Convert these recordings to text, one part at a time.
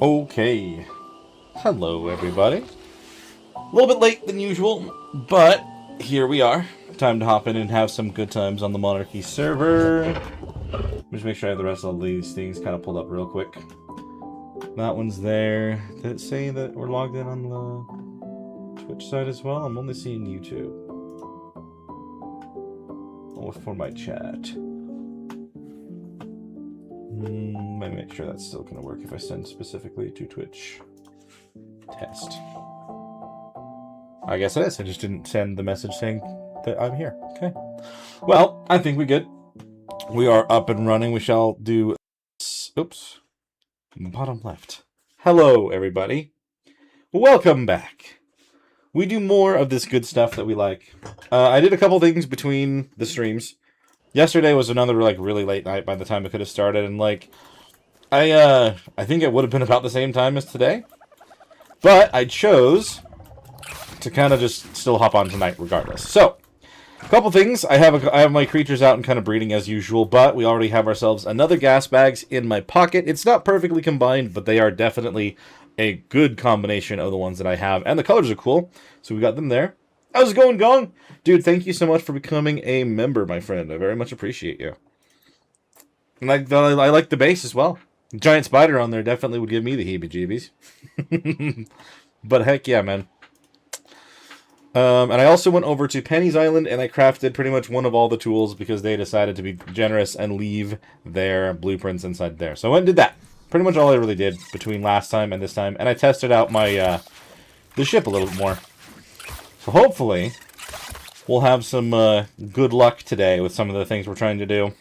Okay. Hello, everybody. A little bit late than usual, but here we are. Time to hop in and have some good times on the Monarchy server. Just make sure I have the rest of these things kind of pulled up real quick. That one's there. Did it say that we're logged in on the Twitch side as well? I'm only seeing YouTube. Oh, for my chat. Let me make sure that's still going to work if I send specifically to Twitch. Test. I guess it is. I just didn't send the message saying that I'm here. Okay. Well, I think we're good. We are up and running. We shall do... Oops. Bottom left. Hello, everybody. Welcome back. We do more of this good stuff that we like. I did a couple things between the streams. Yesterday was another really late night by the time it could have started, and I think it would have been about the same time as today. But I chose to kind of just still hop on tonight regardless. So, a couple things. I have my creatures out and kind of breeding as usual, but we already have ourselves another gas bags in my pocket. It's not perfectly combined, but they are definitely a good combination of the ones that I have. And the colors are cool, so we got them there. How's it going, Gong? Dude, thank you so much for becoming a member, my friend. I very much appreciate you. And I like the base as well. Giant spider on there definitely would give me the heebie-jeebies. But heck yeah, man. And I also went over to Penny's Island and I crafted pretty much one of all the tools because they decided to be generous and leave their blueprints inside there. So I went and did that. Pretty much all I really did between last time and this time. And I tested out my the ship a little bit more. So hopefully we'll have some good luck today with some of the things we're trying to do.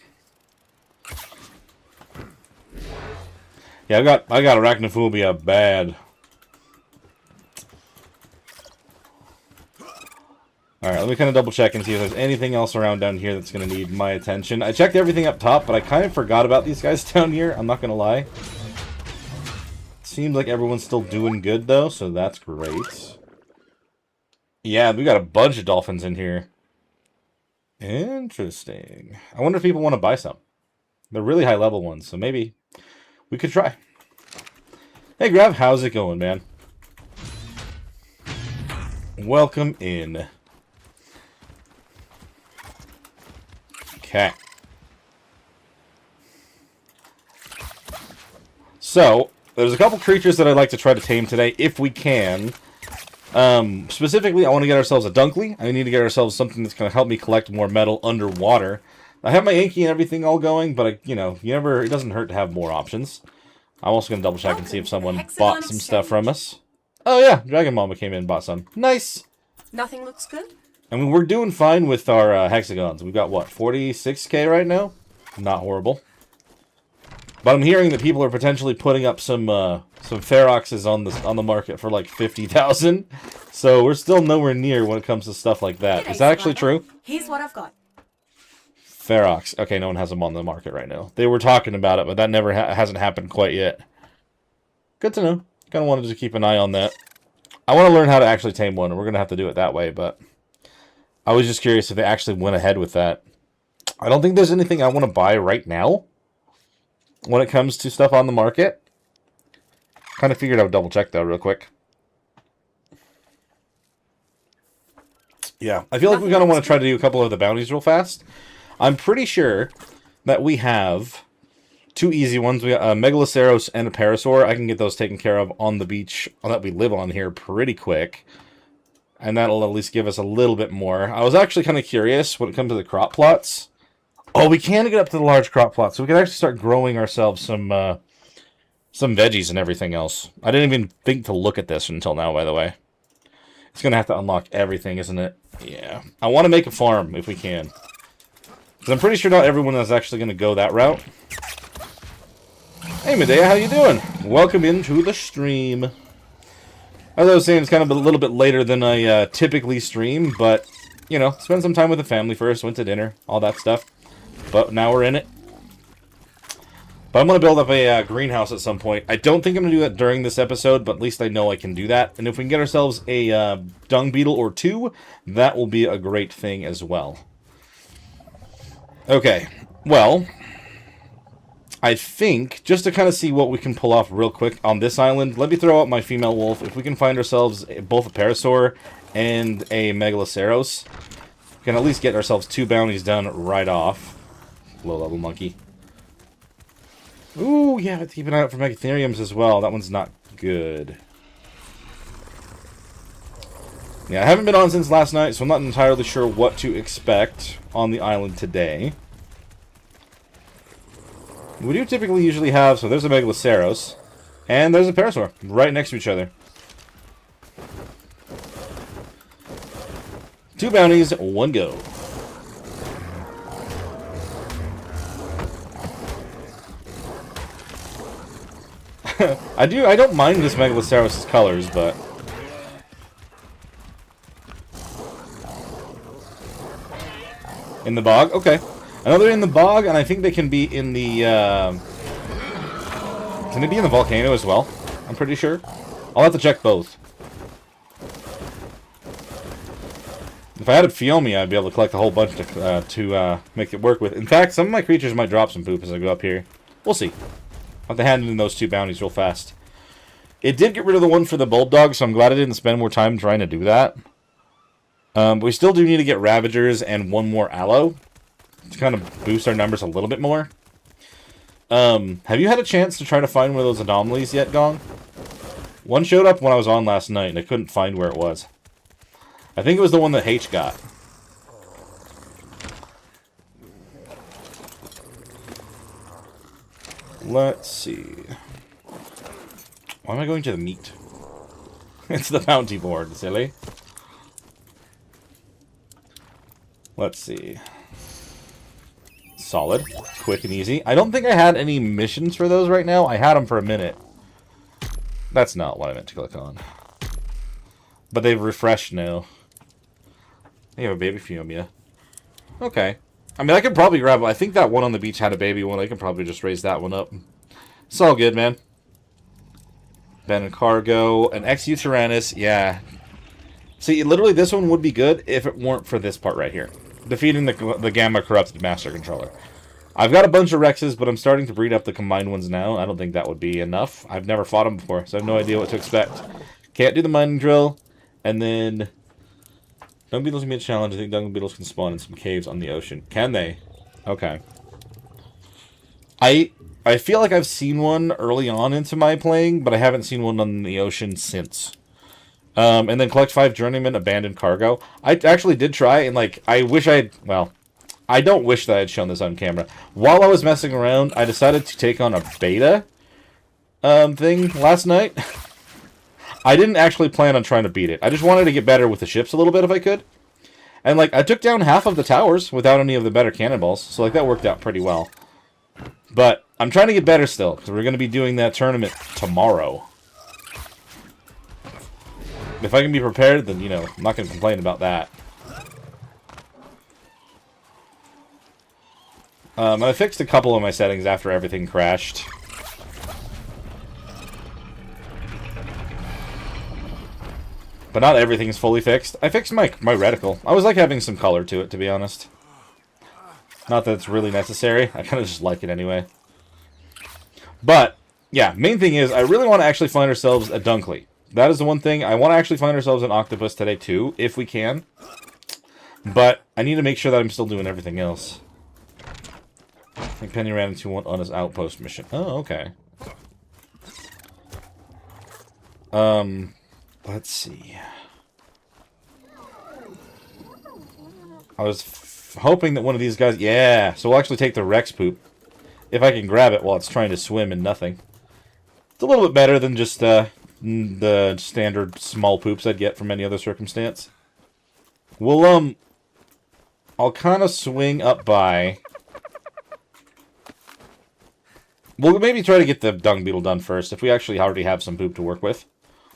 Yeah, I got arachnophobia bad. Alright, let me kind of double check and see if there's anything else around down here that's going to need my attention. I checked everything up top, but I kind of forgot about these guys down here. I'm not going to lie. Seems like everyone's still doing good, though, so that's great. Yeah, we got a bunch of dolphins in here. Interesting. I wonder if people want to buy some. They're really high-level ones, so maybe we could try. Hey, Grav, how's it going, man? Welcome in. Okay. So, there's a couple creatures that I'd like to try to tame today, if we can. Specifically, I want to get ourselves a Dunkley. I need to get ourselves something that's going to help me collect more metal underwater. I have my Yankee and everything all going, but, it doesn't hurt to have more options. I'm also going to double check and see if someone bought some stuff from us. Oh, yeah. Dragon Mama came in and bought some. Nice. Nothing looks good? I mean, we're doing fine with our hexagons. We've got, what, 46k right now? Not horrible. But I'm hearing that people are potentially putting up some Feroxes on the market for like 50,000. So we're still nowhere near when it comes to stuff like that. Is that actually true? Here's what I've got. Ferox. Okay, no one has them on the market right now. They were talking about it, but that never hasn't happened quite yet. Good to know. Kind of wanted to keep an eye on that. I want to learn how to actually tame one, and we're going to have to do it that way, but I was just curious if they actually went ahead with that. I don't think there's anything I want to buy right now when it comes to stuff on the market. Kind of figured I would double check though real quick. Yeah, I feel like we kind of want to try to do a couple of the bounties real fast. I'm pretty sure that we have two easy ones. We got a Megaloceros and a Parasaur. I can get those taken care of on the beach that we live on here pretty quick. And that'll at least give us a little bit more. I was actually kind of curious when it comes to the crop plots. Oh, we can get up to the large crop plots, so we can actually start growing ourselves some veggies and everything else. I didn't even think to look at this until now, by the way. It's going to have to unlock everything, isn't it? Yeah. I want to make a farm, if we can. Because I'm pretty sure not everyone is actually going to go that route. Hey, Medea, how you doing? Welcome into the stream. As I was saying, it's kind of a little bit later than I typically stream, but, spend some time with the family first, went to dinner, all that stuff. But now we're in it. But I'm going to build up a greenhouse at some point. I don't think I'm going to do that during this episode, but at least I know I can do that. And if we can get ourselves a dung beetle or two, that will be a great thing as well. Okay, well, I think, just to kind of see what we can pull off real quick on this island, let me throw out my female wolf. If we can find ourselves both a Parasaur and a Megaloceros, we can at least get ourselves 2 bounties done right off. Low-level monkey. Ooh, yeah, I have to keep an eye out for Megatheriums as well. That one's not good. Yeah, I haven't been on since last night, so I'm not entirely sure what to expect on the island today. We do typically usually have, so there's a Megaloceros, and there's a Parasaur, right next to each other. 2 bounties, 1 go. I don't mind this Megaloceros' colors, but... In the bog? Okay. Another in the bog, and I think they can be in the, Can they be in the volcano as well? I'm pretty sure. I'll have to check both. If I had a Phiomia, I'd be able to collect a whole bunch to make it work with. In fact, some of my creatures might drop some poop as I go up here. We'll see. I'll have to hand in those 2 bounties real fast. It did get rid of the one for the Bulldog, so I'm glad I didn't spend more time trying to do that. But we still do need to get Ravagers and 1 more Aloe to kind of boost our numbers a little bit more. Have you had a chance to try to find one of those anomalies yet, Gong? One showed up when I was on last night, and I couldn't find where it was. I think it was the one that H got. Let's see. Why am I going to the meat? It's the bounty board, silly. Let's see. Solid. Quick and easy. I don't think I had any missions for those right now. I had them for a minute. That's not what I meant to click on. But they've refreshed now. They have a baby Phiomia. Okay. I mean, I could probably grab... I think that one on the beach had a baby one. I can probably just raise that one up. It's all good, man. Ben and Cargo. An XU Tyrannus. Yeah. See, literally, this one would be good if it weren't for this part right here. Defeating the Gamma Corrupted Master Controller. I've got a bunch of Rexes, but I'm starting to breed up the combined ones now. I don't think that would be enough. I've never fought them before, so I have no idea what to expect. Can't do the mining drill. And then... Dung beetles can be a challenge. I think dung beetles can spawn in some caves on the ocean. Can they? Okay. I feel like I've seen one early on into my playing, but I haven't seen one on the ocean since. And then collect 5 journeymen, abandoned cargo. I actually did try, and like, I wish I had... Well, I don't wish that I had shown this on camera. While I was messing around, I decided to take on a beta thing last night. I didn't actually plan on trying to beat it. I just wanted to get better with the ships a little bit if I could. And, like, I took down half of the towers without any of the better cannonballs. So, like, that worked out pretty well. But I'm trying to get better still, because we're going to be doing that tournament tomorrow. If I can be prepared, then, you know, I'm not going to complain about that. I fixed a couple of my settings after everything crashed. But not everything's fully fixed. I fixed my reticle. I was like having some color to it, to be honest. Not that it's really necessary. I kind of just like it anyway. But, yeah, main thing is, I really want to actually find ourselves a Dunkley. That is the one thing. I want to actually find ourselves an Octopus today, too, if we can. But I need to make sure that I'm still doing everything else. I think Penny ran into one on his outpost mission. Oh, okay. Let's see. I was hoping that one of these guys... Yeah, so we'll actually take the Rex poop. If I can grab it while it's trying to swim in nothing. It's a little bit better than just the standard small poops I'd get from any other circumstance. We'll, I'll kind of swing up by... We'll maybe try to get the dung beetle done first, if we actually already have some poop to work with.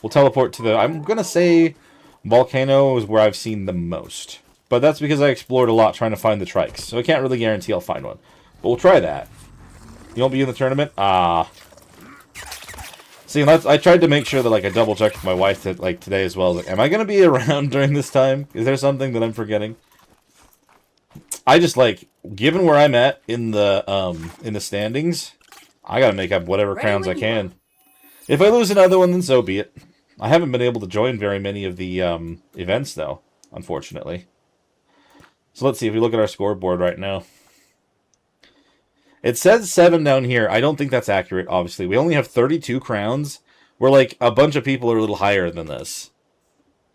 We'll teleport to the... I'm going to say Volcano is where I've seen the most. But that's because I explored a lot trying to find the trikes. So I can't really guarantee I'll find one. But we'll try that. You won't be in the tournament? Ah. See, I tried to make sure that, like, I double-checked with my wife that, like, today as well. Like, am I going to be around during this time? Is there something that I'm forgetting? I just, like, given where I'm at in the standings, I gotta make up whatever Ready crowns I when you can. If I lose another one, then so be it. I haven't been able to join very many of the events, though, unfortunately. So let's see if we look at our scoreboard right now. It says 7 down here. I don't think that's accurate, obviously. We only have 32 crowns. We're like, a bunch of people are a little higher than this.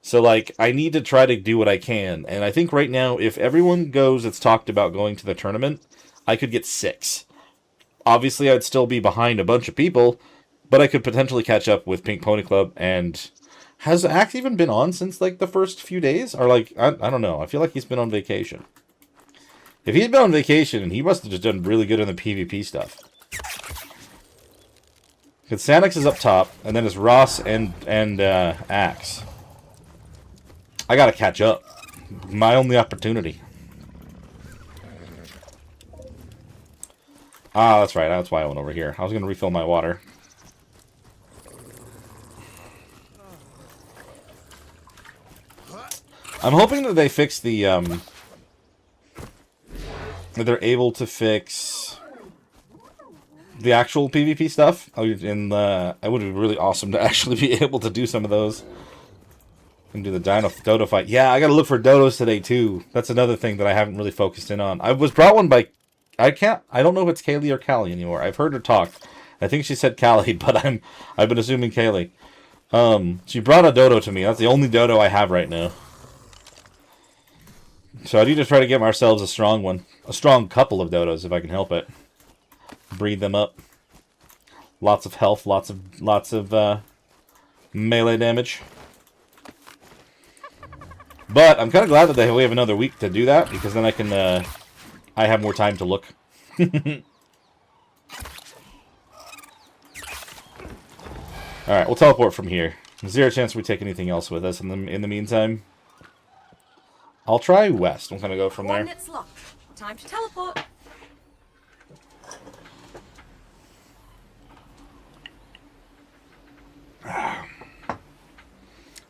So, like, I need to try to do what I can. And I think right now, if everyone goes that's talked about going to the tournament, I could get 6. Obviously, I'd still be behind a bunch of people, but I could potentially catch up with Pink Pony Club. And has Axe even been on since, like, the first few days? Or, like, I don't know. I feel like he's been on vacation. If he's been on vacation, he must have just done really good in the PvP stuff. Because Sanix is up top, and then it's Ross and Axe. I gotta catch up. My only opportunity. Ah, that's right. That's why I went over here. I was gonna refill my water. I'm hoping that they fix the, that they're able to fix the actual PvP stuff. It would be really awesome to actually be able to do some of those. And do the dodo fight. Yeah, I gotta look for dodos today, too. That's another thing that I haven't really focused in on. I was brought one by... I don't know if it's Kaylee or Callie anymore. I've heard her talk. I think she said Callie, but I've been assuming Kaylee. She brought a dodo to me. That's the only dodo I have right now. So I need to try to get ourselves a strong one. A strong couple of dodos, if I can help it. Breed them up. Lots of health, lots of melee damage. But I'm kind of glad that we have another week to do that, because then I have more time to look. Alright, we'll teleport from here. Is there a chance we take anything else with us in the meantime? I'll try west. I'm gonna go from there. Coordinates locked. Time to teleport.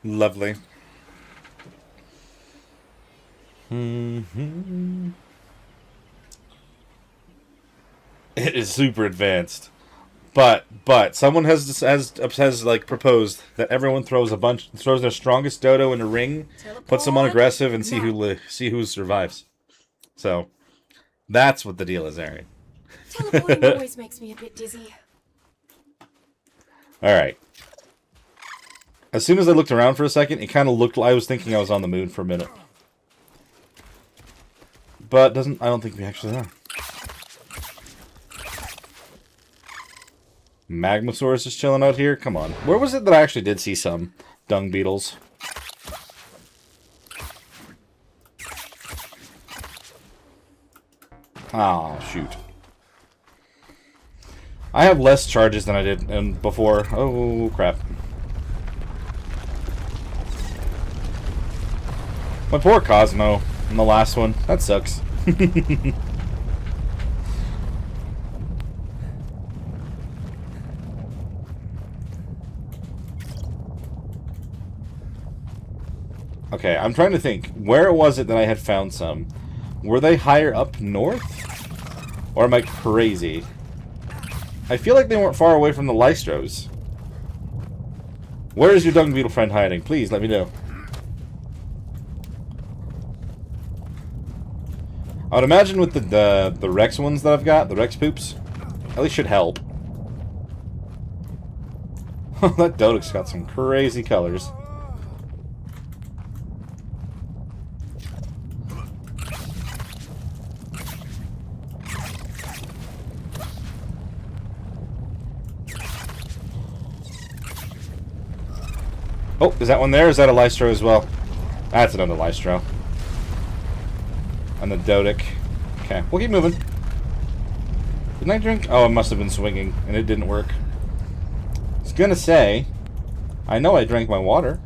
Lovely. It is super advanced. But someone has like proposed that everyone throws their strongest dodo in a ring, puts them on aggressive, and see who survives. So that's what the deal is, Aaron. Teleporting always makes me a bit dizzy. All right. As soon as I looked around for a second, it kind of looked like I was thinking I was on the moon for a minute. But I don't think we actually are. Magmasaurus is chilling out here? Come on. Where was it that I actually did see some dung beetles? Oh, shoot. I have less charges than I did before. Oh, crap. My poor Cosmo in the last one. That sucks. Okay, I'm trying to think. Where was it that I had found some? Were they higher up north? Or am I crazy? I feel like they weren't far away from the Lystros. Where is your dung beetle friend hiding? Please, let me know. I would imagine with the Rex ones that I've got, the Rex poops, at least should help. That Dodic's got some crazy colors. Oh, is that one there? Or is that a Lystro as well? That's another Lystro. And the Dodic. Okay, we'll keep moving. Didn't I drink? Oh, I must have been swinging, and it didn't work. I was gonna say, I know I drank my water.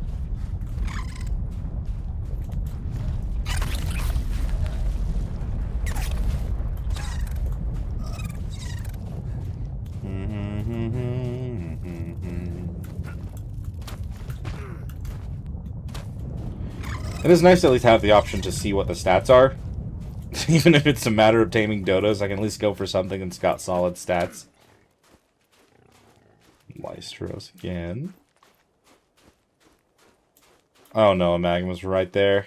It is nice to at least have the option to see what the stats are. Even if it's a matter of taming dodos, I can at least go for something that's got solid stats. Lystros again. Oh no, a magma's right there.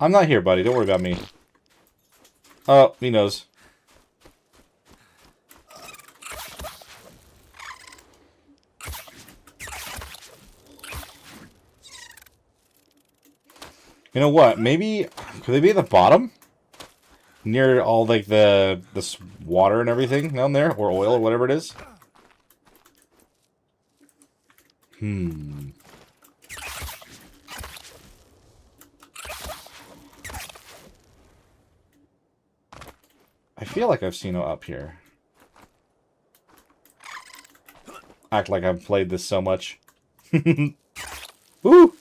I'm not here, buddy. Don't worry about me. Oh, he knows. You know what? Maybe could they be at the bottom, near all like this water and everything down there, or oil or whatever it is? I feel like I've seen it up here. Act like I've played this so much. Woo!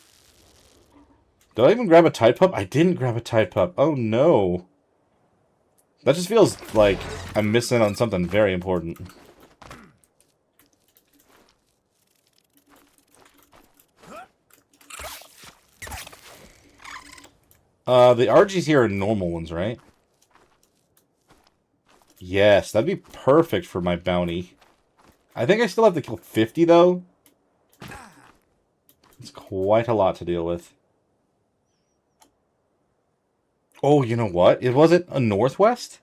Did I even grab a Tide Pup? I didn't grab a Tide Pup. Oh no. That just feels like I'm missing on something very important. The RGs here are normal ones, right? Yes, that'd be perfect for my bounty. I think I still have to kill 50, though. It's quite a lot to deal with. Oh, you know what? It wasn't a northwest?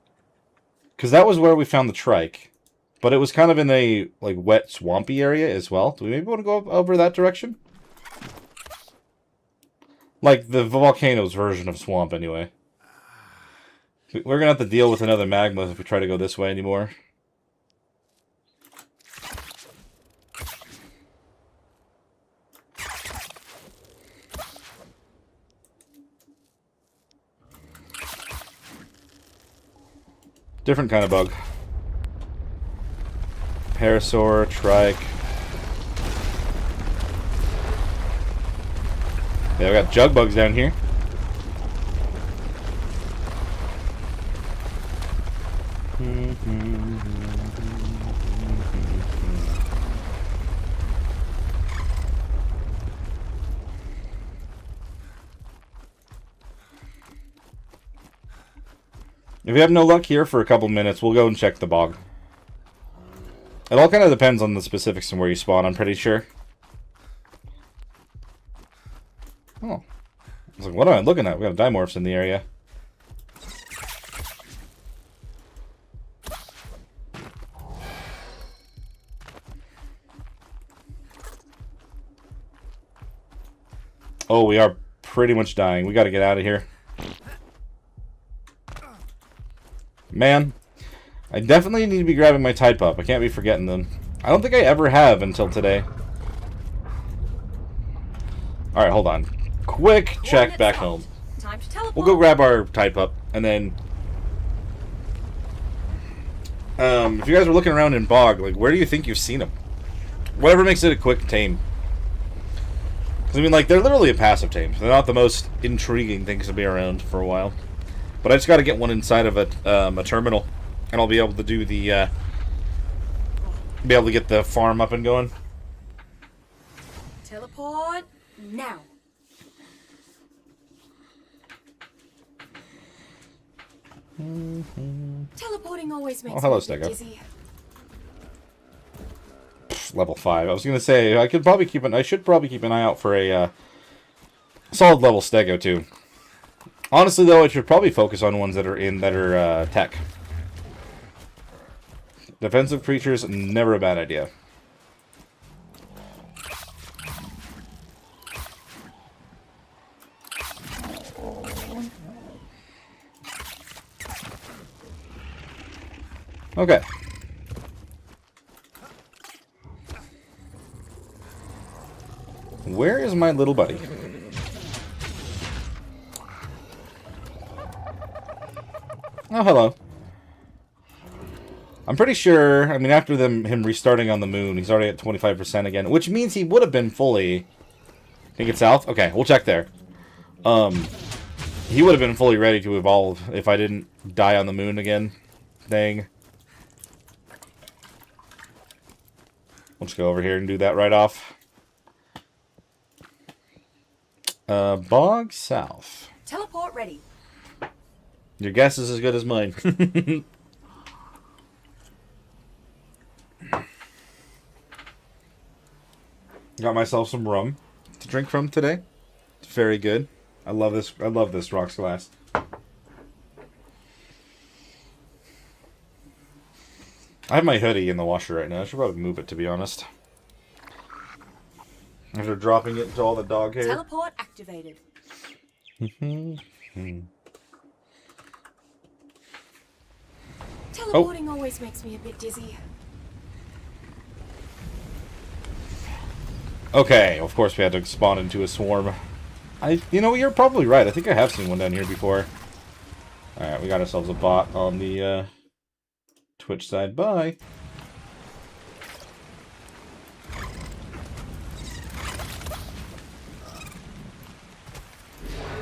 Because that was where we found the trike. But it was kind of in a like wet, swampy area as well. Do we maybe want to go over that direction? Like the volcano's version of swamp, anyway. We're going to have to deal with another magma if we try to go this way anymore. Different kind of bug. Parasaur, trike. Yeah, we got jug bugs down here. If we have no luck here for a couple minutes, we'll go and check the bog. It all kind of depends on the specifics and where you spawn, I'm pretty sure. Oh. I was like, what am I looking at? We got dimorphs in the area. Oh, we are pretty much dying. We got to get out of here. Man, I definitely need to be grabbing my Tide Pup. I can't be forgetting them. I don't think I ever have until today. Alright, hold on. Quick check back home. Time to teleport. We'll go grab our Tide Pup, and then... if you guys are looking around in Bog, like, where do you think you've seen him? Whatever makes it a quick tame. Because, I mean, like, they're literally a passive tame. They're not the most intriguing things to be around for a while. But I just got to get one inside of a terminal, and I'll be able to do the, be able to get the farm up and going. Teleport now. Teleporting always makes hello, me a bit Stego. dizzy. Level 5. I was gonna say I should probably keep an eye out for a solid level Stego too. Honestly, though, I should probably focus on ones that are tech. Defensive creatures, never a bad idea. Okay. Where is my little buddy? Oh, hello. I'm pretty sure, I mean, after him restarting on the moon, he's already at 25% again, which means he would have been fully... Think it's south? Okay, we'll check there. He would have been fully ready to evolve if I didn't die on the moon again. Dang. We'll just go over here and do that right off. Bog south. Teleport ready. Your guess is as good as mine. Got myself some rum to drink from today. It's very good. I love this. I love this rocks glass. I have my hoodie in the washer right now. I should probably move it, to be honest. After dropping it into all the dog hair. Teleport activated. Teleporting always makes me a bit dizzy. Okay, of course we had to spawn into a swarm. You know, you're probably right. I think I have seen one down here before. Alright, we got ourselves a bot on the Twitch side. Bye.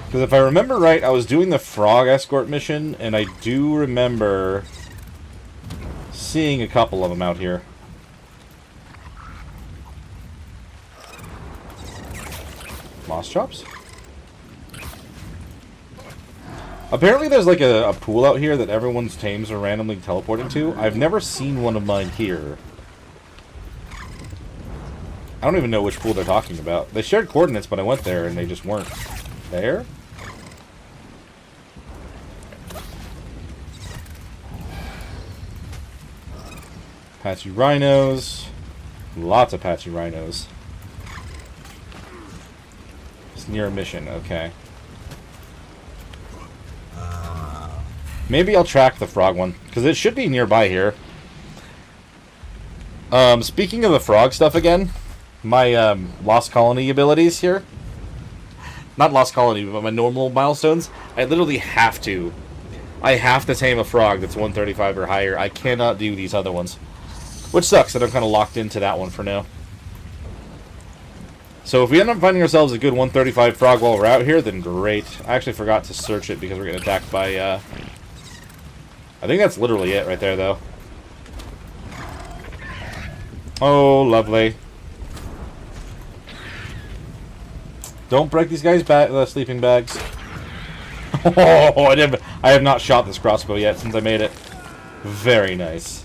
Because if I remember right, I was doing the frog escort mission, and I do remember seeing a couple of them out here. Moss chops? Apparently there's like a pool out here that everyone's tames are randomly teleporting to. I've never seen one of mine here. I don't even know which pool they're talking about. They shared coordinates, but I went there and they just weren't there. Apache rhinos. Lots of Apache rhinos. It's near a mission, okay. Maybe I'll track the frog one, because it should be nearby here. Speaking of the frog stuff again, my Lost Colony abilities here. Not Lost Colony, but my normal milestones. I literally have to. I have to tame a frog that's 135 or higher. I cannot do these other ones. Which sucks that I'm kind of locked into that one for now. So if we end up finding ourselves a good 135 frog while we're out here, then great. I actually forgot to search it because we're getting attacked by, I think that's literally it right there, though. Oh, lovely. Don't break these guys' sleeping bags. Oh, I have not shot this crossbow yet since I made it. Very nice.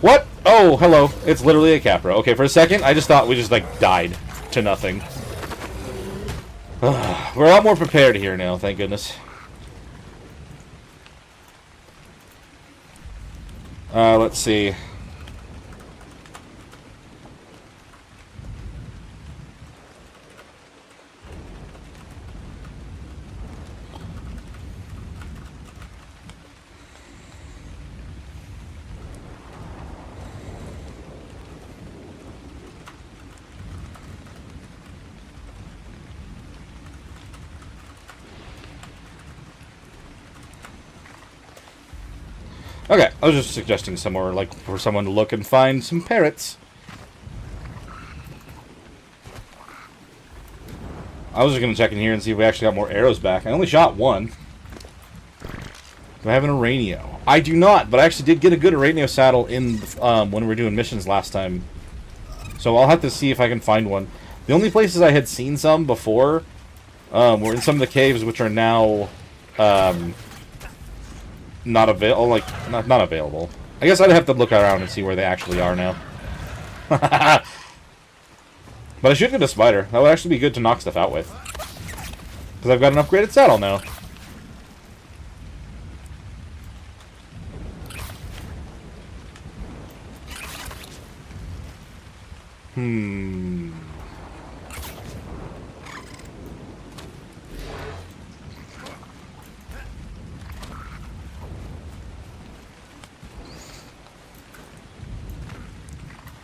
What? Oh, hello. It's literally a Capra. Okay, for a second, I just thought we just, like, died to nothing. We're a lot more prepared here now, thank goodness. Let's see. Okay, I was just suggesting somewhere, like, for someone to look and find some parrots. I was just going to check in here and see if we actually got more arrows back. I only shot one. Do I have an Aranio? I do not, but I actually did get a good Aranio saddle in when we were doing missions last time. So I'll have to see if I can find one. The only places I had seen some before were in some of the caves, which are now... not available, like, not available. I guess I'd have to look around and see where they actually are now. But I should get a spider. That would actually be good to knock stuff out with. Because I've got an upgraded saddle now.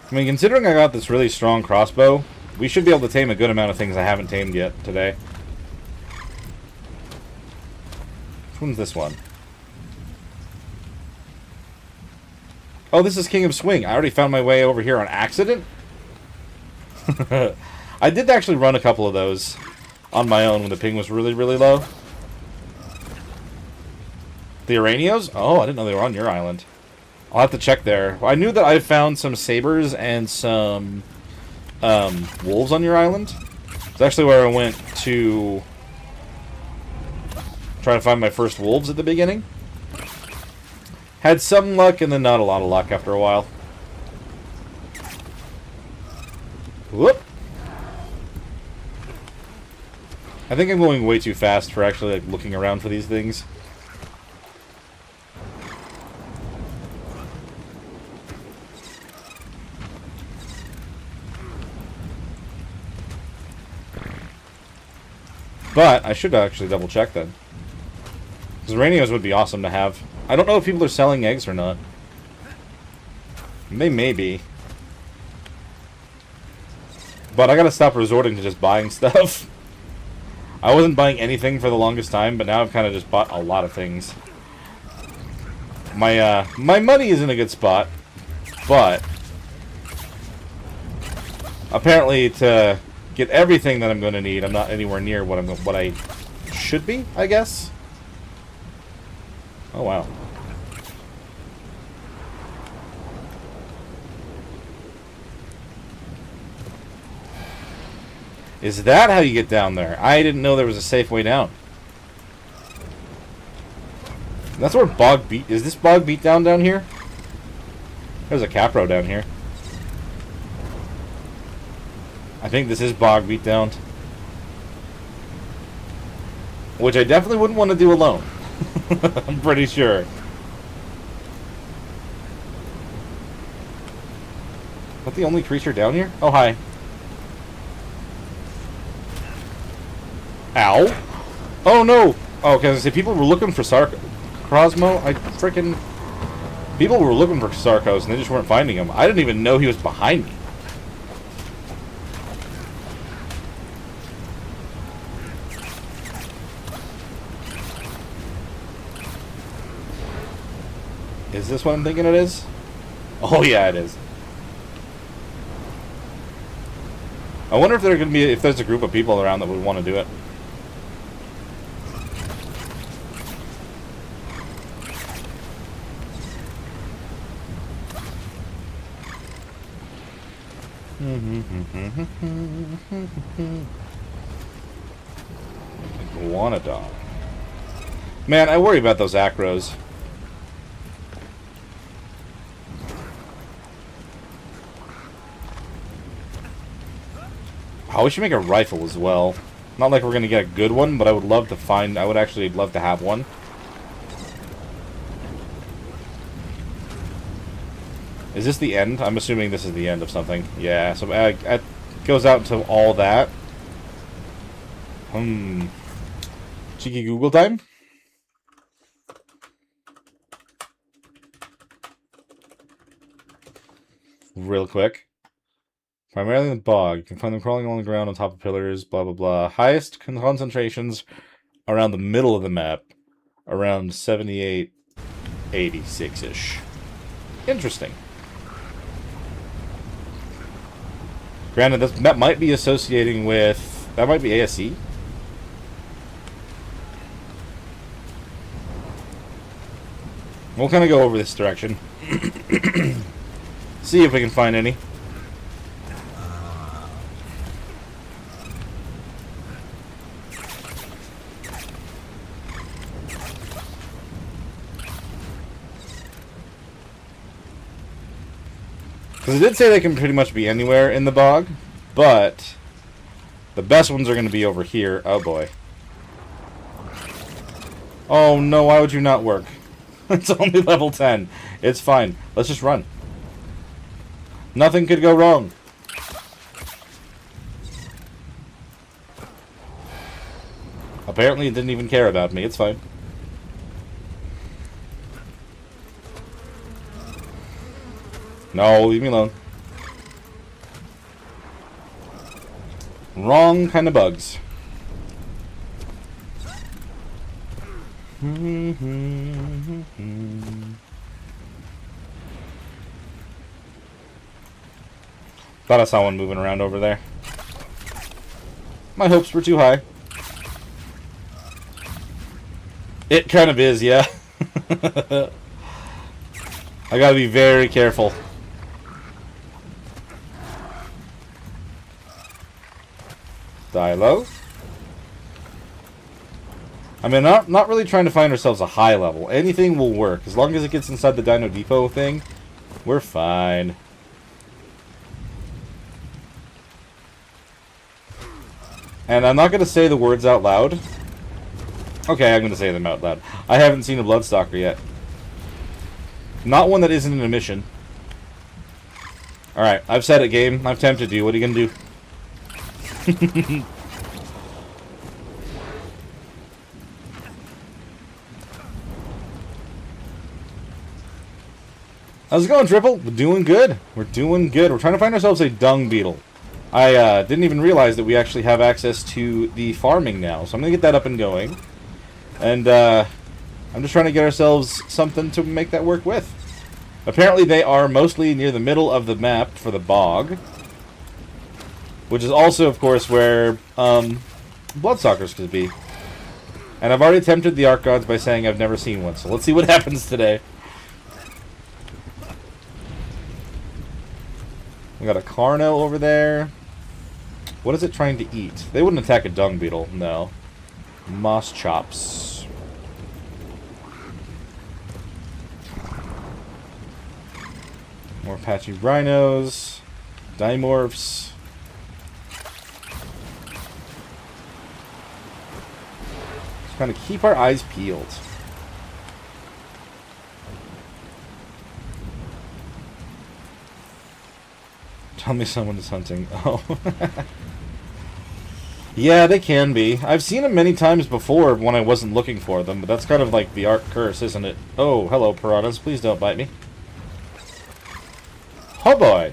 I mean, considering I got this really strong crossbow, we should be able to tame a good amount of things I haven't tamed yet today. Which one's this one? Oh, this is King of Swing. I already found my way over here on accident? I did actually run a couple of those on my own when the ping was really, really low. The Aranios? Oh, I didn't know they were on your island. I'll have to check there. I knew that I found some sabers and some wolves on your island. It's actually where I went to try to find my first wolves at the beginning. Had some luck and then not a lot of luck after a while. Whoop! I think I'm going way too fast for actually like looking around for these things. But I should actually double check then. Because radios would be awesome to have. I don't know if people are selling eggs or not. They may be. But I gotta stop resorting to just buying stuff. I wasn't buying anything for the longest time, but now I've kind of just bought a lot of things. My money is in a good spot, but apparently to get everything that I'm going to need, I'm not anywhere near what I should be, I guess. Oh wow. Is that how you get down there? I didn't know there was a safe way down. That's where Bog Beat... Is this Bog Beatdown down here? There's a Capro down here. I think this is Bog Beatdown. Which I definitely wouldn't want to do alone. I'm pretty sure. Is that the only creature down here? Oh, hi. Ow! Oh no! Oh, because people were looking for Crosmo. People were looking for Sarkos and they just weren't finding him. I didn't even know he was behind me. Is this what I'm thinking it is? Oh yeah, it is. I wonder if there's a group of people around that would want to do it. Iguanodon. Man, I worry about those acros. Oh, we should make a rifle as well. Not like we're gonna get a good one, but I would actually love to have one. Is this the end? I'm assuming this is the end of something. Yeah, so it goes out to all that. Cheeky Google time? Real quick. Primarily in the bog. You can find them crawling along the ground on top of pillars, blah blah blah. Highest concentrations around the middle of the map. Around 78, 86-ish. Interesting. Granted, that might be associating with... That might be ASA. We'll kind of go over this direction. See if we can find any. Because it did say they can pretty much be anywhere in the bog, but the best ones are going to be over here. Oh boy. Oh no, why would you not work? It's only level 10. It's fine. Let's just run. Nothing could go wrong. Apparently it didn't even care about me. It's fine. No, leave me alone. Wrong kind of bugs. Thought I saw one moving around over there. My hopes were too high. It kind of is, yeah. I gotta be very careful. Die low. I mean, not really trying to find ourselves a high level. Anything will work. As long as it gets inside the Dino Depot thing, we're fine. And I'm not going to say the words out loud. Okay, I'm going to say them out loud. I haven't seen a Bloodstalker yet. Not one that isn't in a mission. Alright, I've said it, game. I've tempted you. What are you going to do? How's it going, Triple? We're doing good. We're doing good. We're trying to find ourselves a dung beetle. I didn't even realize that we actually have access to the farming now. So I'm going to get that up and going. And I'm just trying to get ourselves something to make that work with. Apparently they are mostly near the middle of the map for the bog. Which is also, of course, where Bloodstalkers could be. And I've already tempted the Arc Gods by saying I've never seen one. So let's see what happens today. We got a Carno over there. What is it trying to eat? They wouldn't attack a dung beetle, no. Moss chops. More patchy rhinos. Dimorphs. Just kind of keep our eyes peeled. Tell me someone is hunting. Oh. Yeah, they can be. I've seen them many times before when I wasn't looking for them, but that's kind of like the art curse, isn't it? Oh, hello, piranhas. Please don't bite me. Oh, boy.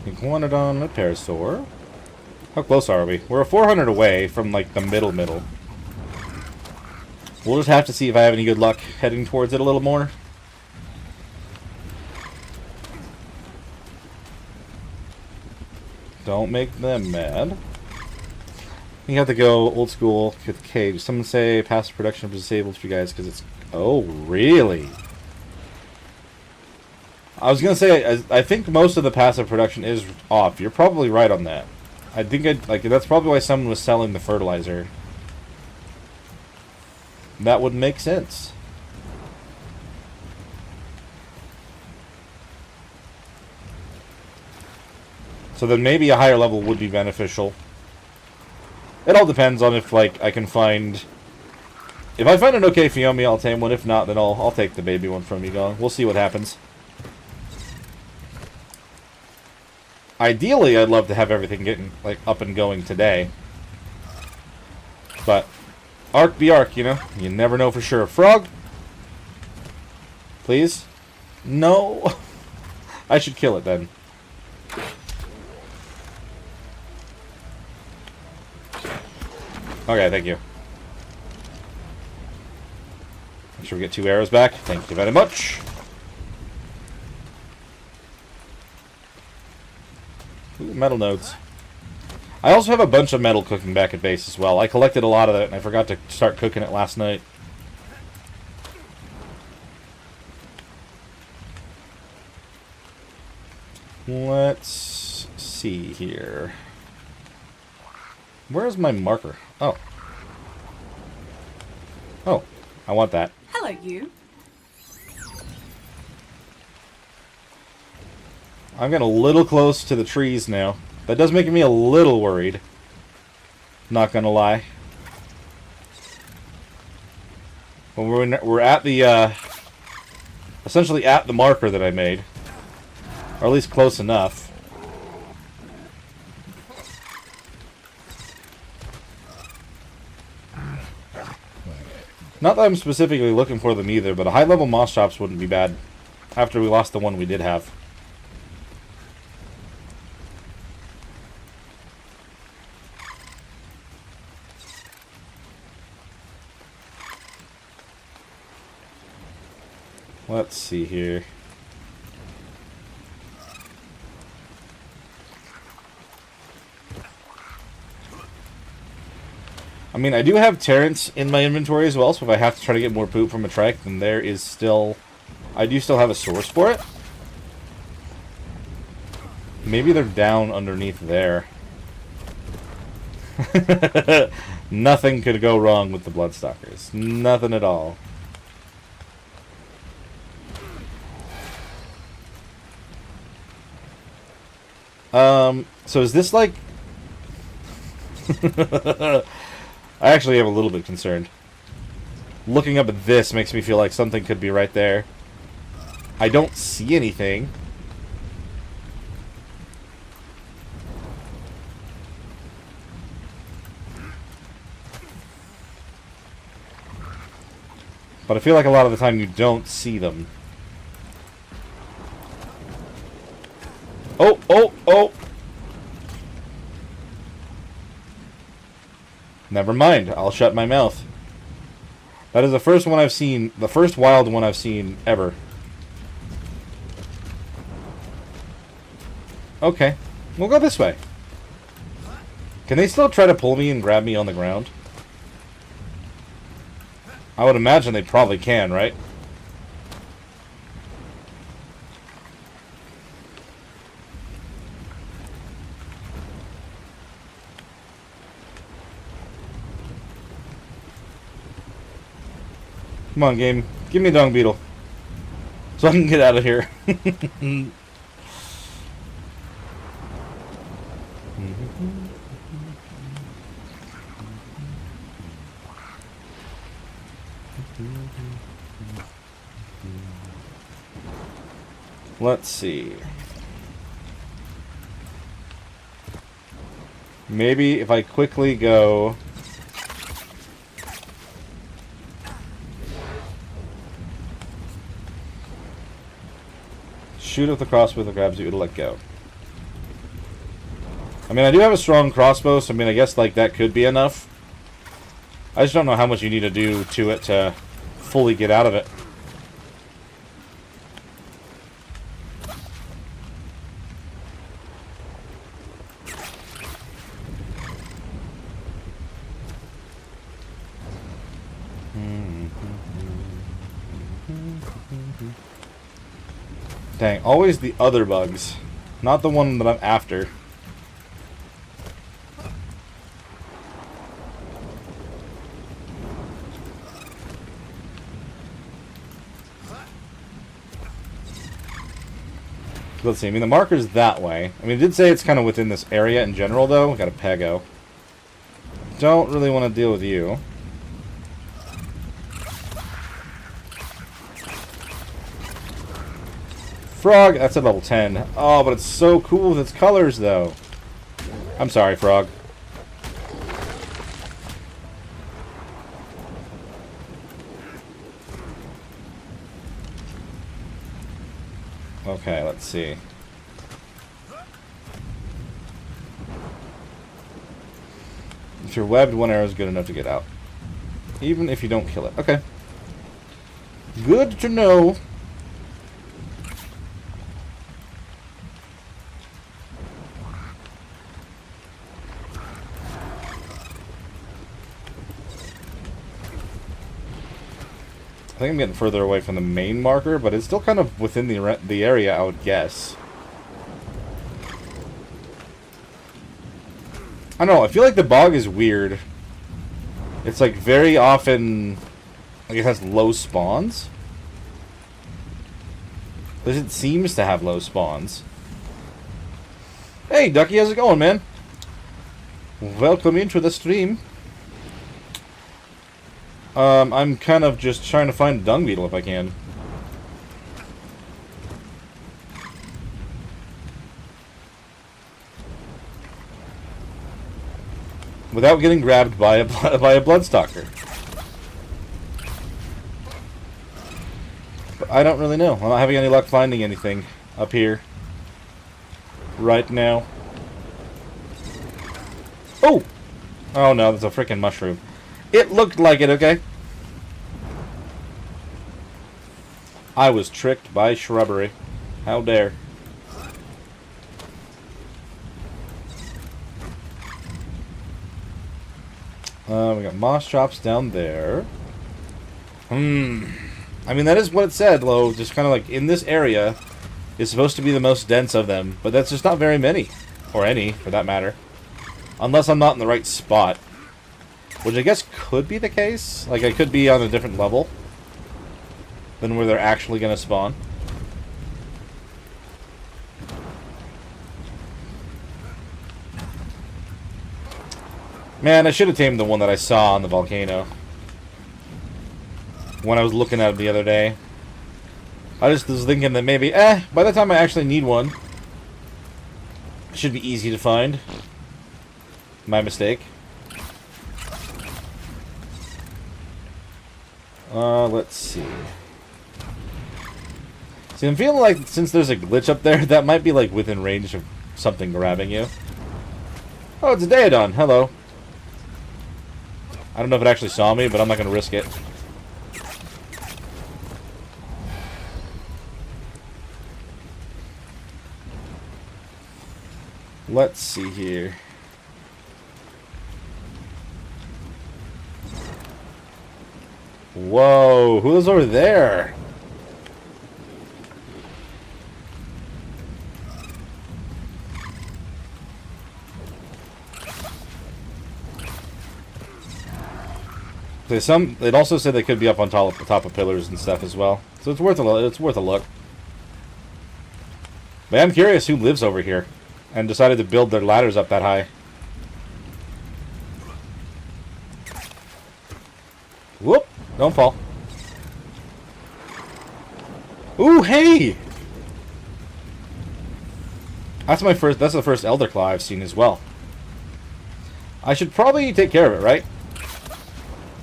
Iguanodon, a parasaur. How close are we? We're a 400 away from, like, the middle. We'll just have to see if I have any good luck heading towards it a little more. Don't make them mad. You have to go old school with cage. Someone say passive production is disabled for you guys because it's... Oh, really? I was going to say, I think most of the passive production is off. You're probably right on that. I think that's probably why someone was selling the fertilizer. That would make sense. So then maybe a higher level would be beneficial. It all depends on if, like, I can find... If I find an okay Fiomi, I'll tame one. If not, then I'll take the baby one from you, going. We'll see what happens. Ideally, I'd love to have everything getting, like, up and going today. But, arc be arc, you know? You never know for sure. Frog? Please? No? I should kill it, then. Okay, thank you. Make sure we get 2 arrows back. Thank you very much. Ooh, metal nodes. I also have a bunch of metal cooking back at base as well. I collected a lot of it, and I forgot to start cooking it last night. Let's see here. Where is my marker? Oh. Oh, I want that. Hello, you. I'm getting a little close to the trees now. That does make me a little worried. Not gonna lie. But we're at the, essentially at the marker that I made. Or at least close enough. Not that I'm specifically looking for them either, but a high-level moss chops wouldn't be bad. After we lost the one we did have. Let's see here. I mean, I do have Terrence in my inventory as well, so if I have to try to get more poop from a trike, then there is still... I do still have a source for it. Maybe they're down underneath there. Nothing could go wrong with the Bloodstalkers. Nothing at all. So is this like... I actually am a little bit concerned. Looking up at this makes me feel like something could be right there. I don't see anything. But I feel like a lot of the time you don't see them. Oh, oh, oh! Never mind, I'll shut my mouth. That is the first one I've seen, the first wild one I've seen ever. Okay, we'll go this way. Can they still try to pull me and grab me on the ground? I would imagine they probably can, right? Come on, game. Give me a dung beetle. So I can get out of here. Let's see. Maybe if I quickly go... shoot with the crossbow that grabs you, it'll let go. I mean, I do have a strong crossbow, so I mean, I guess like that could be enough. I just don't know how much you need to do to it to fully get out of it. Dang, always the other bugs, not the one that I'm after. Let's see, I mean the marker's that way. I mean it did say it's kind of within this area in general though. Got a Pego. Don't really want to deal with you. Frog, that's at level 10. Oh, but it's so cool with its colors, though. I'm sorry, Frog. Okay, let's see. If you're webbed, one arrow is good enough to get out. Even if you don't kill it. Okay. Good to know. I think I'm getting further away from the main marker, but it's still kind of within the area, I would guess. I don't know, I feel like the bog is weird. It's like very often, like it has low spawns. But it seems to have low spawns. Hey, Ducky, how's it going, man? Welcome into the stream. I'm kind of just trying to find a dung beetle if I can. Without getting grabbed by a Bloodstalker. But I don't really know. I'm not having any luck finding anything up here right now. Oh! Oh no, that's a freaking mushroom. It looked like it, okay? I was tricked by shrubbery. How dare. We got moss chops down there. I mean, that is what it said, though. Just kind of like in this area is supposed to be the most dense of them. But that's just not very many. Or any, for that matter. Unless I'm not in the right spot. Which I guess could be the case. Like, I could be on a different level than where they're actually going to spawn. Man, I should have tamed the one that I saw on the volcano when I was looking at it the other day. I just was thinking that maybe, by the time I actually need one, it should be easy to find. My mistake. Let's see. See, I'm feeling like since there's a glitch up there, that might be like within range of something grabbing you. Oh, it's a Daedon. Hello. I don't know if it actually saw me, but I'm not going to risk it. Let's see here. Whoa, who's over there? It also said they could be up on top of pillars and stuff as well, so it's worth a look. But I'm curious who lives over here and decided to build their ladders up that high. Whoop! Don't fall. Ooh, hey! That's the first Elder Claw I've seen as well. I should probably take care of it, right?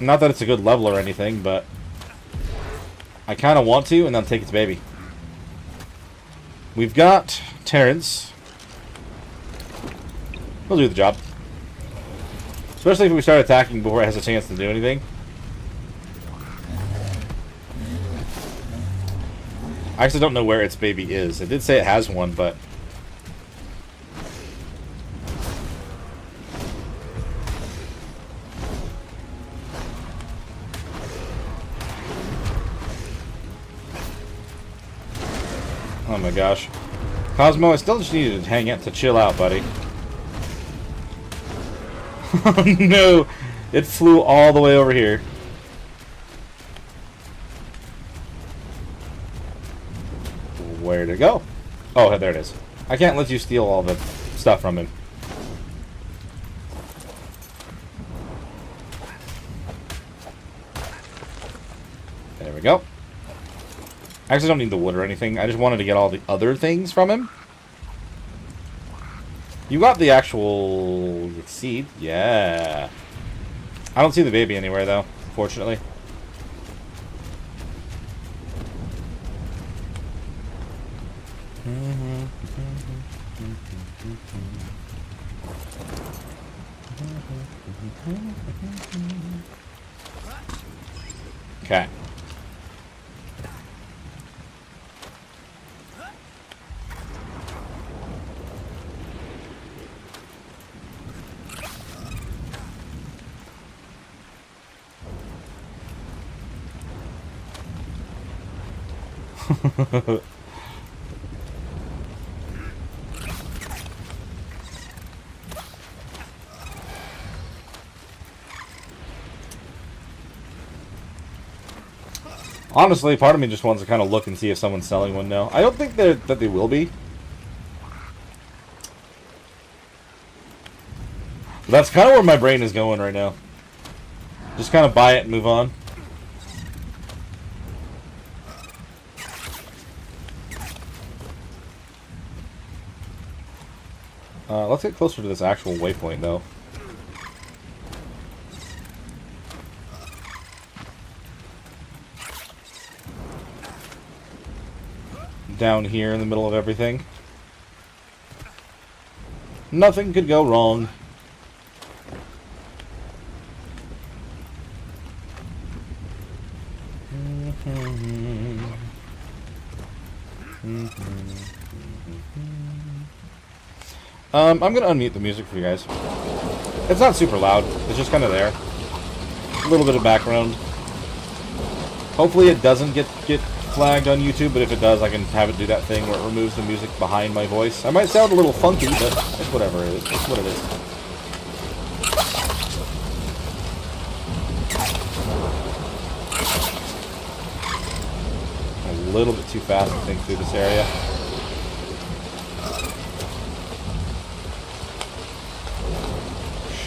Not that it's a good level or anything, but I kind of want to, and then take its baby. We've got Terrence. He'll do the job. Especially if we start attacking before it has a chance to do anything. I actually don't know where its baby is. It did say it has one, but... Oh my gosh. Cosmo, I still just needed to hang out to chill out, buddy. Oh no! It flew all the way over here. Where'd it go? Oh, there it is. I can't let you steal all the stuff from him. There we go. I actually don't need the wood or anything. I just wanted to get all the other things from him. You got the actual seed? Yeah. I don't see the baby anywhere, though, unfortunately. Okay. Honestly, part of me just wants to kind of look and see if someone's selling one now. I don't think that they will be. But that's kind of where my brain is going right now. Just kind of buy it and move on. Let's get closer to this actual waypoint, though. Down here in the middle of everything. Nothing could go wrong. I'm gonna unmute the music for you guys. It's not super loud. It's just kind of there. A little bit of background. Hopefully it doesn't get flagged on YouTube, but if it does, I can have it do that thing where it removes the music behind my voice. I might sound a little funky, but it's whatever it is. It's what it is. little bit too fast, I think, through this area.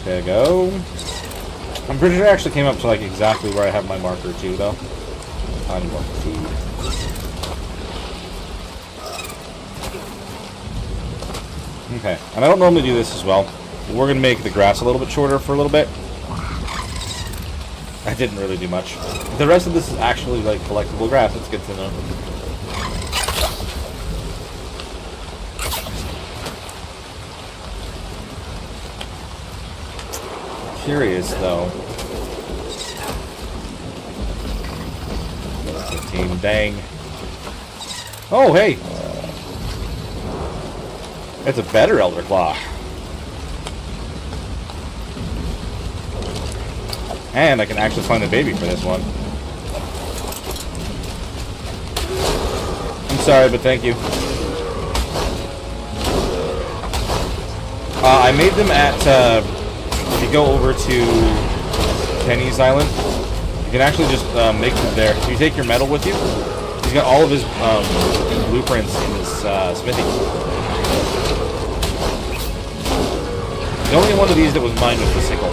There you go. I'm pretty sure I actually came up to like exactly where I have my marker too, though. I need more food. Okay, and I don't normally do this as well. We're gonna make the grass a little bit shorter for a little bit. I didn't really do much. The rest of this is actually like collectible grass. It's good to know. Curious though. 15, dang. Oh, hey! It's a better Elder Claw. And I can actually find a baby for this one. I'm sorry, but thank you. I made them at, if you go over to Penny's Island, you can actually just make them there. If you take your metal with you, he's got all of his blueprints in his smithy. The only one of these that was mine was the sickle.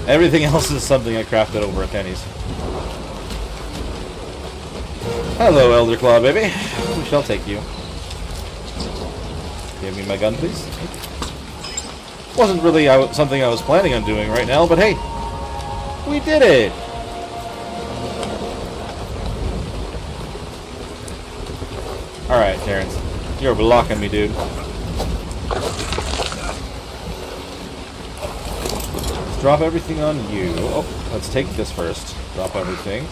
Everything else is something I crafted over at Penny's. Hello, Elder Claw, baby. We shall take you. Give me my gun, please. Wasn't really something I was planning on doing right now, but hey, we did it! Alright, Terrence. You're blocking me, dude. Drop everything on you. Oh, let's take this first. Drop everything.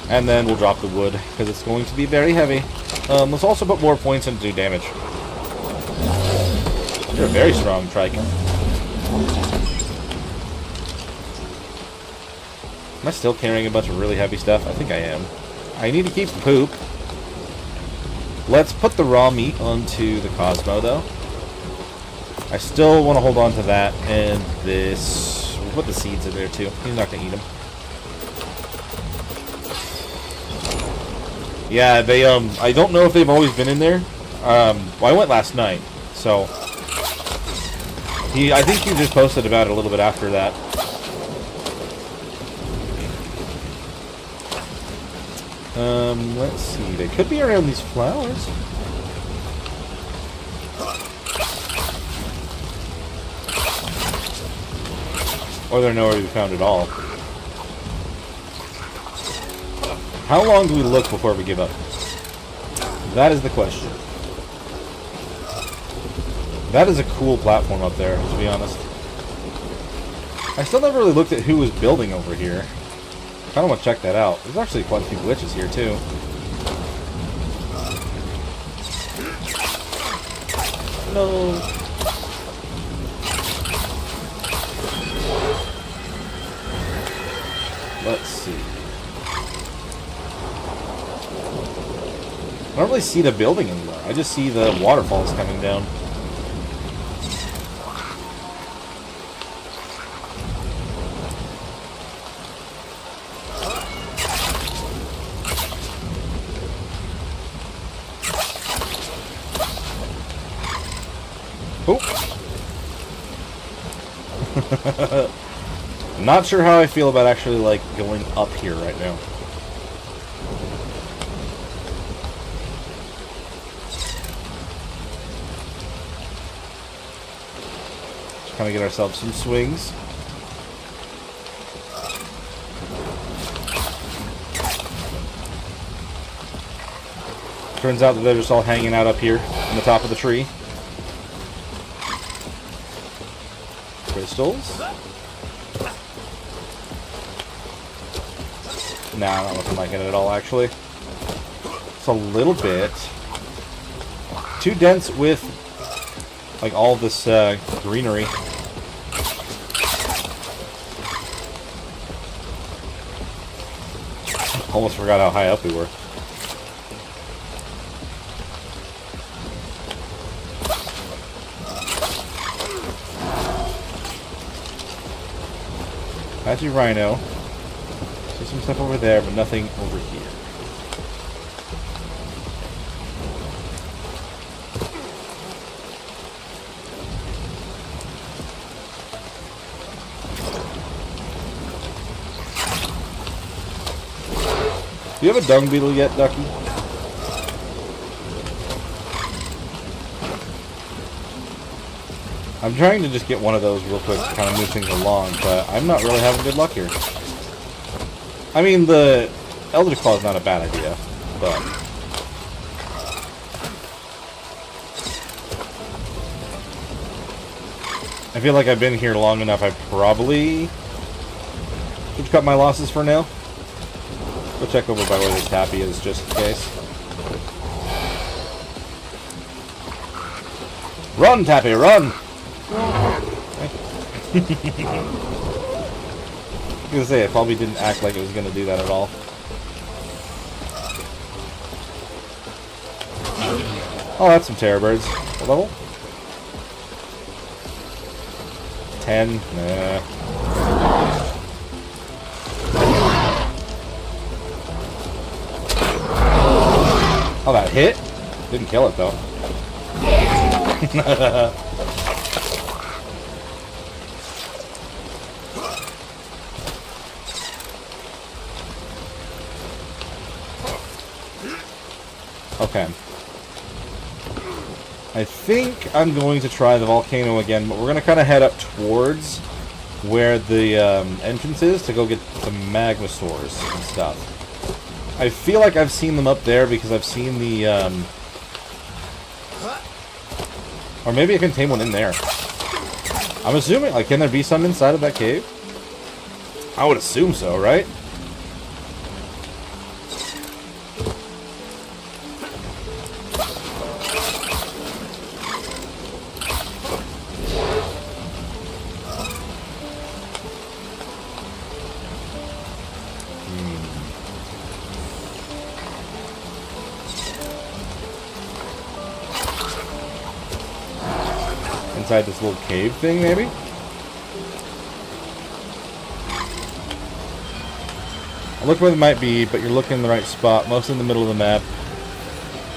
And then we'll drop the wood, because it's going to be very heavy. Let's also put more points in to do damage. You're a very strong trike. Am I still carrying a bunch of really heavy stuff? I think I am. I need to keep the poop. Let's put the raw meat onto the Cosmo, though. I still want to hold on to that and this. We'll put the seeds in there too. He's not going to eat them. Yeah, they, I don't know if they've always been in there. Well, I went last night, so. I think he just posted about it a little bit after that. Let's see. They could be around these flowers. Or they're nowhere to be found at all. How long do we look before we give up? That is the question. That is a cool platform up there, to be honest. I still never really looked at who was building over here. I kind of want to check that out. There's actually quite a few glitches here, too. No. Let's see. I don't really see the building anymore. I just see the waterfalls coming down. Oh. Not sure how I feel about actually, like, going up here right now. Just kind of get ourselves some swings. Turns out that they're just all hanging out up here on the top of the tree. Crystals. Nah, not looking like it at all, actually. It's a little bit too dense with, like, all this greenery. Almost forgot how high up we were. That's your rhino. some stuff over there, but nothing over here. Do you have a dung beetle yet, Ducky? I'm trying to just get one of those real quick to kind of move things along, but I'm not really having good luck here. I mean, the Elder Claw is not a bad idea, but... I feel like I've been here long enough, I probably should cut my losses for now. Go check over by where the tappy is, just in case. Run, Tappy, run! I was gonna say, it probably didn't act like it was gonna do that at all. Oh, that's some terror birds. What level? 10? Nah. Oh, that hit? Didn't kill it, though. Okay. I think I'm going to try the volcano again, but we're going to kind of head up towards where the entrance is to go get some magma sores and stuff. I feel like I've seen them up there because I've seen the, or maybe I can tame one in there. I'm assuming, like, can there be some inside of that cave? I would assume so, right? Inside this little cave thing, maybe? I look where it might be, but you're looking in the right spot. Most in the middle of the map.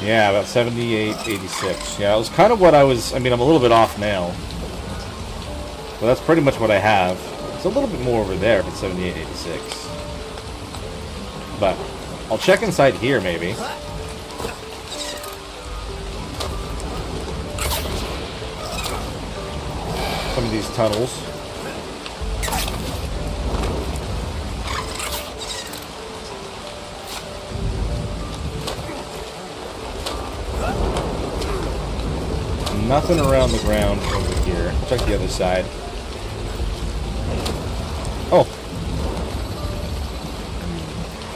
Yeah, about 78, 86. Yeah, it was kind of what I was... I mean, I'm a little bit off now. But that's pretty much what I have. It's a little bit more over there if it's 78, 86. But I'll check inside here, maybe. Some of these tunnels. Nothing around the ground over here. Check the other side. Oh.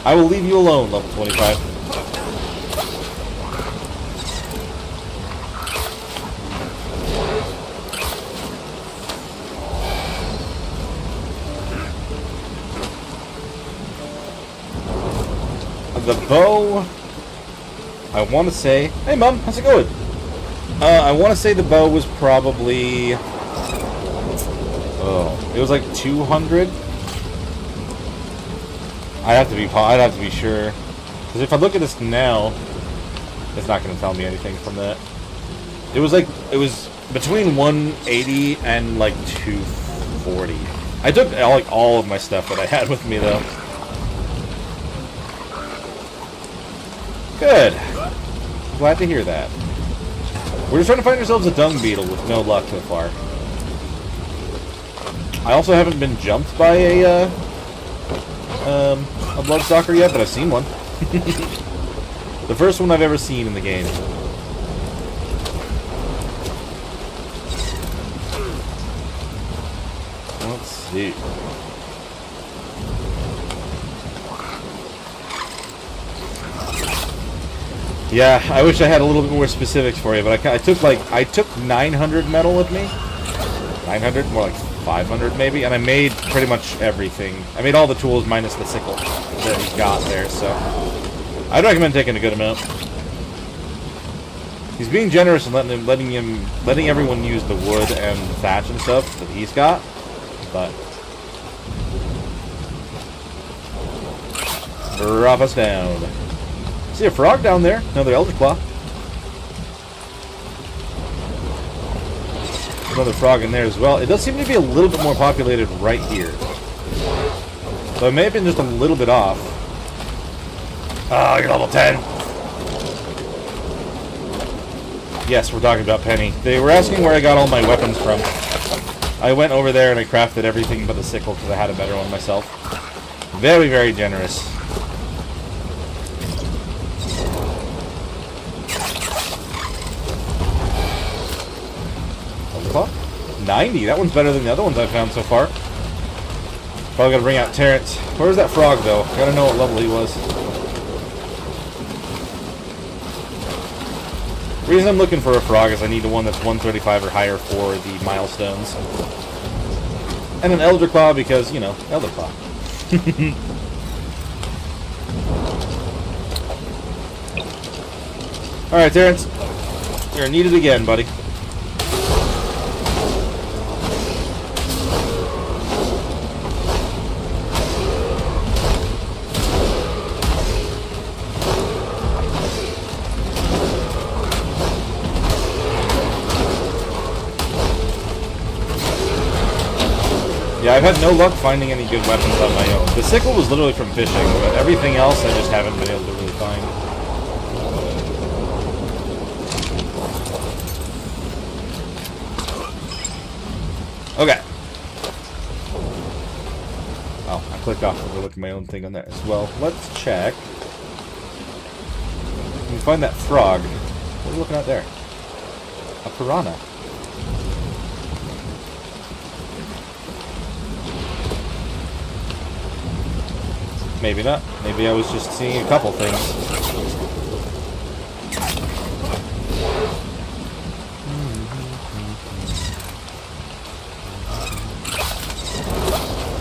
I will leave you alone, level 25. The bow, I want to say... Hey, Mom, how's it going? I want to say the bow was probably... Oh, it was like 200? I'd have to be sure. Because if I look at this now, it's not going to tell me anything from that. It was between 180 and like 240. I took like all of my stuff that I had with me, though. Good. Glad to hear that. We're just trying to find ourselves a dung beetle with no luck so far. I also haven't been jumped by a bloodstalker yet, but I've seen one. The first one I've ever seen in the game. Let's see. Yeah, I wish I had a little bit more specifics for you, but I took 900 metal with me. 900, more like 500 maybe, and I made pretty much everything. I made all the tools minus the sickle that he's got there, so I'd recommend taking a good amount. He's being generous and letting everyone use the wood and the thatch and stuff that he's got, but drop us down. See a frog down there? Another Elder Claw. Another frog in there as well. It does seem to be a little bit more populated right here. So it may have been just a little bit off. Oh, you're level 10. Yes, we're talking about Penny. They were asking where I got all my weapons from. I went over there and I crafted everything but the sickle because I had a better one myself. Very, very generous. Clock? 90. That one's better than the other ones I've found so far. Probably gotta bring out Terrence. Where's that frog though? Gotta know what level he was. The reason I'm looking for a frog is I need one that's 135 or higher for the milestones. And an Elder Claw because, you know, Elder Claw. Alright, Terrence. You're needed again, buddy. Yeah, I've had no luck finding any good weapons on my own. The sickle was literally from fishing, but everything else I just haven't been able to really find. Okay. Oh, I clicked off to look at my own thing on there as well. Let's check. Can we find that frog? What are we looking at there? A piranha. Maybe not. Maybe I was just seeing a couple things.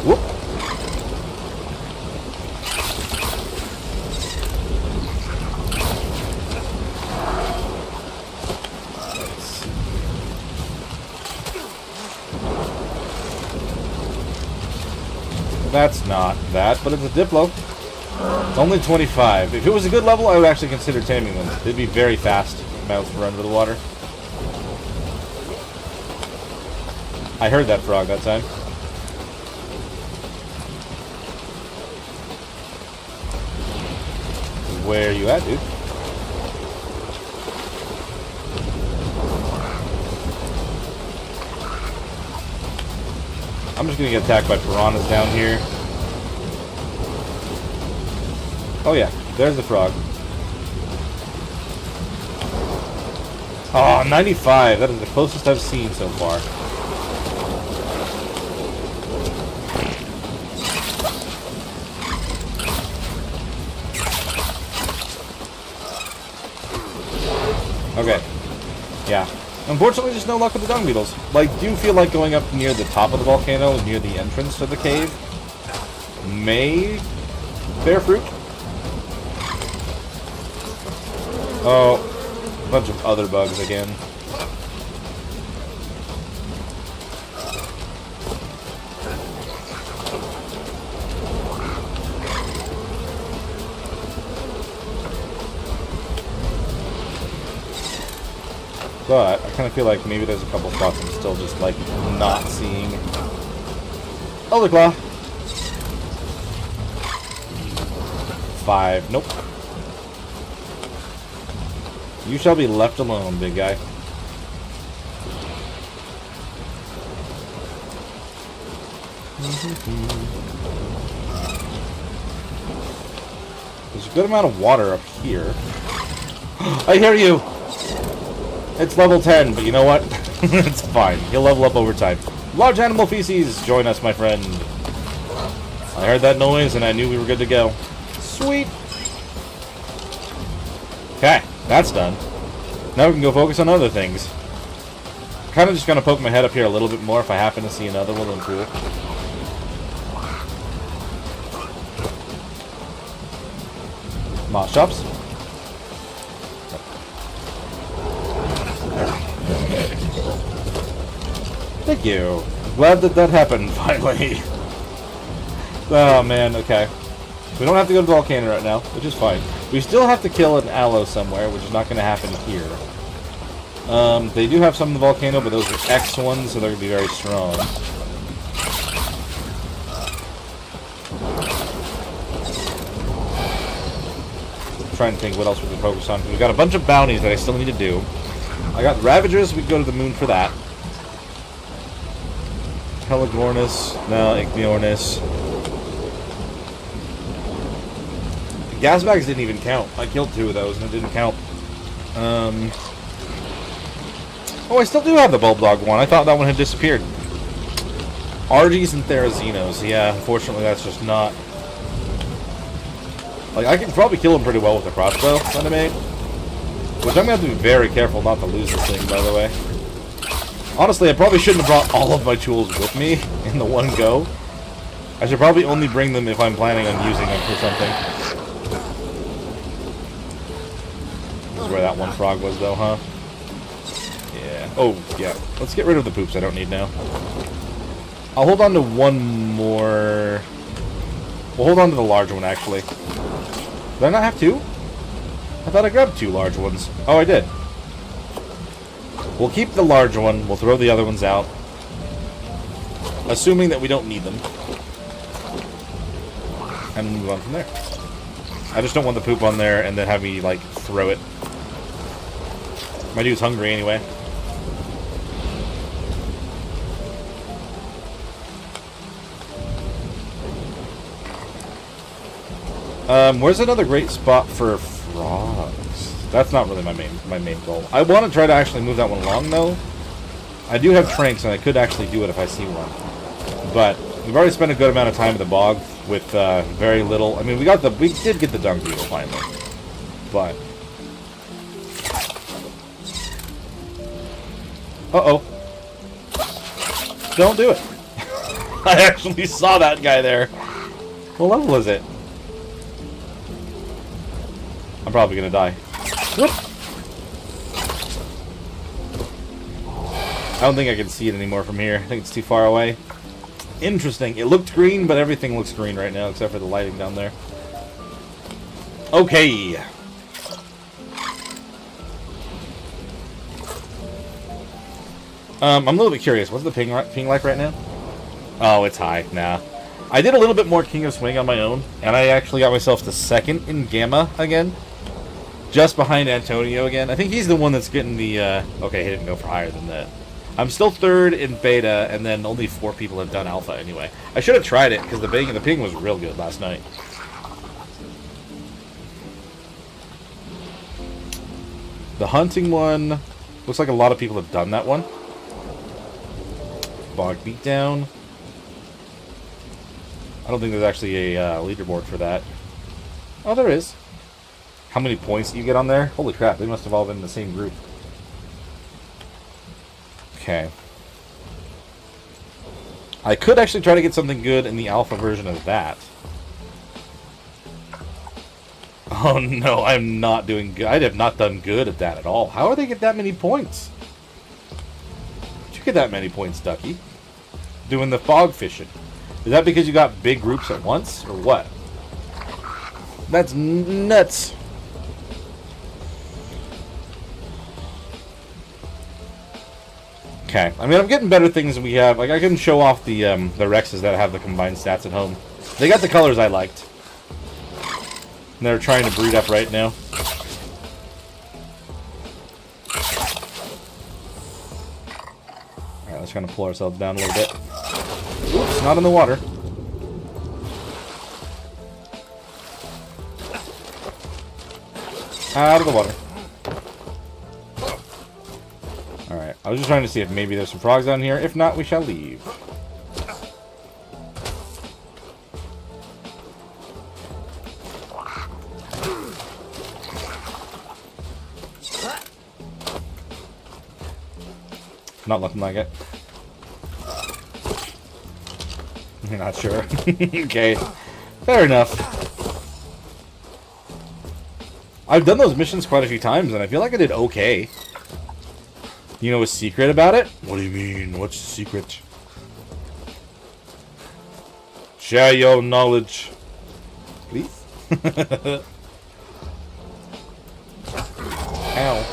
Whoop. That's not that, but it's a Diplo. It's only 25. If it was a good level, I would actually consider taming them. They'd be very fast mouths for under the water. I heard that frog that time. Where are you at, dude? I'm just gonna get attacked by piranhas down here. Oh yeah, there's the frog. Oh, 95. That is the closest I've seen so far. Okay. Yeah. Unfortunately, just no luck with the dung beetles. I do feel like going up near the top of the volcano, near the entrance to the cave, may bear fruit. Oh, a bunch of other bugs again. But I kind of feel like maybe there's a couple spots I'm still just like not seeing. Elder Claw. 5. Nope. You shall be left alone, big guy. There's a good amount of water up here. I hear you! It's level 10, but you know what? It's fine. He'll level up over time. Large animal feces, join us, my friend. I heard that noise and I knew we were good to go. Sweet! Okay, that's done. Now we can go focus on other things. Kind of just gonna poke my head up here a little bit more if I happen to see another one in the pool. Moss shops. Thank you. Glad that that happened finally. Oh man, okay. We don't have to go to the volcano right now, which is fine. We still have to kill an aloe somewhere, which is not going to happen here. They do have some in the volcano, but those are X ones, so they're going to be very strong. I'm trying to think what else we can focus on. We've got a bunch of bounties that I still need to do. I got Ravagers, we can go to the moon for that. Pelagornis, no, Igniornis. The gas bags didn't even count. I killed 2 of those and it didn't count. Oh, I still do have the Bulldog one. I thought that one had disappeared. Argies and Therazinos. Yeah, unfortunately that's just not... Like, I can probably kill him pretty well with the crossbow that I made. Which I'm going to have to be very careful not to lose this thing, by the way. Honestly, I probably shouldn't have brought all of my tools with me in the one go. I should probably only bring them if I'm planning on using them for something. This is where that one frog was, though, huh? Yeah. Oh, yeah. Let's get rid of the poops I don't need now. I'll hold on to one more... We'll hold on to the large one, actually. Did I not have 2? I thought I grabbed 2 large ones. Oh, I did. We'll keep the large one. We'll throw the other ones out. Assuming that we don't need them. And move on from there. I just don't want the poop on there and then have me, like, throw it. My dude's hungry anyway. Where's another great spot for frogs? That's not really my main goal. I want to try to actually move that one along, though. I do have tranks, and I could actually do it if I see one. But we've already spent a good amount of time in the bog with very little. I mean, we did get the dung beetle finally, but don't do it. I actually saw that guy there. What level is it? I'm probably gonna die. Whoop. I don't think I can see it anymore from here. I think it's too far away. Interesting. It looked green, but everything looks green right now, except for the lighting down there. Okay. I'm a little bit curious. What's the ping like right now? Oh, it's high. Nah. I did a little bit more King of Swing on my own, and I actually got myself to 2nd in Gamma again. Just behind Antonio again. I think he's the one that's getting the... Okay, he didn't go for higher than that. I'm still 3rd in Beta, and then only 4 people have done Alpha anyway. I should have tried it, because the ping was real good last night. The hunting one... Looks like a lot of people have done that one. Bog Beatdown. I don't think there's actually a leaderboard for that. Oh, there is. How many points do you get on there? Holy crap, they must have all been in the same group. Okay. I could actually try to get something good in the alpha version of that. Oh no, I'm not doing good. I have not done good at that at all. How are they get that many points? Did you get that many points, Ducky? Doing the fog fishing. Is that because you got big groups at once, or what? That's nuts. Okay, I mean, I'm getting better things than we have. Like, I can show off the Rexes that have the combined stats at home. They got the colors I liked. And they're trying to breed up right now. Alright, let's kind of pull ourselves down a little bit. Oops, not in the water. Out of the water. Alright, I was just trying to see if maybe there's some frogs down here. If not, we shall leave. Not looking like it. You're not sure. Okay. Fair enough. I've done those missions quite a few times, and I feel like I did okay. You know a secret about it? What do you mean? What's the secret? Share your knowledge. please. Ow.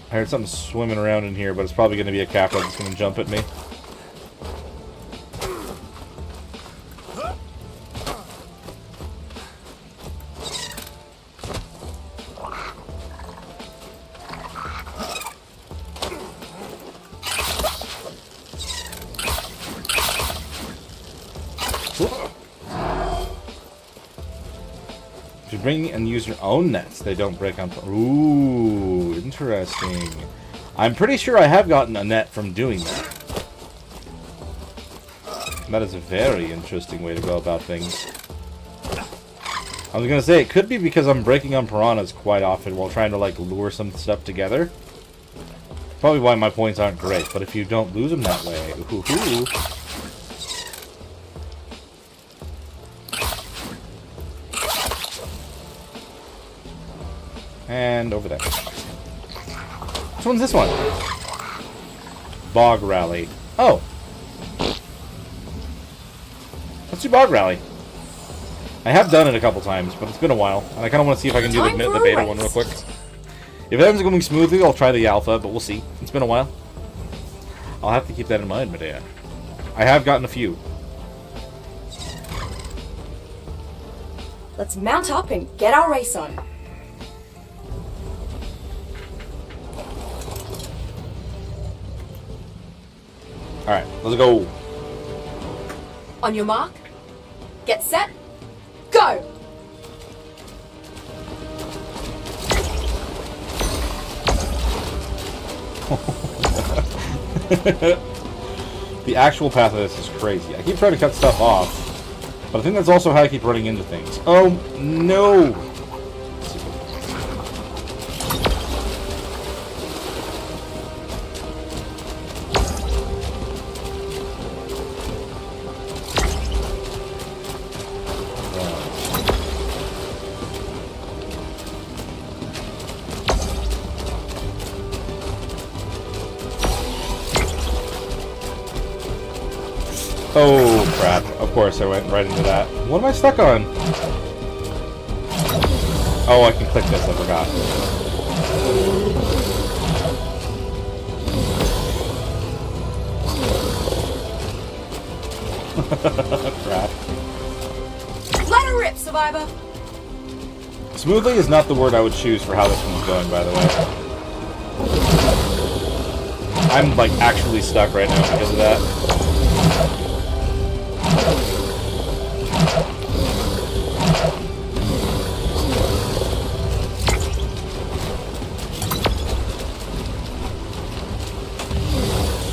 I heard something swimming around in here, but it's probably going to be a Kappa that's going to jump at me. If you bring and use your own nets, they don't break on... Ooh, interesting. I'm pretty sure I have gotten a net from doing that. That is a very interesting way to go about things. I was going to say, it could be because I'm breaking on piranhas quite often while trying to, like, lure some stuff together. Probably why my points aren't great, but if you don't lose them that way... Ooh-hoo-hoo. And over there. Which one's this one? Bog Rally. Oh. Let's do Bog Rally. I have done it a couple times, but it's been a while. And I kind of want to see if I can do the beta one real quick. If everything's going smoothly, I'll try the alpha, but we'll see. It's been a while. I'll have to keep that in mind, Medea. I have gotten a few. Let's mount up and get our race on. Alright, let's go. On your mark, get set, go! The actual path of this is crazy. I keep trying to cut stuff off, but I think that's also how I keep running into things. Oh, no! Oh, crap. Of course, I went right into that. What am I stuck on? Oh, I can click this. I forgot. Crap. Let her rip, survivor! Smoothly is not the word I would choose for how this one's going, by the way. I'm, like, actually stuck right now because of that.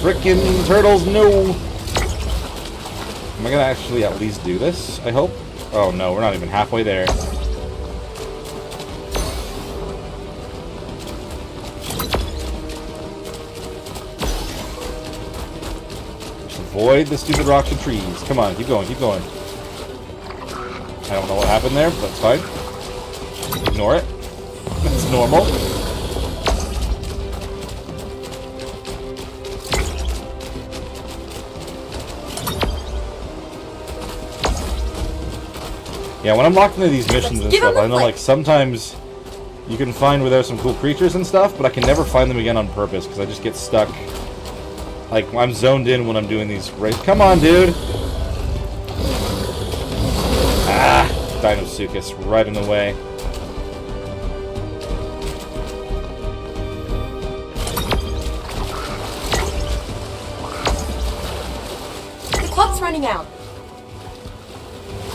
Frickin' turtles, no! Am I gonna actually at least do this, I hope? Oh no, we're not even halfway there. Just avoid the stupid rocks and trees. Come on, keep going, keep going. I don't know what happened there, but that's fine. Ignore it. That's normal. Yeah, when I'm locked into these missions and stuff, I know, like, sometimes you can find where there's some cool creatures and stuff, but I can never find them again on purpose, because I just get stuck. Like, I'm zoned in when I'm doing these raids. Come on, dude! Ah! Dinosuchus, right in the way. The clock's running out.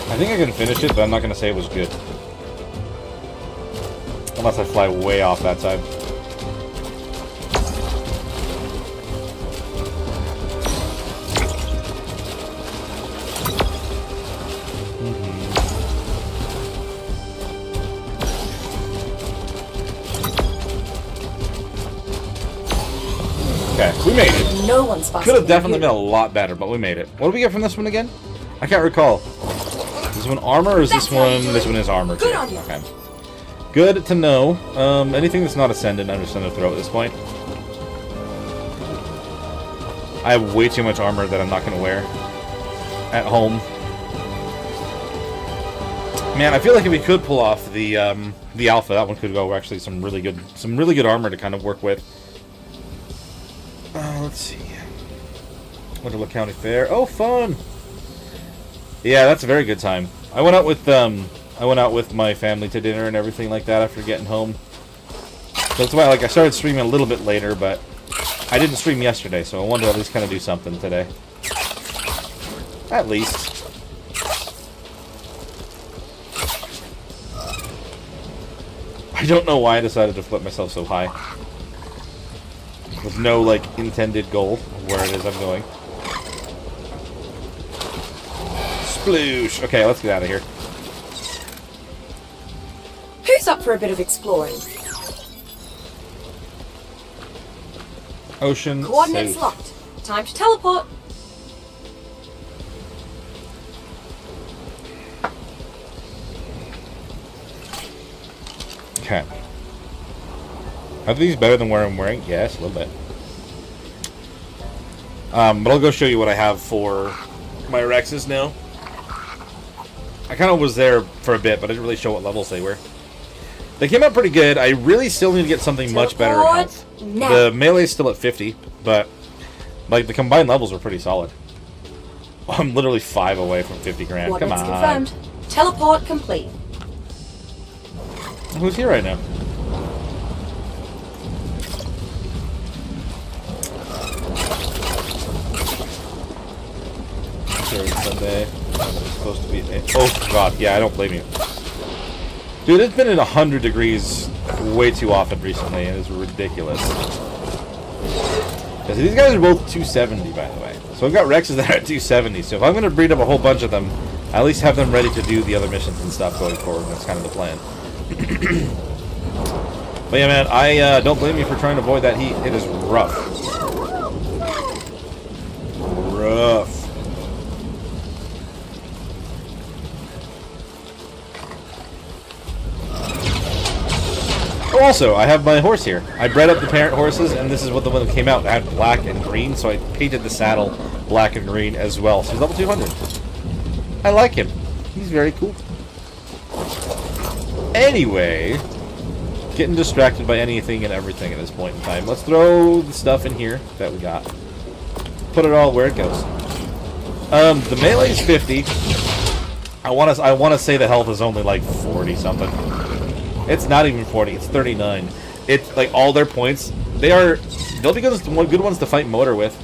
I think I can finish it, but I'm not going to say it was good. Unless I fly way off that side. Okay, we made it. No one's faster. Could have definitely been a lot better, but we made it. What do we get from this one again? I can't recall. Is this one armor, or is this one... This one is armor, too. Good on you. Okay. Good to know. Anything that's not Ascendant, I'm just going to throw at this point. I have way too much armor that I'm not going to wear. at home. Man, I feel like if we could pull off the alpha, that one could go actually some really good armor to kind of work with. Let's see. Winterlook County Fair. Oh, fun! Yeah, that's a very good time. I went out with my family to dinner and everything like that after getting home. So that's why I started streaming a little bit later, but I didn't stream yesterday, so I wanted to at least kind of do something today. At least. I don't know why I decided to flip myself so high. With no, intended goal of where it is I'm going. Sploosh! Okay, let's get out of here. Who's up for a bit of exploring? Ocean Coordinates safe. locked. Time to teleport. Okay. Are these better than what I'm wearing? Yes, a little bit. But I'll go show you what I have for my Rexes now. I kind of was there for a bit, but I didn't really show what levels they were. They came out pretty good. I really still need to get something much better at health. Now. The melee's still at 50, but the combined levels are pretty solid. I'm literally 5 away from 50 grand. Come Coordinates on. confirmed. Teleport complete. Who's here right now? Sure, it's Sunday. It's supposed to be. Oh god, yeah, I don't blame you. Dude, it's been at 100 degrees way too often recently, and it's ridiculous. Because these guys are both 270, by the way. So I've got Rexes that are at 270. So if I'm going to breed up a whole bunch of them, I at least have them ready to do the other missions and stuff going forward. That's kind of the plan. But yeah, man, I don't blame you for trying to avoid that heat. It is rough. Rough. Oh, also, I have my horse here. I bred up the parent horses, and this is what the one that came out. I had black and green, so I painted the saddle black and green as well. So he's level 200. I like him. He's very cool. Anyway, getting distracted by anything and everything at this point in time. Let's throw the stuff in here that we got. Put it all where it goes. The melee's 50. I want to say the health is only like 40 something. It's not even 40. It's 39. It's like all their points. They'll be good ones to fight Motor with.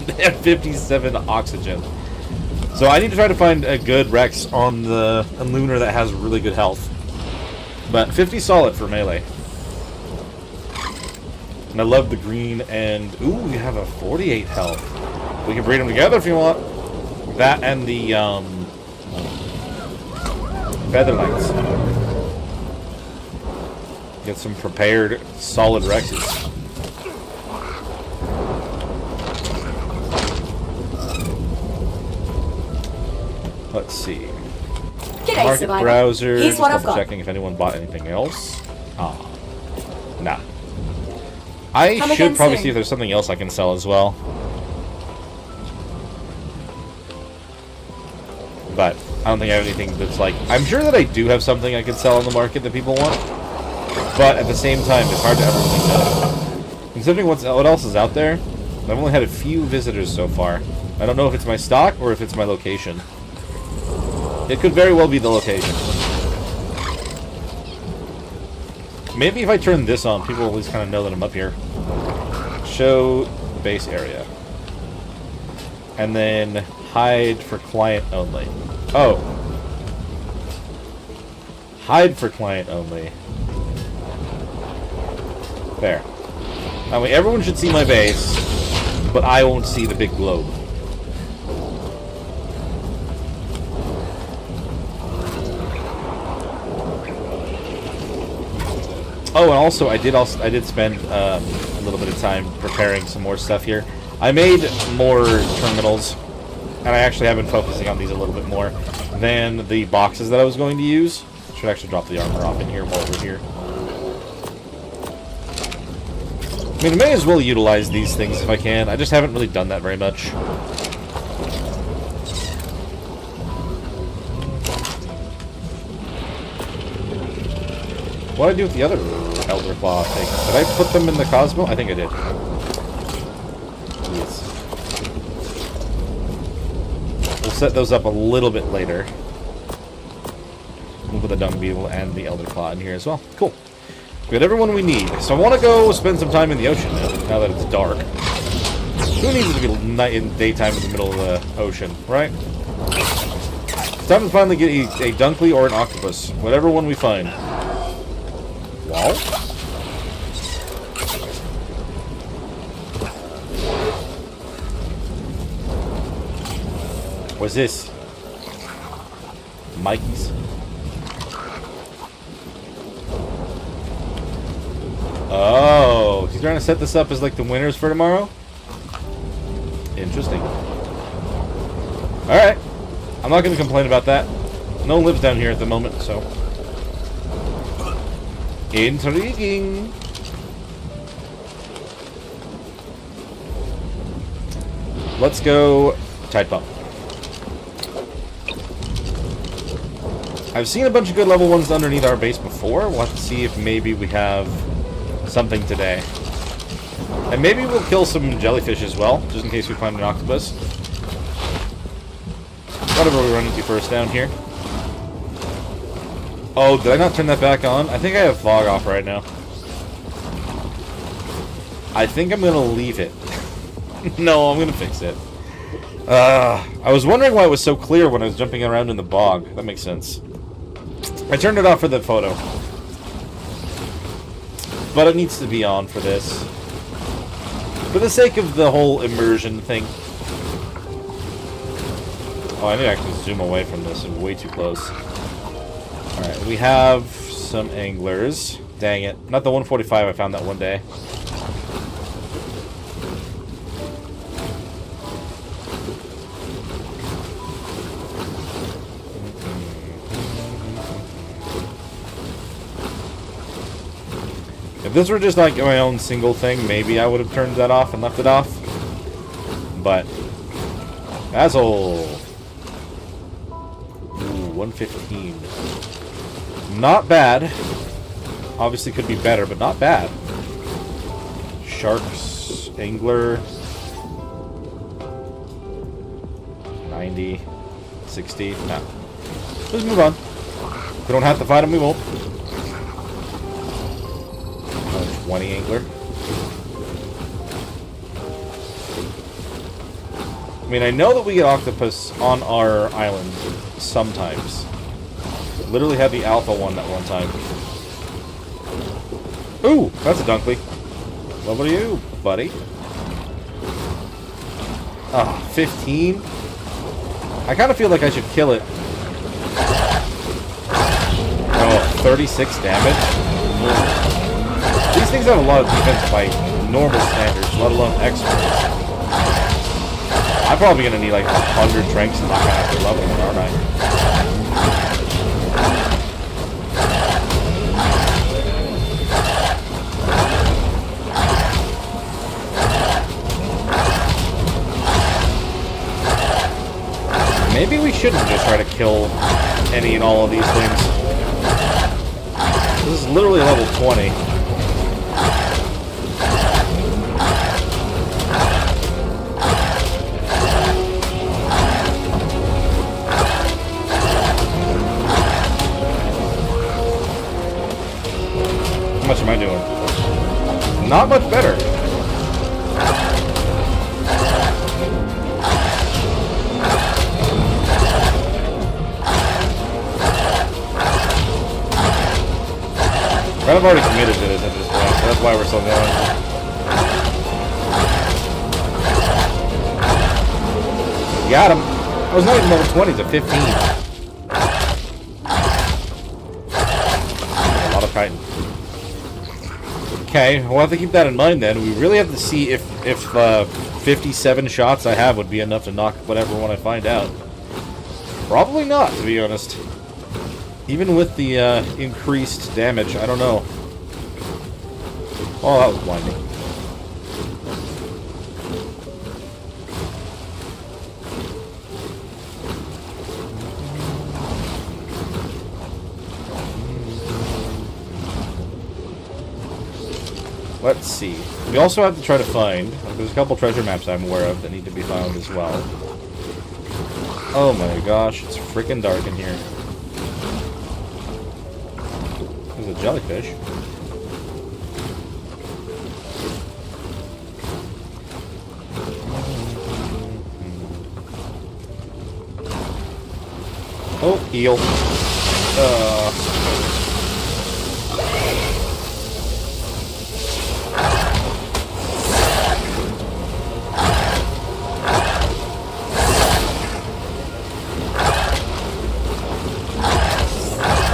They have 57 oxygen. So I need to try to find a good Rex on the Lunar that has really good health. But 50 solid for melee. And I love the green and... Ooh, we have a 48 health. We can breed them together if you want. That and the Featherlights. Get some prepared solid Rexes. Let's see. G'day, Market Survivor. browser. Here's Just what I've double got. checking if anyone bought anything else. Nah. I Come should again probably soon. see if there's something else I can sell as well. But I don't think I have anything that's like... I'm sure that I do have something I could sell on the market that people want. But at the same time, it's hard to ever really know. Considering what else is out there, I've only had a few visitors so far. I don't know if it's my stock or if it's my location. It could very well be the location. Maybe if I turn this on, people will at least kind of know that I'm up here. Show base area. And then hide for client only. Oh. Hide for client only. There. That way everyone should see my base, but I won't see the big globe. Oh, and also I did spend a little bit of time preparing some more stuff here. I made more terminals, and I actually have been focusing on these a little bit more than the boxes that I was going to use. Should actually drop the armor off in here while we're here. I mean, I may as well utilize these things if I can. I just haven't really done that very much. What did I do with the other Elder Claw thing? Did I put them in the Cosmo? I think I did. Yes. We'll set those up a little bit later. We'll put the Dung Beetle and the Elder Claw in here as well. Cool. We got everyone we need. So I want to go spend some time in the ocean now that it's dark. Who needs to be night and daytime in the middle of the ocean, right? It's time to finally get a Dunkley or an octopus. Whatever one we find. Wow. What's this? Mikey's. Oh, he's trying to set this up as like the winners for tomorrow? Interesting. Alright. I'm not going to complain about that. No one lives down here at the moment, so. Intriguing. Let's go Tide Pump. I've seen a bunch of good level ones underneath our base before. We'll have to see if maybe we have something today. And maybe we'll kill some jellyfish as well, just in case we find an octopus. Whatever we run into first down here. Oh, did I not turn that back on? I think I have fog off right now. I think I'm going to leave it. No, I'm going to fix it. I was wondering why it was so clear when I was jumping around in the bog. That makes sense. I turned it off for the photo. But it needs to be on for this. For the sake of the whole immersion thing. Oh, I need to actually zoom away from this. I'm way too close. Alright, we have some anglers. Dang it. Not the 145 I found that one day. If this were just like my own single thing, maybe I would have turned that off and left it off. But, asshole. Ooh, 115. Not bad. Obviously could be better, but not bad. Sharks, angler. 90, 60. No. Let's move on. If we don't have to fight him, we won't. 20 angler. I mean, I know that we get octopus on our island sometimes. Literally had the alpha one that one time. Ooh, that's a Dunkley. What are you, buddy? Ah, 15? I kind of feel like I should kill it. Oh, 36 damage? These things have a lot of defense by normal standards, let alone experts. I'm probably going to need like 100 tranks to knock out their level one, aren't I? Maybe we shouldn't just try to kill any and all of these things. This is literally level 20. How much am I doing? Not much better. I've already committed to this at this point, so that's why we're still going. Got him. I was not even level 20 to 15. A lot of chitin. Okay, we'll have to keep that in mind then. We really have to see if 57 shots I have would be enough to knock whatever one I find out. Probably not, to be honest. Even with the increased damage, I don't know. Oh, that was blinding. Let's see. We also have to try to find... There's a couple treasure maps I'm aware of that need to be found as well. Oh my gosh, it's freaking dark in here. There's a jellyfish. Oh, eel.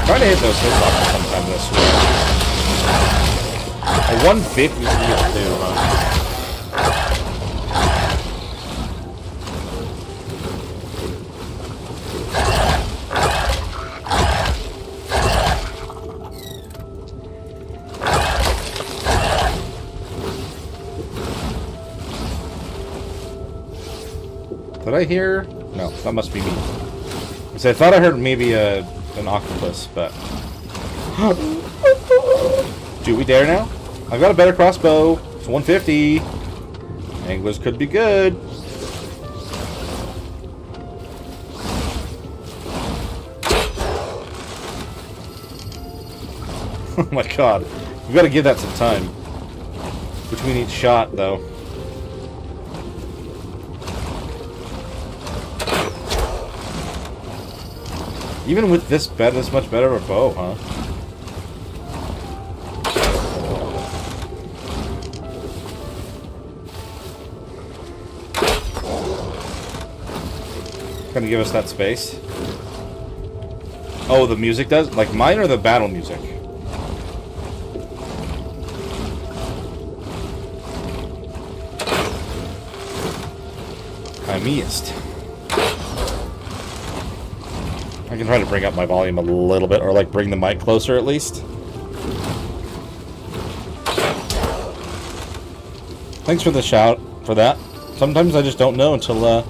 Trying to hit those hitboxes sometimes, I swear. A 150 is real too, huh? Did I hear? No, that must be me. Because I thought I heard maybe an octopus, but... Do we dare now? I've got a better crossbow. It's 150. Anglers could be good. Oh my god. We've got to give that some time. Between each shot, though. Even with this much better of a bow, huh? Gonna give us that space. Oh, the music does? Like mine or the battle music? I missed. I can try to bring up my volume a little bit, or like bring the mic closer at least. Thanks for the shout for that. Sometimes I just don't know until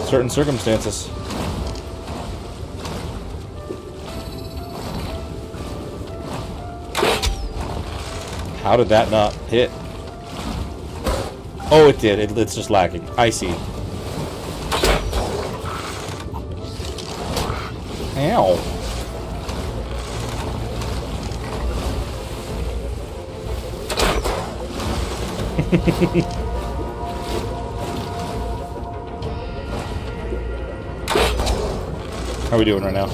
certain circumstances. How did that not hit? Oh, it did. It's just lagging. I see. Ow. How are we doing right now?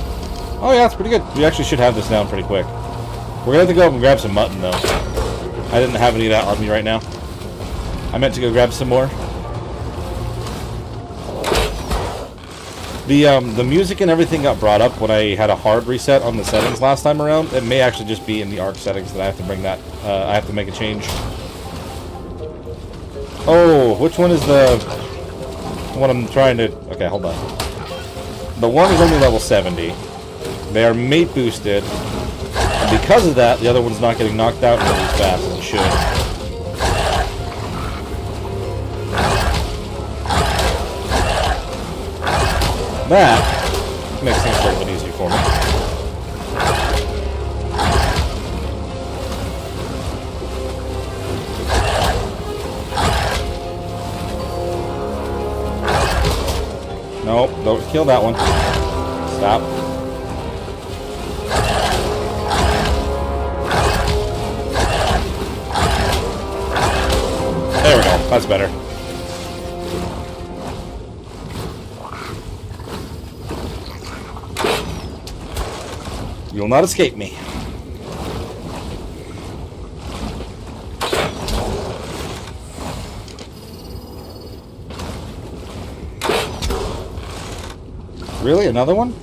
Oh yeah, it's pretty good. We actually should have this down pretty quick. We're gonna have to go up and grab some mutton though. I didn't have any of that on me right now. I meant to go grab some more. The music and everything got brought up when I had a hard reset on the settings last time around. It may actually just be in the ARC settings that I have to bring that. I have to make a change. Oh, which one is the one I'm trying to... Okay, hold on. The one is only level 70. They are mate boosted. And because of that, the other one's not getting knocked out nearly as fast as it should. That makes things a little bit easier for me. Nope, don't kill that one. Stop. There we go, that's better. You'll not escape me. Really? Another one?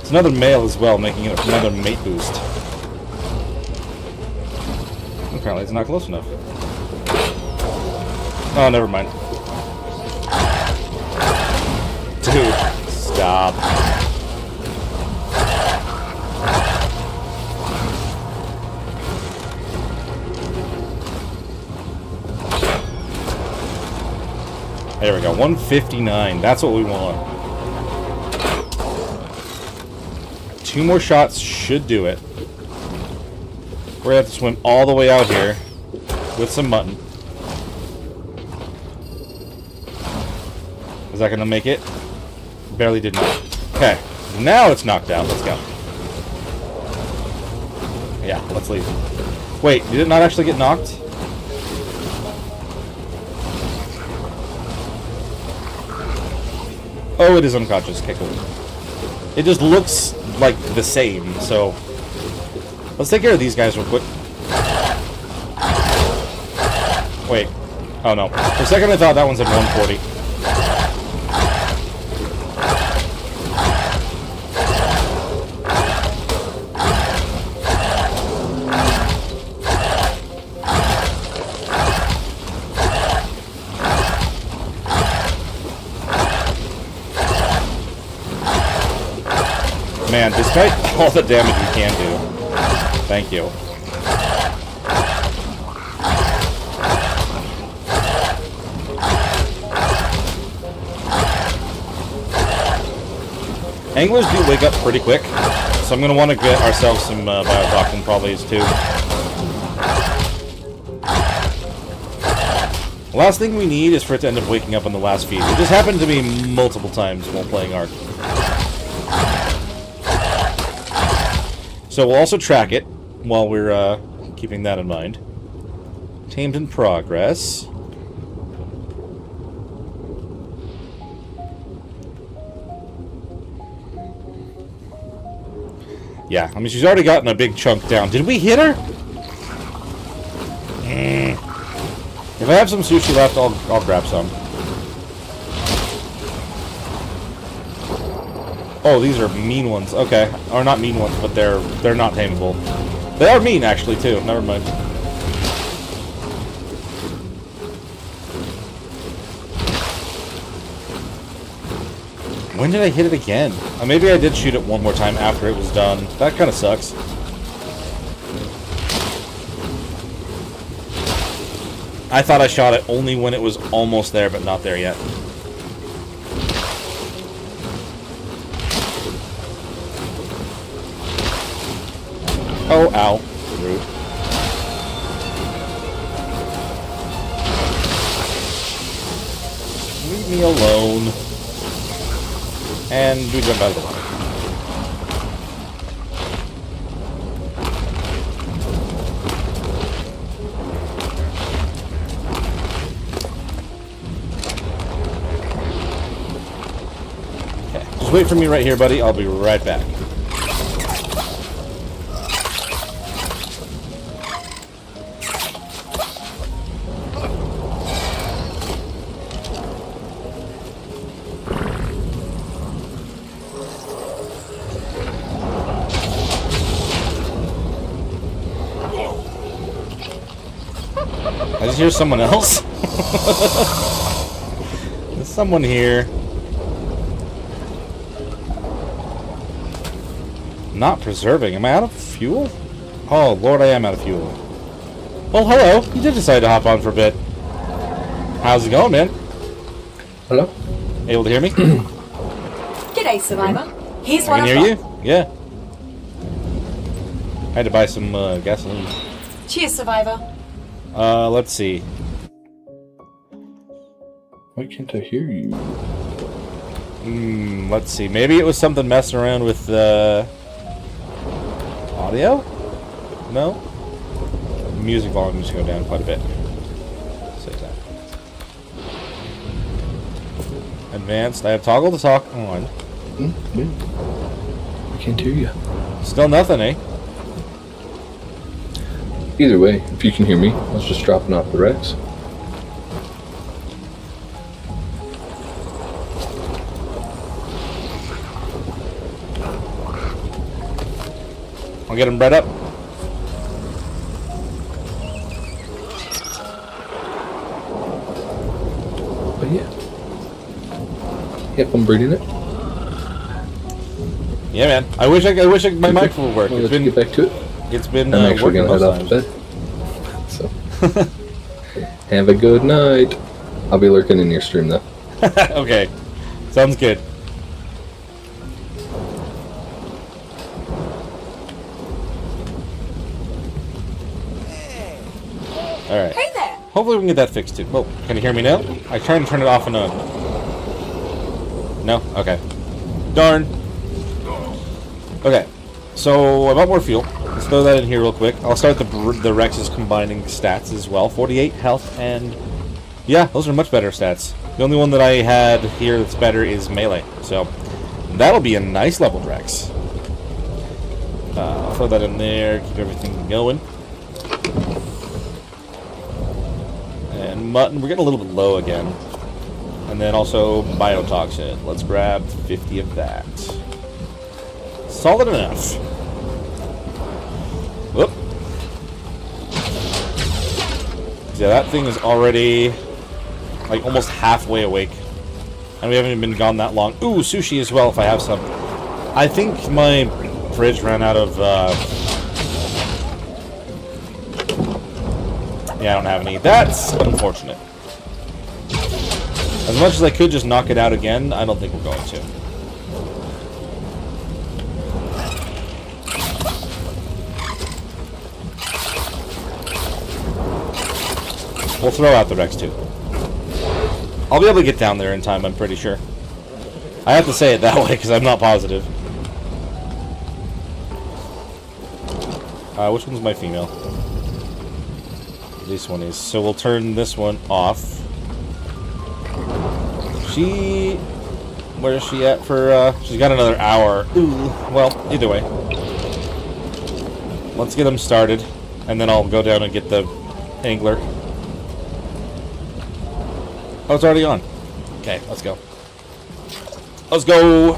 It's another male as well, making it another mate boost. Apparently it's not close enough. Oh, never mind. Dude, stop. There we go, 159. That's what we want. 2 more shots should do it. We're gonna have to swim all the way out here with some mutton. Is that gonna make it? Barely did not. Okay, now it's knocked out. Let's go. Yeah, let's leave. Wait, did it not actually get knocked? Oh, it is unconscious. Okay, cool. It just looks like the same, so... Let's take care of these guys real quick. Wait. Oh, no. For a second I thought that one's at 140. Man, despite all the damage we can do. Thank you. Anglers do wake up pretty quick, so I'm going to want to get ourselves some biotoxin probably too. The last thing we need is for it to end up waking up on the last feed. It just happened to me multiple times while playing Ark. So we'll also track it while we're keeping that in mind. Tamed in progress. Yeah, I mean, she's already gotten a big chunk down. Did we hit her? If I have some sushi left, I'll grab some. Oh, these are mean ones. Okay, or not mean ones, but they're not tameable. They are mean actually too. Never mind. When did I hit it again? Maybe I did shoot it one more time after it was done. That kind of sucks. I thought I shot it only when it was almost there, but not there yet. Oh, ow. Rude. Leave me alone. And we jump out of the water. Okay, just wait for me right here, buddy. I'll be right back. I just hear someone else. There's someone here. Not preserving. Am I out of fuel? Oh, Lord, I am out of fuel. Well, hello. You did decide to hop on for a bit. How's it going, man? Hello? Able to hear me? G'day, Survivor. Here's I what can I've hear got. you. Yeah. I had to buy some gasoline. Cheers, Survivor. Let's see. Why can't I hear you? Let's see. Maybe it was something messing around with audio? No? Music volume just go down quite a bit. Save that. Advanced. I have toggle to talk on. Yeah. I can't hear you. Still nothing, eh? Either way, if you can hear me, I was just dropping off the Rex. I'll get him bred up. But yeah. Yep, I'm breeding it. Yeah, man. I wish my mic would work. Well, It's let's get been back to it. it's been I'm actually working gonna head most off to times. bed. So, have a good night. I'll be lurking in your stream though. Okay. Sounds good. Alright. Hey there. Hopefully we can get that fixed too. Oh, can you hear me now? I tried to turn it off and on. No? Okay. Darn. Okay. So, I bought more fuel. Let's throw that in here real quick. I'll start the Rex's combining stats as well. 48 health and... yeah, those are much better stats. The only one that I had here that's better is melee. So, that'll be a nice leveled Rex. I'll throw that in there, keep everything going. And mutton, we're getting a little bit low again. And then also biotoxin. Let's grab 50 of that. Solid enough. Whoop. Yeah, that thing is already like almost halfway awake. And we haven't even been gone that long. Ooh, sushi as well if I have some. I think my fridge ran out of yeah, I don't have any. That's unfortunate. As much as I could just knock it out again, I don't think we're going to. We'll throw out the Rex too. I'll be able to get down there in time, I'm pretty sure. I have to say it that way because I'm not positive. Which one's my female? This one is. So we'll turn this one off. Where is she at for, she's got another hour. Ooh, well, either way. Let's get them started, and then I'll go down and get the angler. Oh, it's already on. Okay, let's go. Let's go!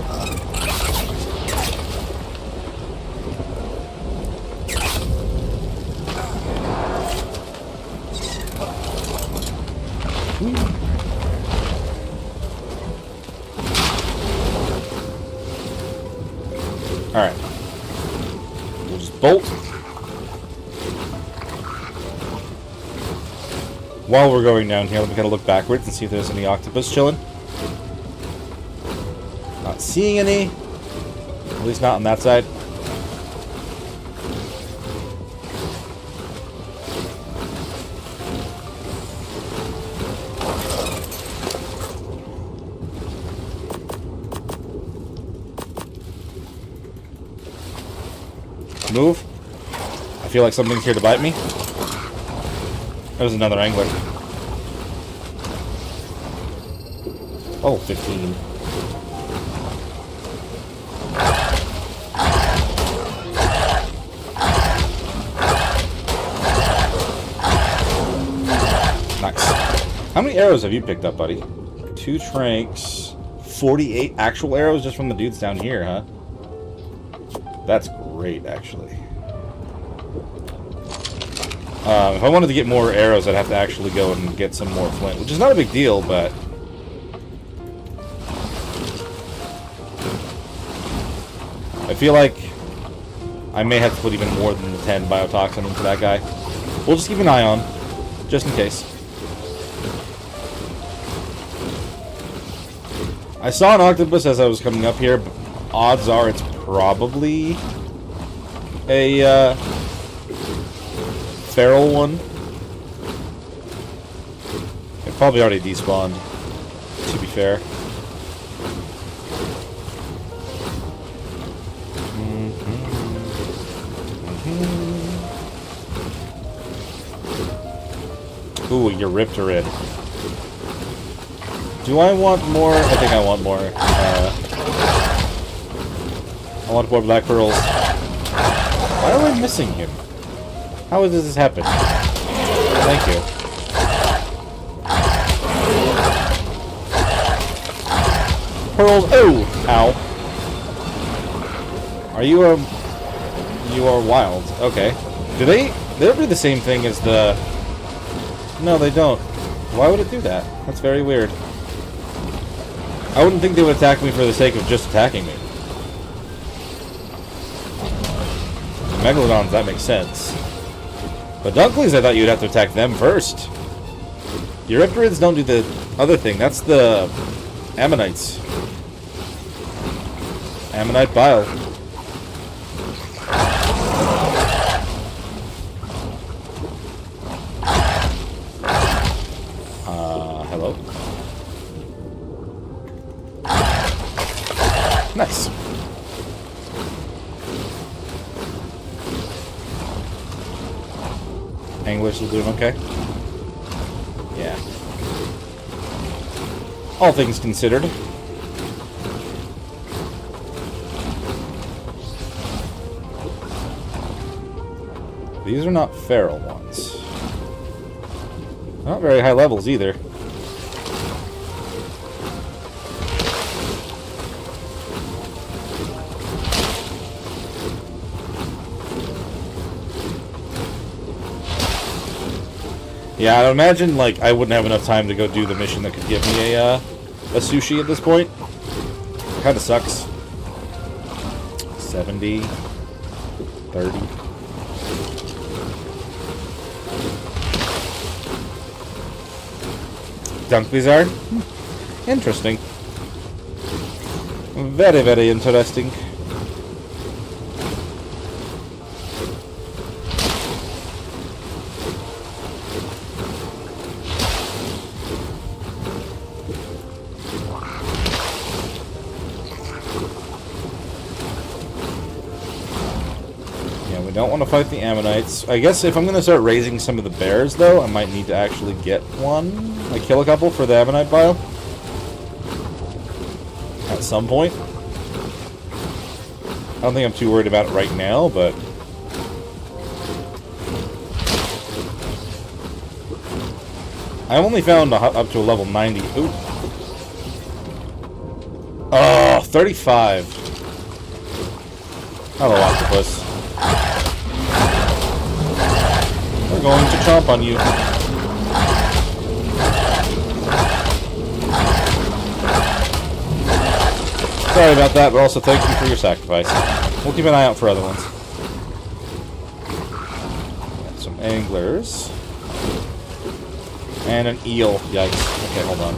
Alright. We'll just bolt. While we're going down here, let me kind of look backwards and see if there's any octopus chilling. Not seeing any. At least not on that side. Move. I feel like something's here to bite me. There's another angler. Oh, 15. Nice. How many arrows have you picked up, buddy? 2 tranks. 48 actual arrows just from the dudes down here, huh? That's great, actually. If I wanted to get more arrows, I'd have to actually go and get some more flint, which is not a big deal, but... I feel like I may have to put even more than the 10 biotoxin into that guy. We'll just keep an eye on, just in case. I saw an octopus as I was coming up here, but odds are it's probably a feral one. It probably already despawned, to be fair. Ooh, you're ripped to red. Do I want more? I think I want more. I want more black pearls. Why am I missing him? How does this happen? Thank you. Pearls. Oh! Ow. Are you you are wild. Okay. Do they do the same thing as the... No, they don't. Why would it do that? That's very weird. I wouldn't think they would attack me for the sake of just attacking me. Megalodons, that makes sense. But Dunkleys, I thought you'd have to attack them first. Eurypterids don't do the other thing. That's the Ammonites. Ammonite bile. Hello? Nice. Anglers are doing okay? Yeah. All things considered. These are not feral ones. Not very high levels either. Yeah, I imagine, like, I wouldn't have enough time to go do the mission that could give me a sushi at this point. Kinda sucks. 70. 30. Dunk Blizzard? Interesting. Very, very interesting. Yeah, we don't want to fight the Ammonites. I guess if I'm going to start raising some of the bears, though, I might need to actually get one. Like, kill a couple for the Ammonite bio. At some point. I don't think I'm too worried about it right now, but... I've only found up to a level 90. Ooh. Oh, 35. Hello, octopus. We're going to chomp on you. Sorry about that, but also thank you for your sacrifice. We'll keep an eye out for other ones. Got some anglers. And an eel. Yikes. Okay, hold on.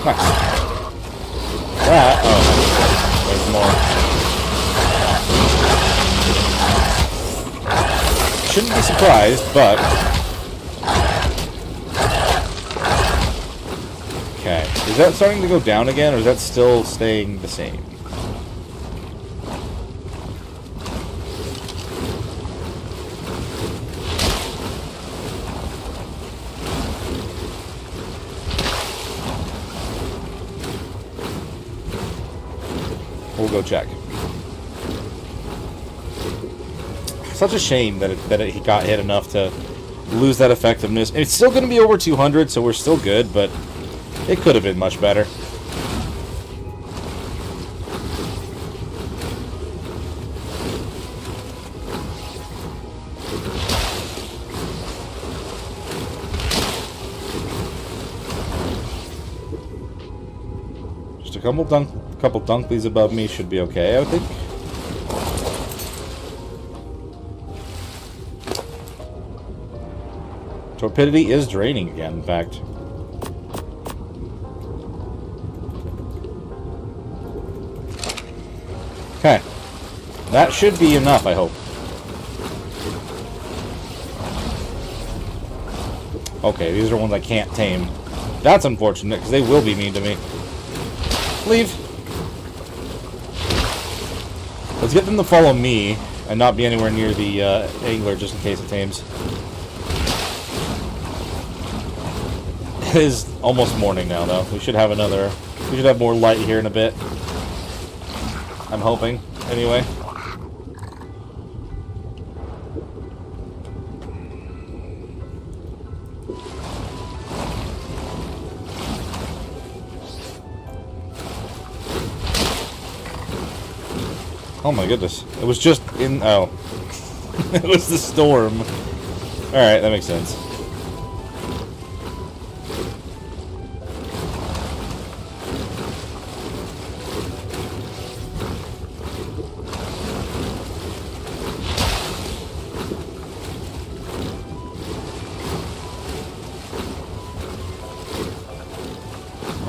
Nice. That. Oh, there's more. Shouldn't be surprised, but... Okay. Is that starting to go down again, or is that still staying the same? We'll go check. Such a shame that he got hit enough to lose that effectiveness. It's still going to be over 200, so we're still good, but it could have been much better. Just a couple dunklies above me should be okay, I think. Torpidity is draining again, in fact. Okay. That should be enough, I hope. Okay, these are ones I can't tame. That's unfortunate, because they will be mean to me. Leave. Let's get them to follow me, and not be anywhere near the angler, just in case it tames. It is almost morning now, though. We should have more light here in a bit. I'm hoping, anyway. Oh my goodness. It was just in... Oh. It was the storm. Alright, that makes sense.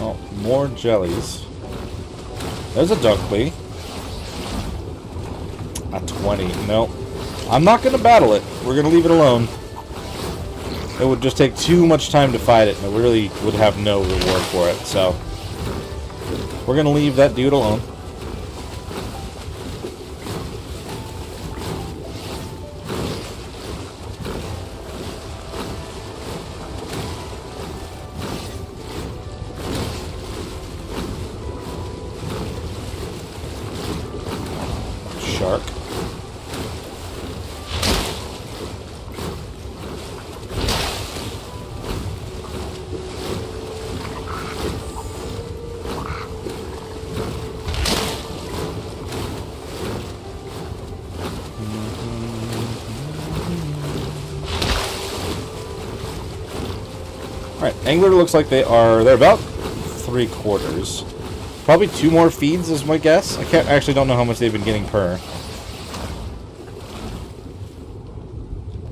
Oh, more jellies. There's a duckly. A 20. No. I'm not going to battle it. We're going to leave it alone. It would just take too much time to fight it, and it really would have no reward for it, so... We're going to leave that dude alone. Shark. Alright, angler looks like they're about 3/4. Probably 2 more feeds is my guess. I actually don't know how much they've been getting per.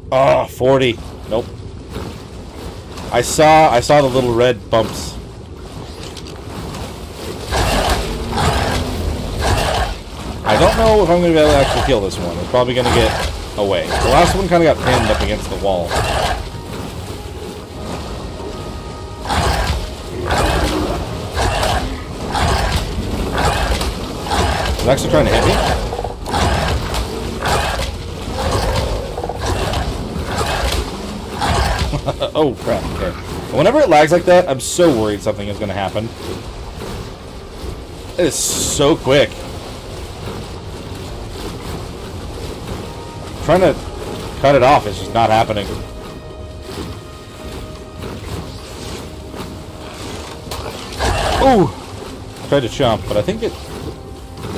Oh, 40. Nope. I saw the little red bumps. I don't know if I'm going to be able to actually kill this one. It's probably going to get away. The last one kind of got pinned up against the wall. He's actually trying to hit me. Oh, crap. Okay. Whenever it lags like that, I'm so worried something is going to happen. It is so quick. Trying to cut it off is just not happening. Ooh! Tried to chomp, but I think it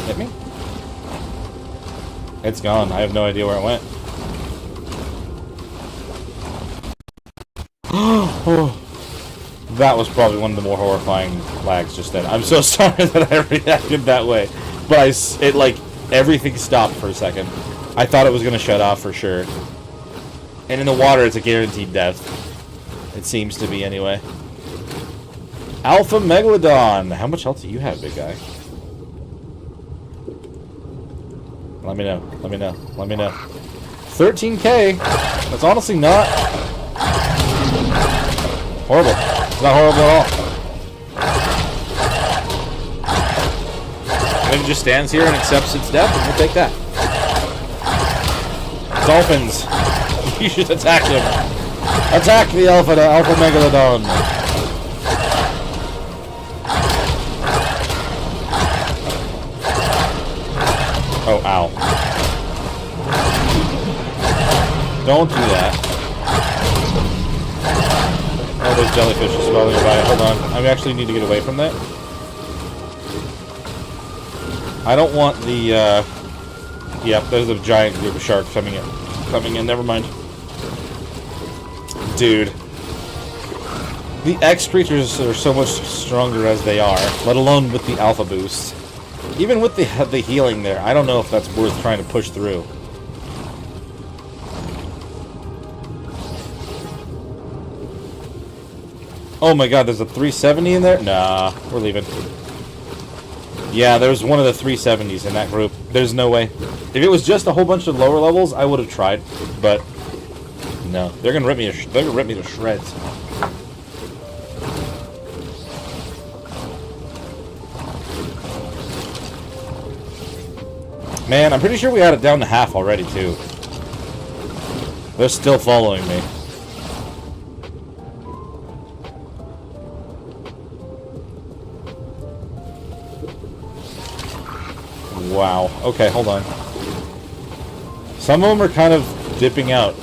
hit me? It's gone. I have no idea where it went. Oh, that was probably one of the more horrifying lags just then. I'm so sorry that I reacted that way. But it like, everything stopped for a second. I thought it was going to shut off for sure. And in the water, it's a guaranteed death. It seems to be anyway. Alpha Megalodon! How much health do you have, big guy? Let me know. Let me know. Let me know. 13k! That's honestly not... horrible. It's not horrible at all. Maybe it just stands here and accepts its death, and we'll take that. Dolphins! You should attack him! Attack the Alpha Megalodon! Oh, ow. Don't do that. Oh, there's jellyfish just swelling by. Hold on. I actually need to get away from that. I don't want the, Yep, there's a giant group of sharks coming in. Never mind. Dude. The X creatures are so much stronger as they are, let alone with the alpha boost. Even with the healing there, I don't know if that's worth trying to push through. Oh my god, there's a 370 in there? Nah, we're leaving. Yeah, there's one of the 370s in that group. There's no way. If it was just a whole bunch of lower levels, I would have tried. But no, they're gonna rip me to shreds. Man, I'm pretty sure we had it down to half already too. They're still following me. Wow. Okay, hold on. Some of them are kind of dipping out.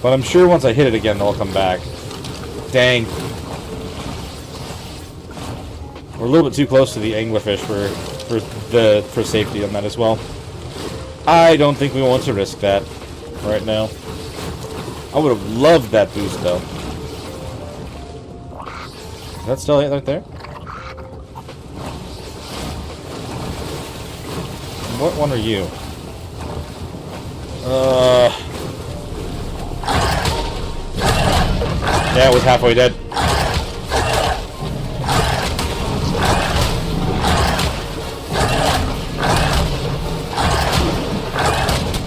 But I'm sure once I hit it again, they'll come back. Dang. We're a little bit too close to the anglerfish for safety on that as well. I don't think we want to risk that right now. I would have loved that boost, though. Is that still right there? What one are you? Yeah, it was halfway dead.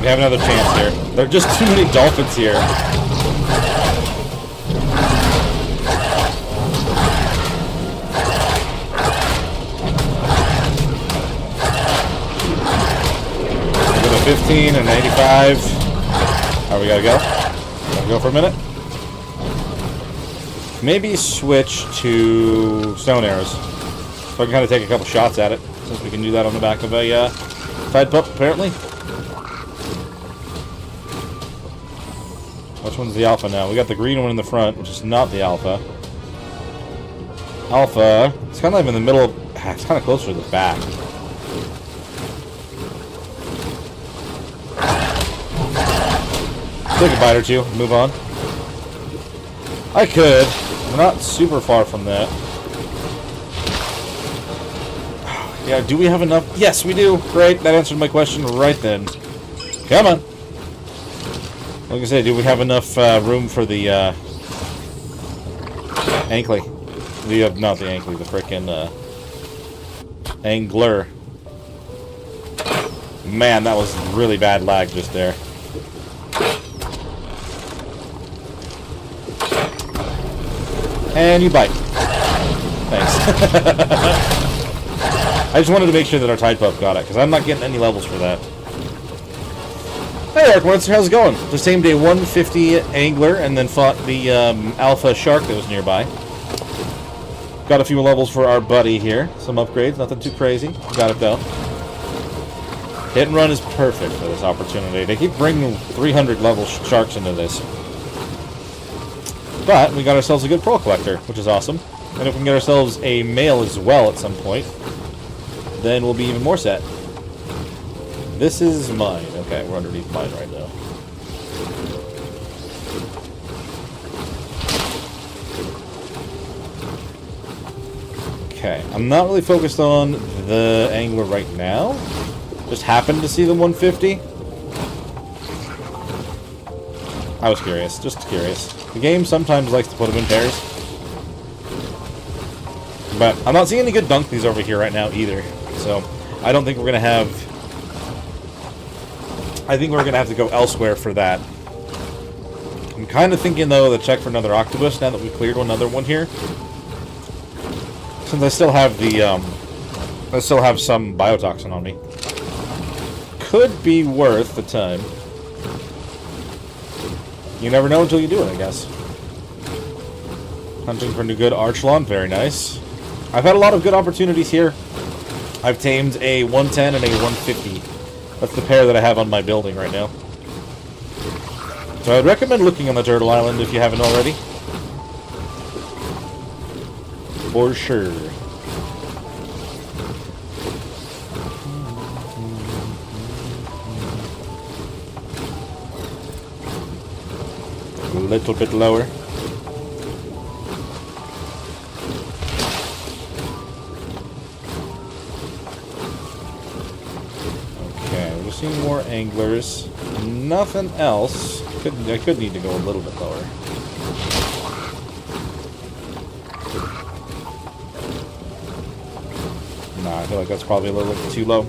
We have another chance here. There are just too many dolphins here. We're at 15 and 85. Alright, we gotta go. Gotta go for a minute. Maybe switch to stone arrows. So I can kind of take a couple shots at it. Since we can do that on the back of a tide pup, apparently. Which one's the alpha now? We got the green one in the front, which is not the alpha. Alpha, it's kind of like in the middle. It's kind of closer to the back. Take a bite or two, move on. I could. We're not super far from that. Yeah, do we have enough? Yes, we do. Great, that answered my question right then. Come on. Like I said, do we have enough room for the ankly? Not the ankly, the frickin' angler. Man, that was really bad lag just there. And you bite. Thanks. I just wanted to make sure that our tide pup got it, because I'm not getting any levels for that. Hey, Arc Monster, how's it going? The same day 150 angler, and then fought the alpha shark that was nearby. Got a few levels for our buddy here. Some upgrades, nothing too crazy. Got it though. Hit and run is perfect for this opportunity. They keep bringing 300 level sharks into this. But we got ourselves a good pearl collector, which is awesome. And if we can get ourselves a male as well at some point, then we'll be even more set. This is mine. Okay, we're underneath mine right now. Okay, I'm not really focused on the angler right now. Just happened to see the 150. I was curious, just curious. The game sometimes likes to put them in pairs. But I'm not seeing any good dunkies over here right now either. So, I don't think we're going to have... I think we're going to have to go elsewhere for that. I'm kind of thinking, though, to check for another octopus now that we cleared another one here. Since I still have the, I still have some biotoxin on me. Could be worth the time. You never know until you do it, I guess. Hunting for new good Archlon, very nice. I've had a lot of good opportunities here. I've tamed a 110 and a 150. That's the pair that I have on my building right now. So I'd recommend looking on the Turtle Island if you haven't already. For sure. A little bit lower. Seeing more anglers. Nothing else. I could need to go a little bit lower. Nah, I feel like that's probably a little bit too low.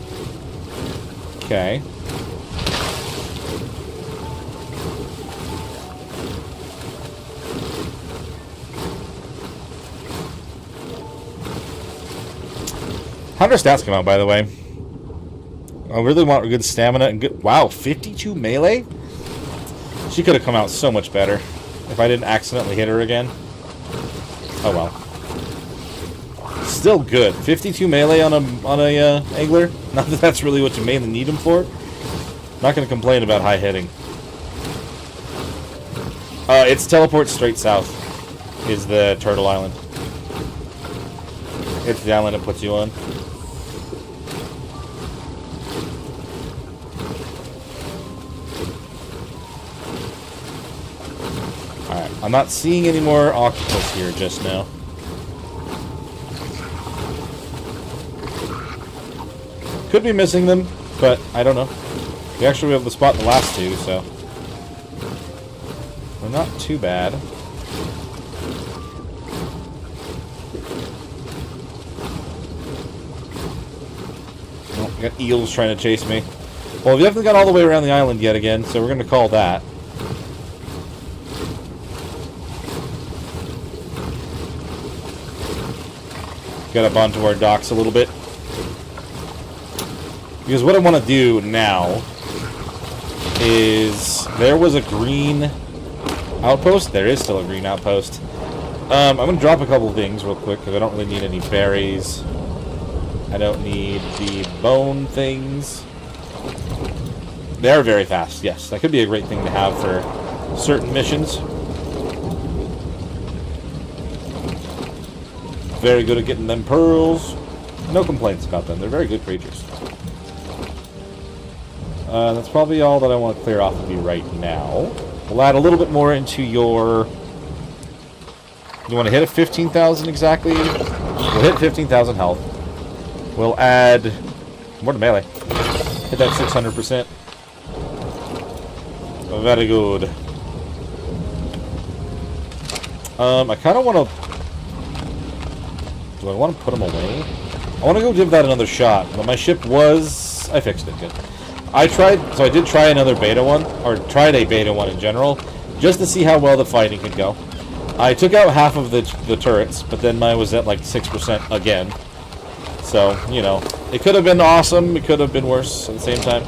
Okay. How do our stats come out, by the way? I really want good stamina and good... Wow, 52 melee? She could have come out so much better if I didn't accidentally hit her again. Oh well. Still good. 52 melee on a angler. Not that that's really what you mainly need him for. Not going to complain about high hitting. It's teleport straight south. Is the Turtle Island. It's the island it puts you on. Alright, I'm not seeing any more octopus here just now. Could be missing them, but I don't know. We actually were able to spot the last two, so we're not too bad. Oh, we got eels trying to chase me. Well, we haven't got all the way around the island yet again, so we're going to call that. Get up onto our docks a little bit. Because what I want to do now is... There was a green outpost. There is still a green outpost. I'm going to drop a couple things real quick, because I don't really need any berries. I don't need the bone things. They are very fast, yes. That could be a great thing to have for certain missions. Very good at getting them pearls. No complaints about them. They're very good creatures. That's probably all that I want to clear off of you right now. We'll add a little bit more into your... You want to hit a 15,000 exactly? We'll hit 15,000 health. We'll add more to melee. Hit that 600%. Very good. I kind of want to... Do I want to put them away? I want to go give that another shot, but my ship was... I fixed it, good. I did try another beta one, or tried a beta one in general, just to see how well the fighting could go. I took out half of the turrets, but then mine was at like 6% again. So, you know, it could have been awesome, it could have been worse at the same time.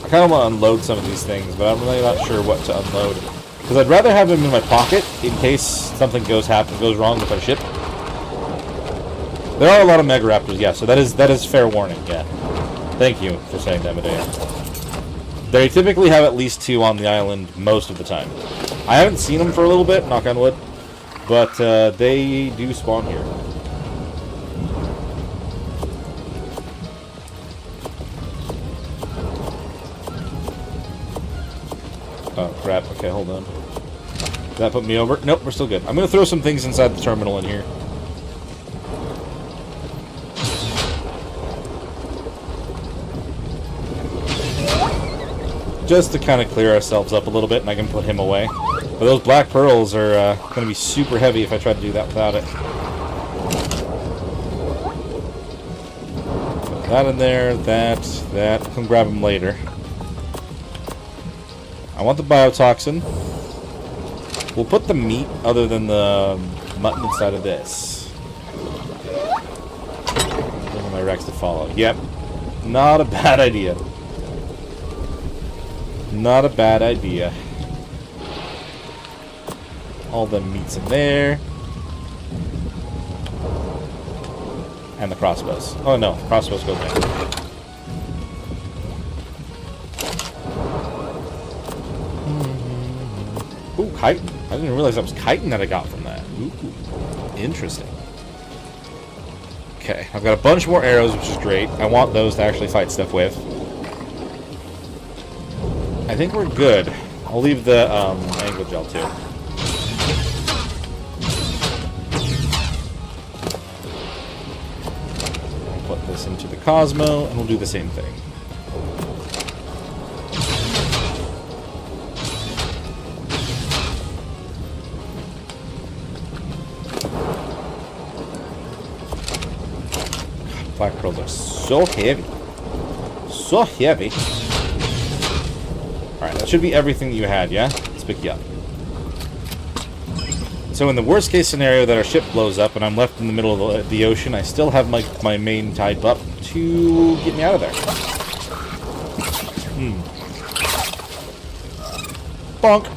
I kind of want to unload some of these things, but I'm really not sure what to unload. Because I'd rather have them in my pocket in case something goes wrong with our ship. There are a lot of Mega Raptors, yeah, so that is fair warning, yeah. Thank you for saying that, Medea. They typically have at least 2 on the island most of the time. I haven't seen them for a little bit, knock on wood, but they do spawn here. Oh, crap. Okay, hold on. Did that put me over? Nope, we're still good. I'm going to throw some things inside the terminal in here. Just to kind of clear ourselves up a little bit, and I can put him away. But those black pearls are going to be super heavy if I try to do that without it. Put that in there, that. I can grab them later. I want the biotoxin. We'll put the meat other than the mutton inside of this. Bring my Rex to follow. Yep. Not a bad idea. Not a bad idea. All the meat's in there. And the crossbows. Oh no, crossbows go there. Ooh, chitin. I didn't realize that was chitin that I got from that. Ooh, interesting. Okay, I've got a bunch more arrows, which is great. I want those to actually fight stuff with. I think we're good. I'll leave the angle gel too. I'll put this into the Cosmo, and we'll do the same thing. Black pearls are so heavy. So heavy. Alright, that should be everything that you had, yeah? Let's pick you up. So in the worst case scenario that our ship blows up and I'm left in the middle of the ocean, I still have my main tide up to get me out of there. Bonk.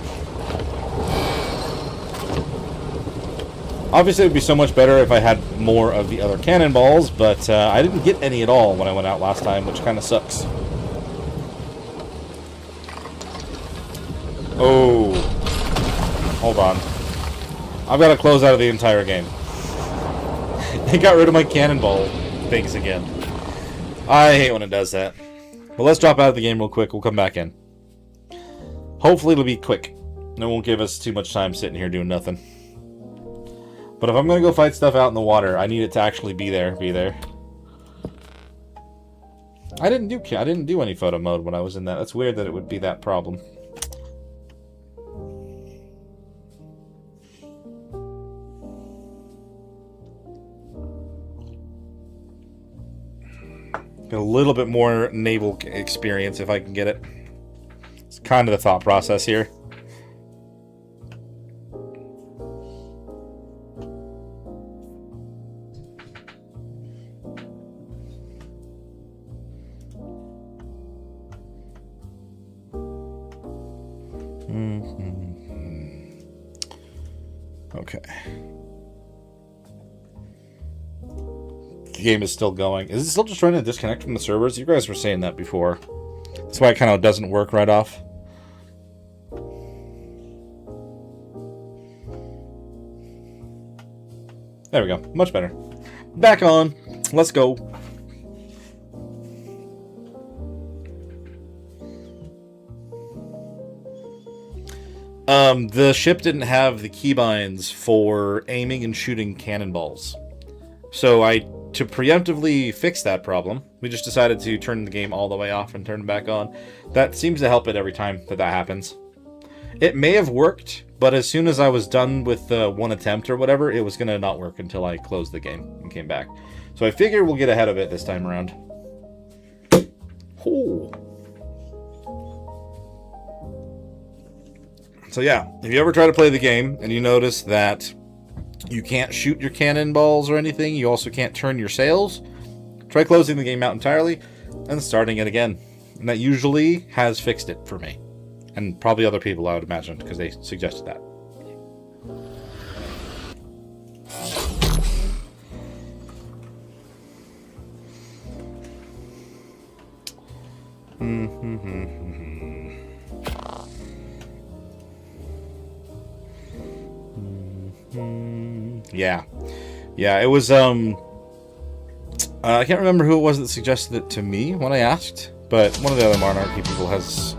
Obviously, it would be so much better if I had more of the other cannonballs, but I didn't get any at all when I went out last time, which kind of sucks. Oh. Hold on. I've got to close out of the entire game. It got rid of my cannonball things again. I hate when it does that. But let's drop out of the game real quick. We'll come back in. Hopefully it'll be quick. It won't give us too much time sitting here doing nothing. But if I'm gonna go fight stuff out in the water, I need it to actually be there. I didn't do any photo mode when I was in that. That's weird that it would be that problem. Get a little bit more naval experience if I can get it. It's kind of the thought process here. Okay. The game is still going. Is it still just trying to disconnect from the servers? You guys were saying that before. That's why it kind of doesn't work right off. There we go. Much better. Back on. Let's go. The ship didn't have the keybinds for aiming and shooting cannonballs. So to preemptively fix that problem, we just decided to turn the game all the way off and turn it back on. That seems to help it every time that happens. It may have worked, but as soon as I was done with one attempt or whatever, it was going to not work until I closed the game and came back. So I figure we'll get ahead of it this time around. Ooh. So yeah, if you ever try to play the game and you notice that you can't shoot your cannonballs or anything, you also can't turn your sails, try closing the game out entirely and starting it again. And that usually has fixed it for me. And probably other people, I would imagine, because they suggested that. Yeah, it was, I can't remember who it was that suggested it to me when I asked, but one of the other Monarchy people has,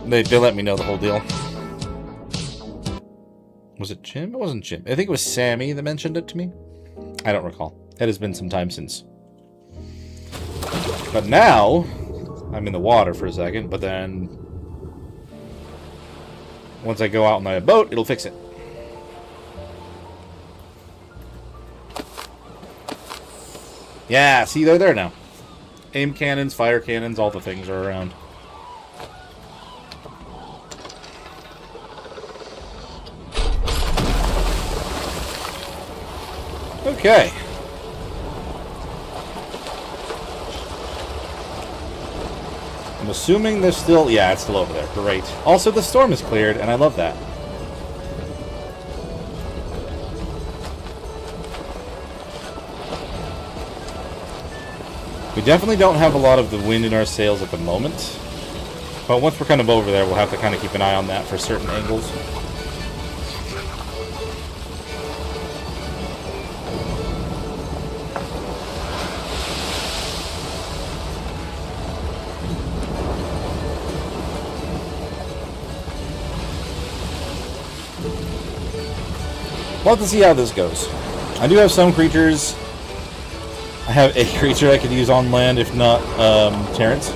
they let me know the whole deal. Was it Jim? It wasn't Jim. I think it was Sammy that mentioned it to me. I don't recall. It has been some time since. But now, I'm in the water for a second, but then once I go out on my boat, it'll fix it. Yeah, see, they're there now. Aim cannons, fire cannons, all the things are around. Okay. I'm assuming they're still... Yeah, it's still over there. Great. Also, the storm is cleared, and I love that. We definitely don't have a lot of the wind in our sails at the moment. But once we're kind of over there, we'll have to kind of keep an eye on that for certain angles. We'll have to see how this goes. I do have some creatures. I have a creature I could use on land, if not Terrence.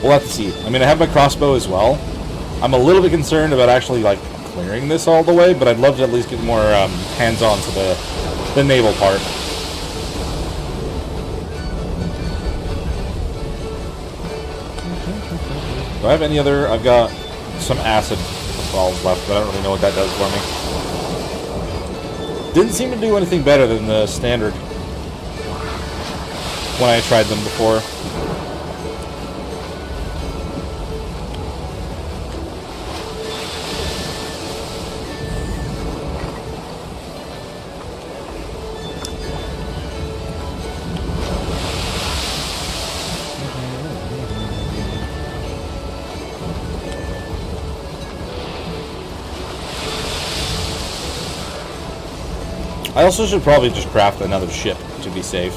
We'll have to see. I mean, I have my crossbow as well. I'm a little bit concerned about actually, like, clearing this all the way, but I'd love to at least get more hands-on to the naval part. Do I have any other? I've got some acid balls left, but I don't really know what that does for me. Didn't seem to do anything better than the standard when I tried them before. I also should probably just craft another ship to be safe.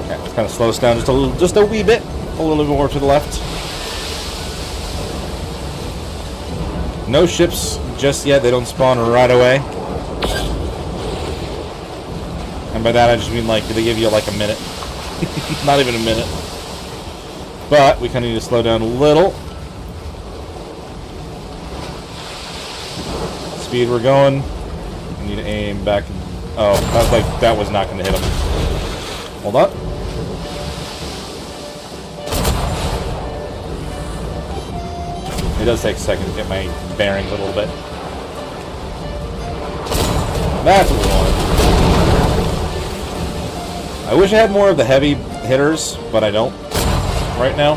Okay, let's kind Kind of slow us down just a wee bit. A little bit more to the left. No ships just yet. They don't spawn right away. And by that I just mean like they give you like a minute. Not even a minute. But we kind of need to slow down a little. Speed we're going. We need to aim back. Oh, that was not going to hit him. Hold on. It does take a second to get my bearings a little bit. That's what we wanted. I wish I had more of the heavy hitters, but I don't right now.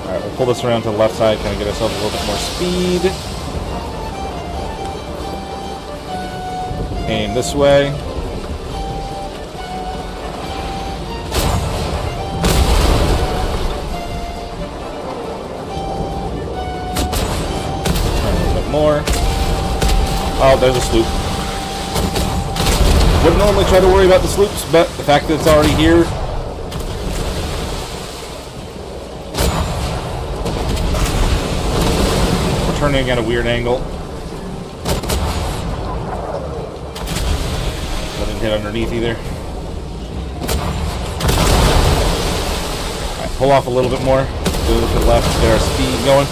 Alright, we'll pull this around to the left side, kind of get ourselves a little bit more speed. Aim this way. Turn a little bit more. Oh, there's a sloop. Wouldn't normally try to worry about the sloops, but the fact that it's already here. We're turning at a weird angle. Didn't hit underneath either. Alright, pull off a little bit more. Go to the left, get our speed going.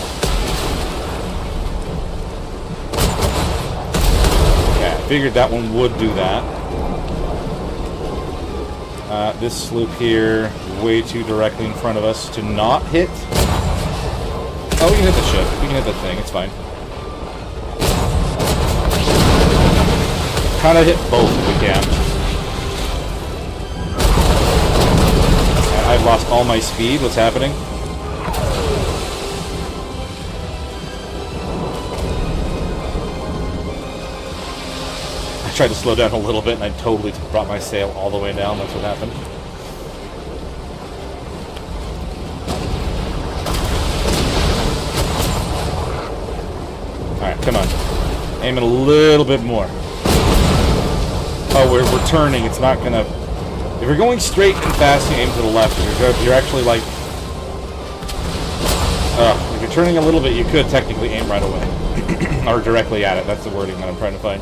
Yeah, I figured that one would do that. This sloop here, way too directly in front of us to not hit. Oh, we can hit the ship. We can hit the thing. It's fine. Kind of hit both if we can. And I've lost all my speed. What's happening? I tried to slow down a little bit and I totally brought my sail all the way down. That's what happened. Alright, come on. Aim it a little bit more. Oh, we're turning. It's not gonna... If you're going straight and fast, you aim to the left. If you're actually like... if you're turning a little bit, you could technically aim right away. Or directly at it. That's the wording that I'm trying to find.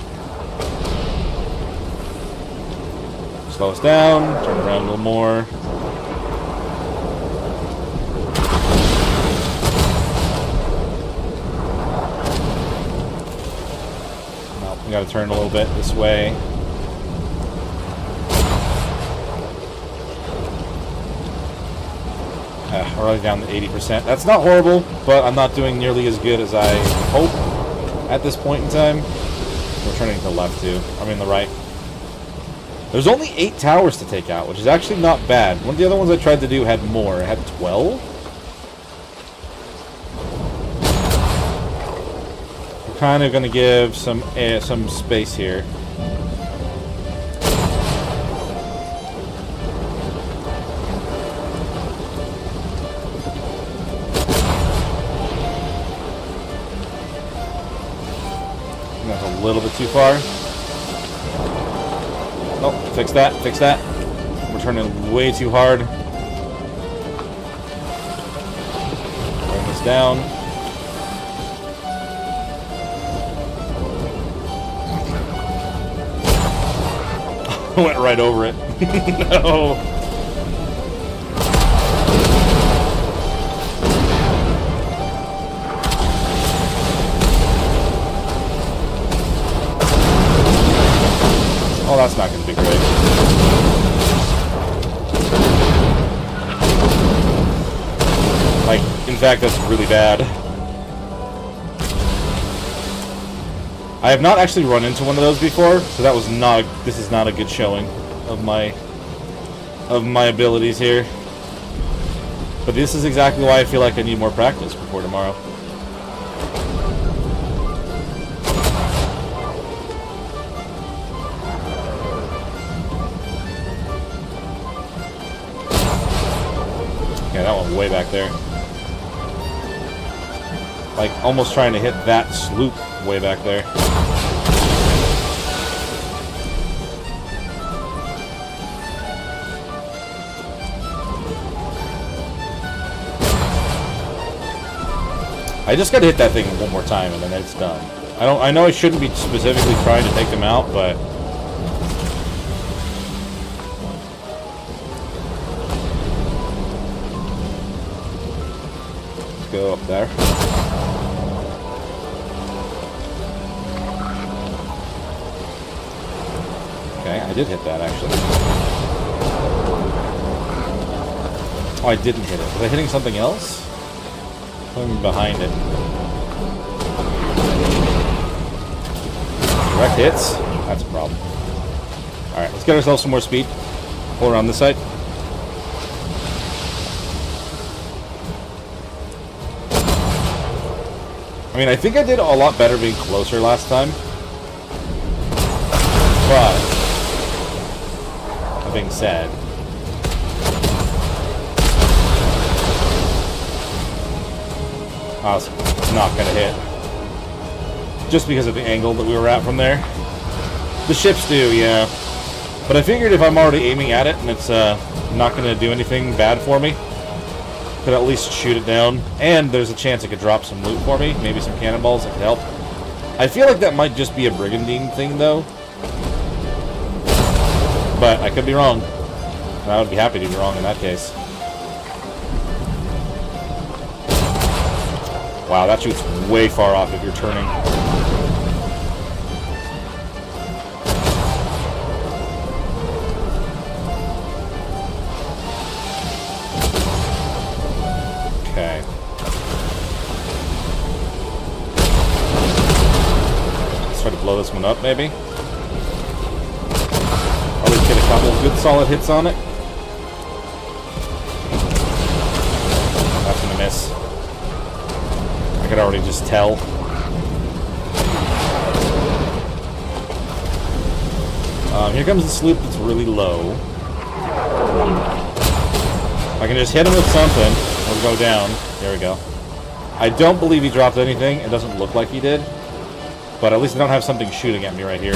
Slow us down. Turn around a little more. No, we gotta turn a little bit this way. We're already down to 80%. That's not horrible, but I'm not doing nearly as good as I hope at this point in time. We're turning to the left too. I mean the right. There's only 8 towers to take out, which is actually not bad. One of the other ones I tried to do had more. It had 12. We're kind of going to give some space here. That's a little bit too far. Oh, fix that, fix that. We're turning way too hard. Bring this down. Went right over it. No. Oh, that's not going to be great. Like, in fact, that's really bad. I have not actually run into one of those before, so that was not. This is not a good showing of my abilities here. But this is exactly why I feel like I need more practice before tomorrow. Yeah, that one way back there. Like, almost trying to hit that sloop way back there. I just gotta hit that thing one more time and then it's done. I know I shouldn't be specifically trying to take them out, but let's go up there. Okay, I did hit that actually. Oh, I didn't hit it. Was I hitting something else? Something behind it. Direct hits? That's a problem. Alright, let's get ourselves some more speed. Pull around this side. I mean, I think I did a lot better being closer last time. But, that being said, I was not going to hit. Just because of the angle that we were at from there. The ships do, yeah. But I figured if I'm already aiming at it and it's not going to do anything bad for me, could at least shoot it down. And there's a chance it could drop some loot for me. Maybe some cannonballs that could help. I feel like that might just be a brigandine thing, though. But I could be wrong. And I would be happy to be wrong in that case. Wow, that shoots way far off if you're turning. Okay. Let's try to blow this one up, maybe. At least get a couple good solid hits on it. That's gonna miss. I could already just tell. Here comes the sloop that's really low. I can just hit him with something. Or go down. There we go. I don't believe he dropped anything. It doesn't look like he did. But at least I don't have something shooting at me right here.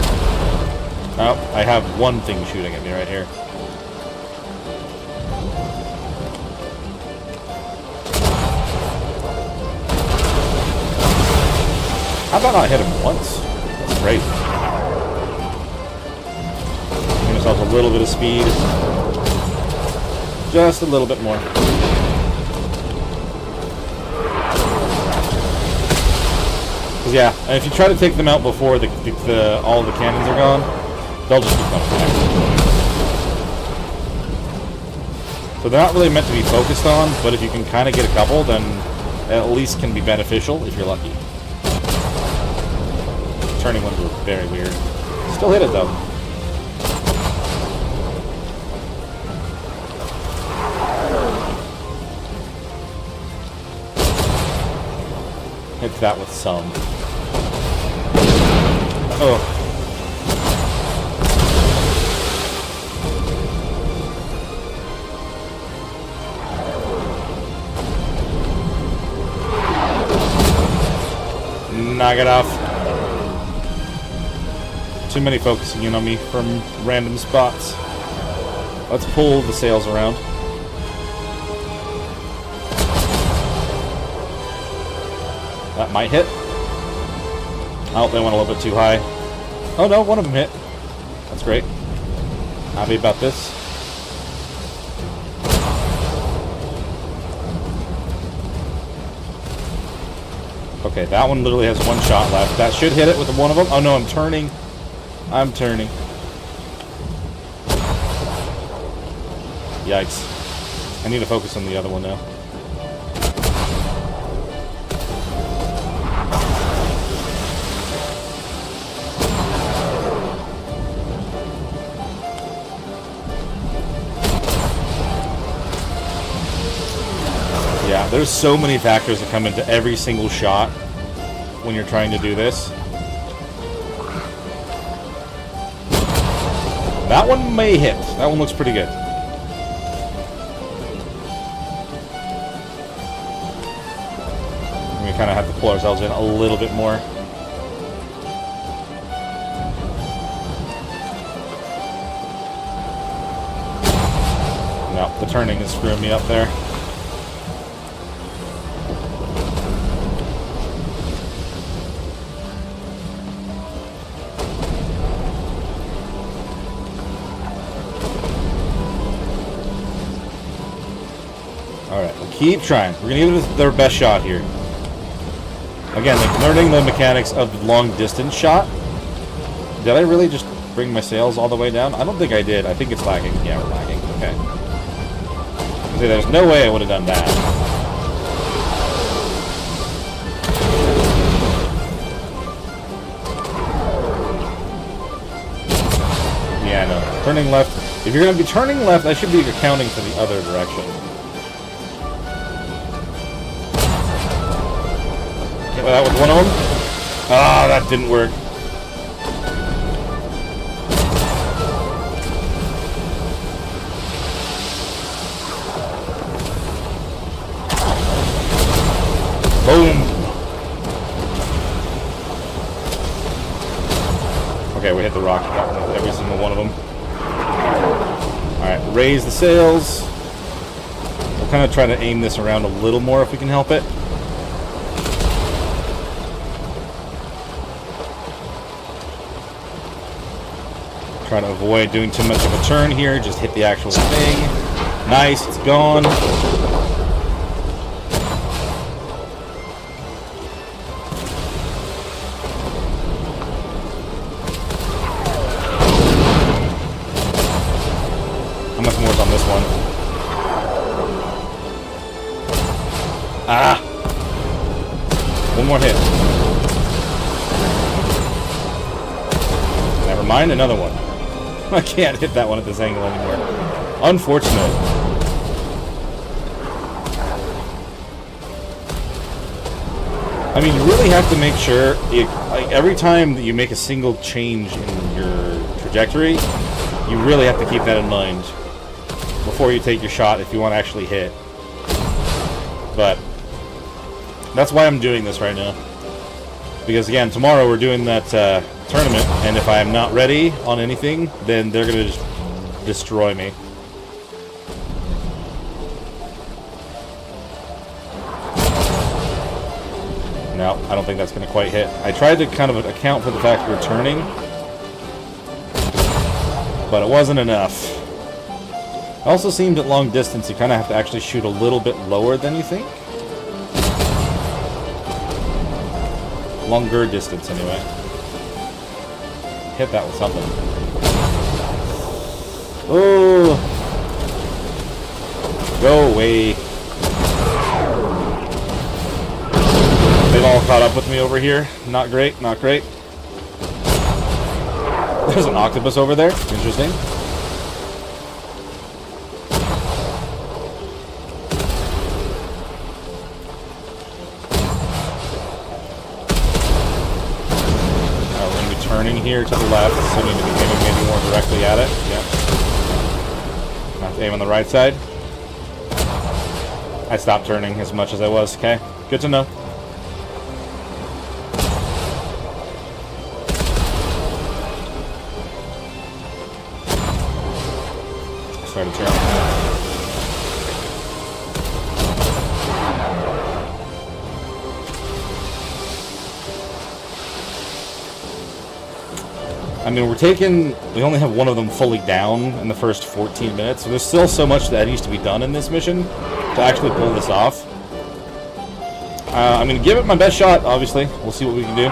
Oh, I have one thing shooting at me right here. How about I hit him once? That's great. Give myself a little bit of speed. Just a little bit more. Because yeah, and if you try to take them out before all the cannons are gone, they'll just keep coming back. So they're not really meant to be focused on, but if you can kind of get a couple, then at least can be beneficial if you're lucky. Turning ones were very weird. Still hit it though. Hit that with some. Oh. Knock it off. Too many focusing in on me from random spots. Let's pull the sails around. That might hit. Oh, they went a little bit too high. Oh no, one of them hit. That's great. Happy about this. Okay, that one literally has one shot left. That should hit it with one of them. Oh no, I'm turning. I'm turning. Yikes. I need to focus on the other one now. Yeah, there's so many factors that come into every single shot when you're trying to do this. That one may hit. That one looks pretty good. We kind of have to pull ourselves in a little bit more. No, the turning is screwing me up there. Alright, we'll keep trying. We're gonna give it their best shot here. Again, like, learning the mechanics of the long-distance shot. Did I really just bring my sails all the way down? I don't think I did. I think it's lagging. Yeah, we're lagging. Okay. See, there's no way I would have done that. Yeah, no. Turning left. If you're going to be turning left, I should be accounting for the other direction. Okay, that was one of them. Ah, that didn't work. Boom. Okay, we hit the rock with every single one of them. Alright, raise the sails. We'll kind of try to aim this around a little more if we can help it. Try to avoid doing too much of a turn here. Just hit the actual thing. Nice, it's gone. How much more is on this one? Ah! One more hit. Never mind, another one. I can't hit that one at this angle anymore. Unfortunate. I mean, you really have to make sure, like, every time that you make a single change in your trajectory, you really have to keep that in mind before you take your shot if you want to actually hit. But that's why I'm doing this right now. Because again, tomorrow we're doing that tournament, and if I am not ready on anything, then they're going to just destroy me. No, I don't think that's going to quite hit. I tried to kind of account for the fact we're turning, but it wasn't enough. It also seems at long distance you kind of have to actually shoot a little bit lower than you think. Longer distance, anyway. Hit that with something. Oh! Go away. They've all caught up with me over here. Not great, not great. There's an octopus over there. Interesting. Turning here to the left, so we need to be aiming maybe more directly at it. Yep. Have to aim on the right side. I stopped turning as much as I was. Okay, good to know. Started turning. I mean, we only have one of them fully down in the first 14 minutes, so there's still so much that needs to be done in this mission to actually pull this off. I'm going to give it my best shot, obviously. We'll see what we can do.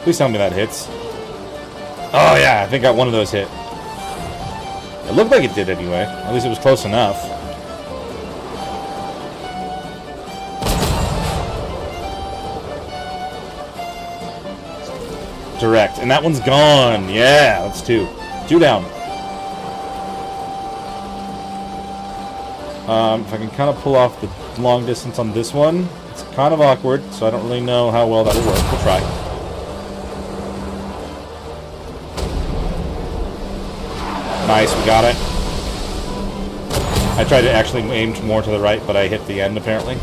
Please tell me that hits. Oh yeah, I think I got one of those hit. It looked like it did anyway. At least it was close enough. Direct, and that one's gone. Yeah, that's two. Two down. If I can kind of pull off the long distance on this one, it's kind of awkward, so I don't really know how well that'll work. We'll try. Nice, we got it. I tried to actually aim more to the right, but I hit the end apparently.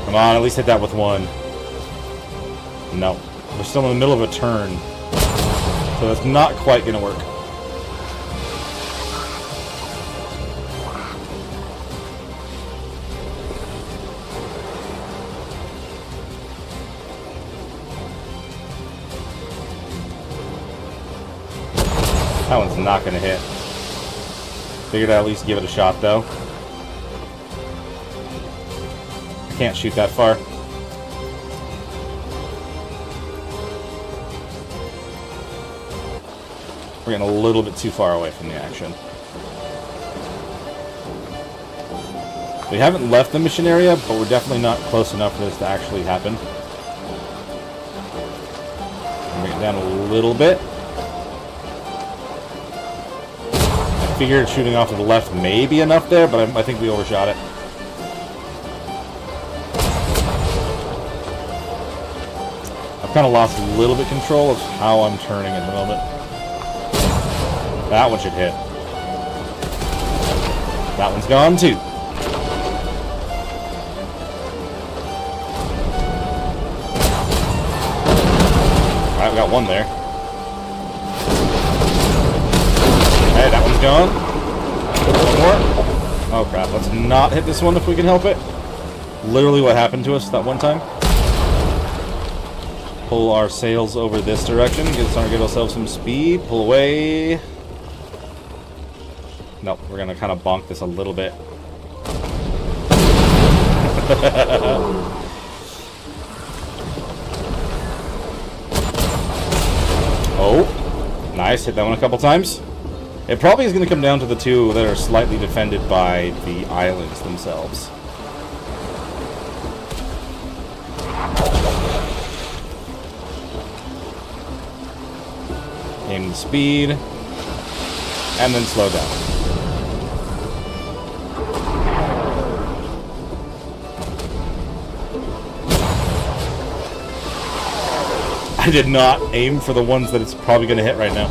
Come on, at least hit that with one. No. We're still in the middle of a turn. So that's not quite going to work. That one's not gonna hit. Figured I'd at least give it a shot, though. I can't shoot that far. We're getting a little bit too far away from the action. We haven't left the mission area, but we're definitely not close enough for this to actually happen. Bring it down a little bit. I figured shooting off to the left may be enough there, but I think we overshot it. I've kind of lost a little bit control of how I'm turning at the moment. That one should hit. That one's gone too. Alright, we got one there. Hey, that one's gone. One more. Oh crap, let's not hit this one if we can help it. Literally what happened to us that one time. Pull our sails over this direction, get ourselves some speed, pull away. Nope, we're gonna kind of bonk this a little bit. Oh, nice, hit that one a couple times. It probably is gonna come down to the two that are slightly defended by the islands themselves. Aim the speed, and then slow down. I did not aim for the ones that it's probably going to hit right now.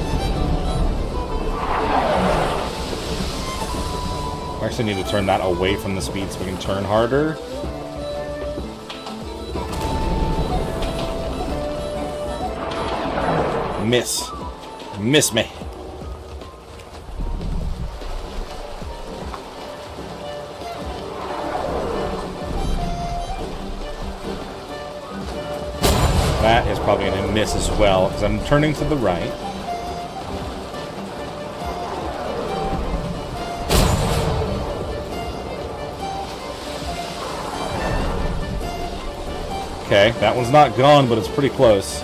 I actually need to turn that away from the speed so we can turn harder. Miss. Miss me. That is probably going to miss as well, because I'm turning to the right. Okay, that one's not gone, but it's pretty close.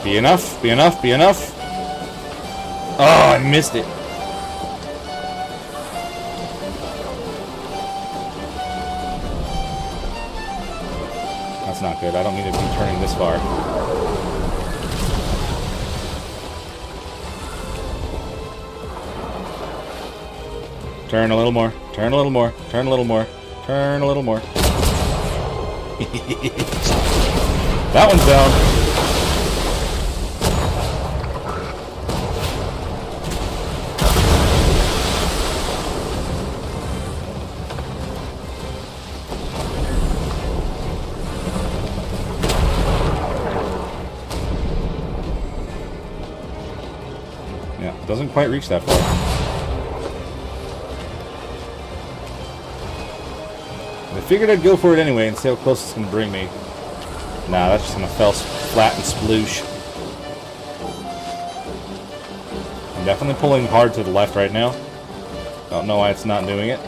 Be enough, be enough, be enough. Oh, I missed it. That's not good. I don't need to be turning this far. Turn a little more. Turn a little more. Turn a little more. Turn a little more. That one's down. Doesn't quite reach that far. I figured I'd go for it anyway and see how close it's going to bring me. Nah, that's just going to fall flat and sploosh. I'm definitely pulling hard to the left right now. Don't know why it's not doing it.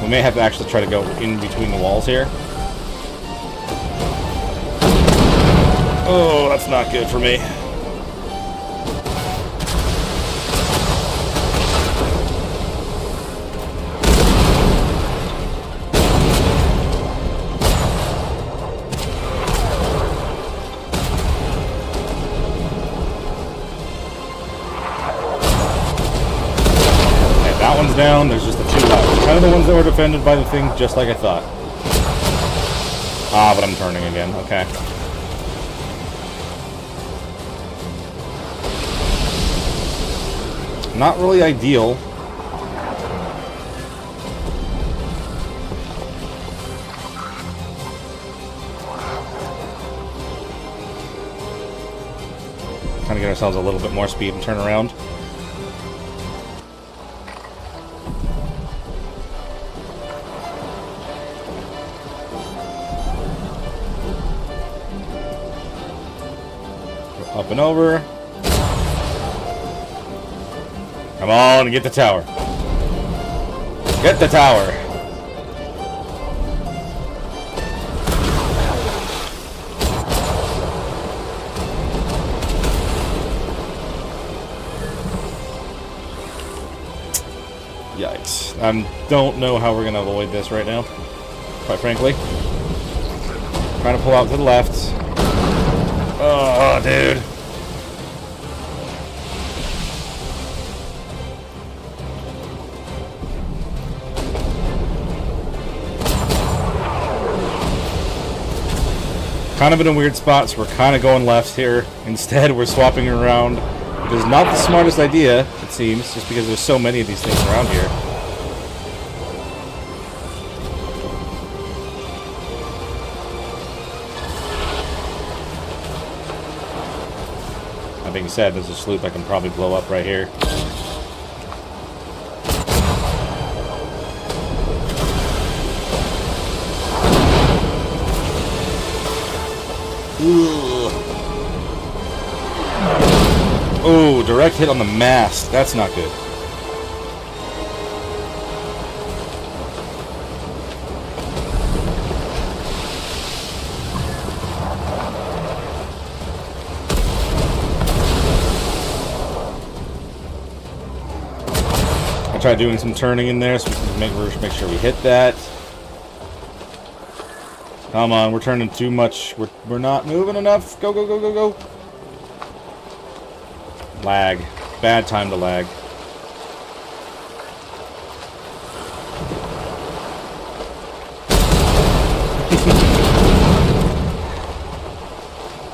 We may have to actually try to go in between the walls here. Oh, that's not good for me. Okay, that one's down. There's just the two left. Kind of the ones that were defended by the thing, just like I thought. Ah, but I'm turning again. Okay. Not really ideal. Trying to get ourselves a little bit more speed and turn around. Go up and over. Come on, get the tower. Get the tower. Yikes. I don't know how we're going to avoid this right now, quite frankly. Trying to pull out to the left. Oh, dude. Kind of in a weird spot, so we're kind of going left here. Instead, we're swapping around. Which is not the smartest idea, it seems, just because there's so many of these things around here. That being said, there's a sloop I can probably blow up right here. Oh, direct hit on the mast. That's not good. I'll try doing some turning in there so we can make sure we hit that. Come on, we're turning too much. We're not moving enough. Go, go, go, go, go. Lag. Bad time to lag.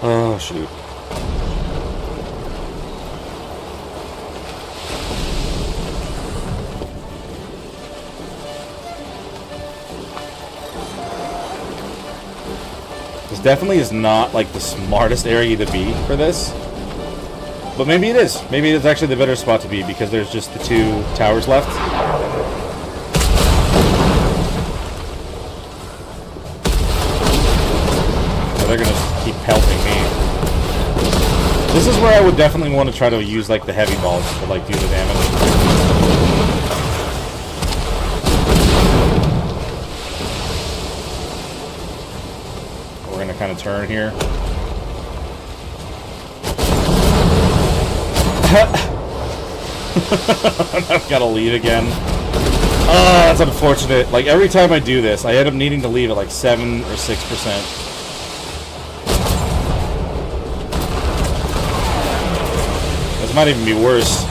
Oh, shoot. This definitely is not, like, the smartest area to be for this. But maybe it is. Maybe it's actually the better spot to be because there's just the 2 towers left. So they're gonna keep pelting me. This is where I would definitely want to try to use like the heavy balls to like do the damage. We're gonna kind of turn here. I've got to leave again. Oh, that's unfortunate. Like, every time I do this, I end up needing to leave at like 7 or 6%. This might even be worse.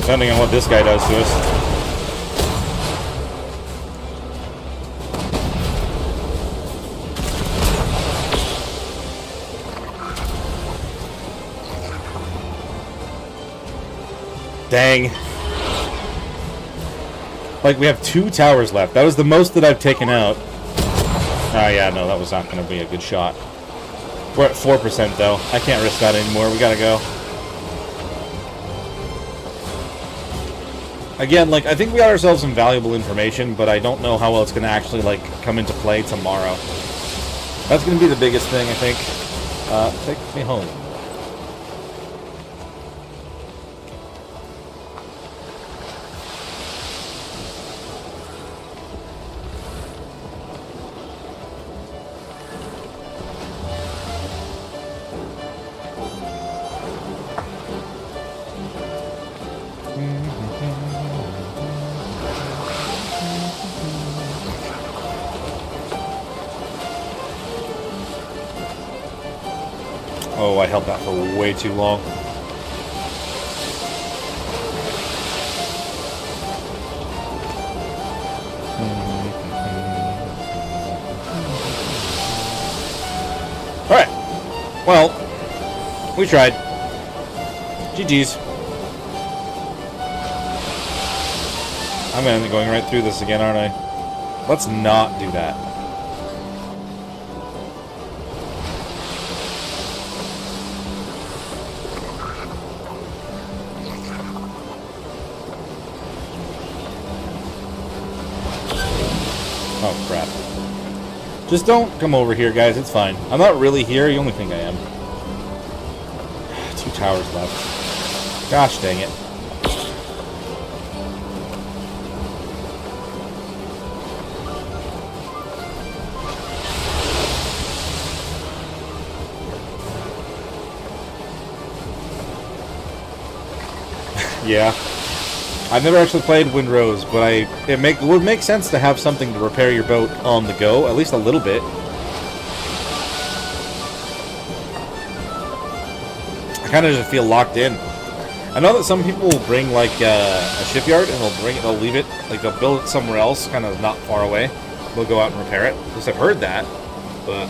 Depending on what this guy does to us. Dang. Like, we have 2 towers left. That was the most that I've taken out. Oh, yeah, no, that was not going to be a good shot. We're at 4%, though. I can't risk that anymore. We gotta go. Again, like, I think we got ourselves some valuable information, but I don't know how well it's going to actually, like, come into play tomorrow. That's going to be the biggest thing, I think. Take me home. Oh, I held that for way too long. Alright. Well, we tried. GG's. I'm gonna be going right through this again, aren't I? Let's not do that. Oh, crap. Just don't come over here, guys. It's fine. I'm not really here. You only think I am. 2 towers left. Gosh dang it. Yeah. I've never actually played Windrose, but it would make sense to have something to repair your boat on the go, at least a little bit. I kind of just feel locked in. I know that some people will bring like a shipyard and they'll leave it, like they'll build it somewhere else, kind of not far away. They'll go out and repair it. At least I've heard that, but.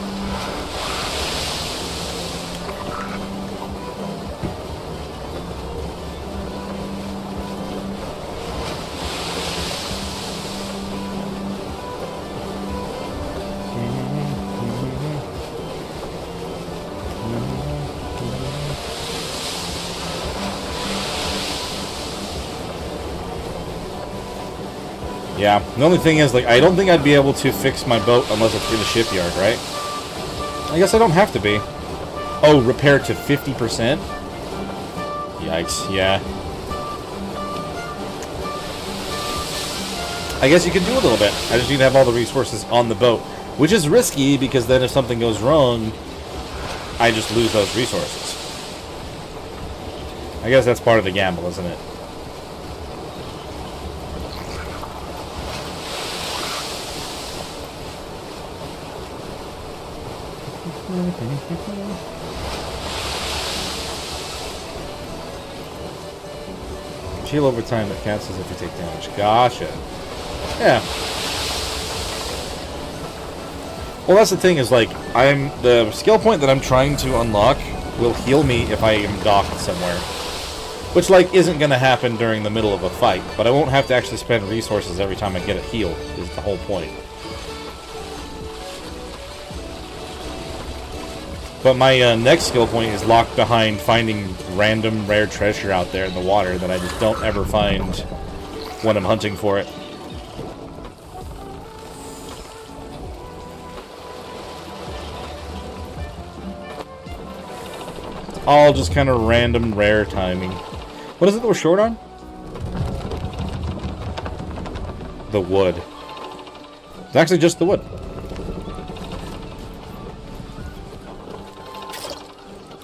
Yeah, the only thing is, like, I don't think I'd be able to fix my boat unless it's in a shipyard, right? I guess I don't have to be. Oh, repair to 50%? Yikes, yeah. I guess you could do a little bit. I just need to have all the resources on the boat. Which is risky, because then if something goes wrong, I just lose those resources. I guess that's part of the gamble, isn't it? Heal over time that cancels if you take damage. Gotcha. Yeah. Well, that's the thing is, like, the skill point that I'm trying to unlock will heal me if I am docked somewhere. Which, like, isn't going to happen during the middle of a fight. But I won't have to actually spend resources every time I get a heal, is the whole point. But my next skill point is locked behind finding random rare treasure out there in the water that I just don't ever find when I'm hunting for it. It's all just kind of random rare timing. What is it that we're short on? The wood. It's actually just the wood.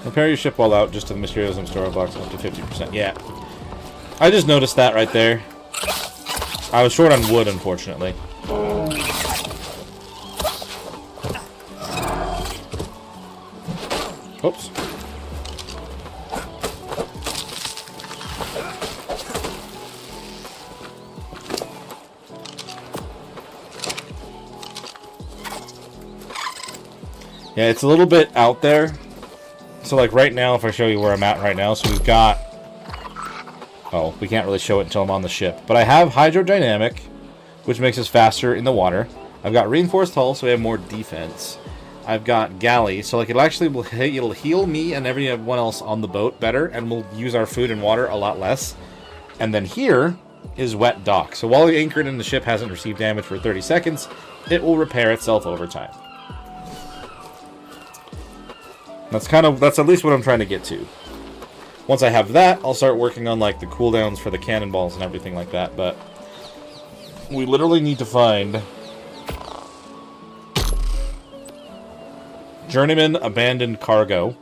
Repair your ship while out, just to the materials and store box up to 50%. Yeah. I just noticed that right there. I was short on wood, unfortunately. Oops. Yeah, it's a little bit out there. So, like, right now, if I show you where I'm at right now, so we've got... Oh, we can't really show it until I'm on the ship. But I have hydrodynamic, which makes us faster in the water. I've got reinforced hull, so we have more defense. I've got galley, so, like, it'll heal me and everyone else on the boat better, and we'll use our food and water a lot less. And then here is wet dock. So while the anchored in the ship hasn't received damage for 30 seconds, it will repair itself over time. That's at least what I'm trying to get to. Once I have that, I'll start working on, like, the cooldowns for the cannonballs and everything like that, but we literally need to find Journeyman Abandoned Cargo,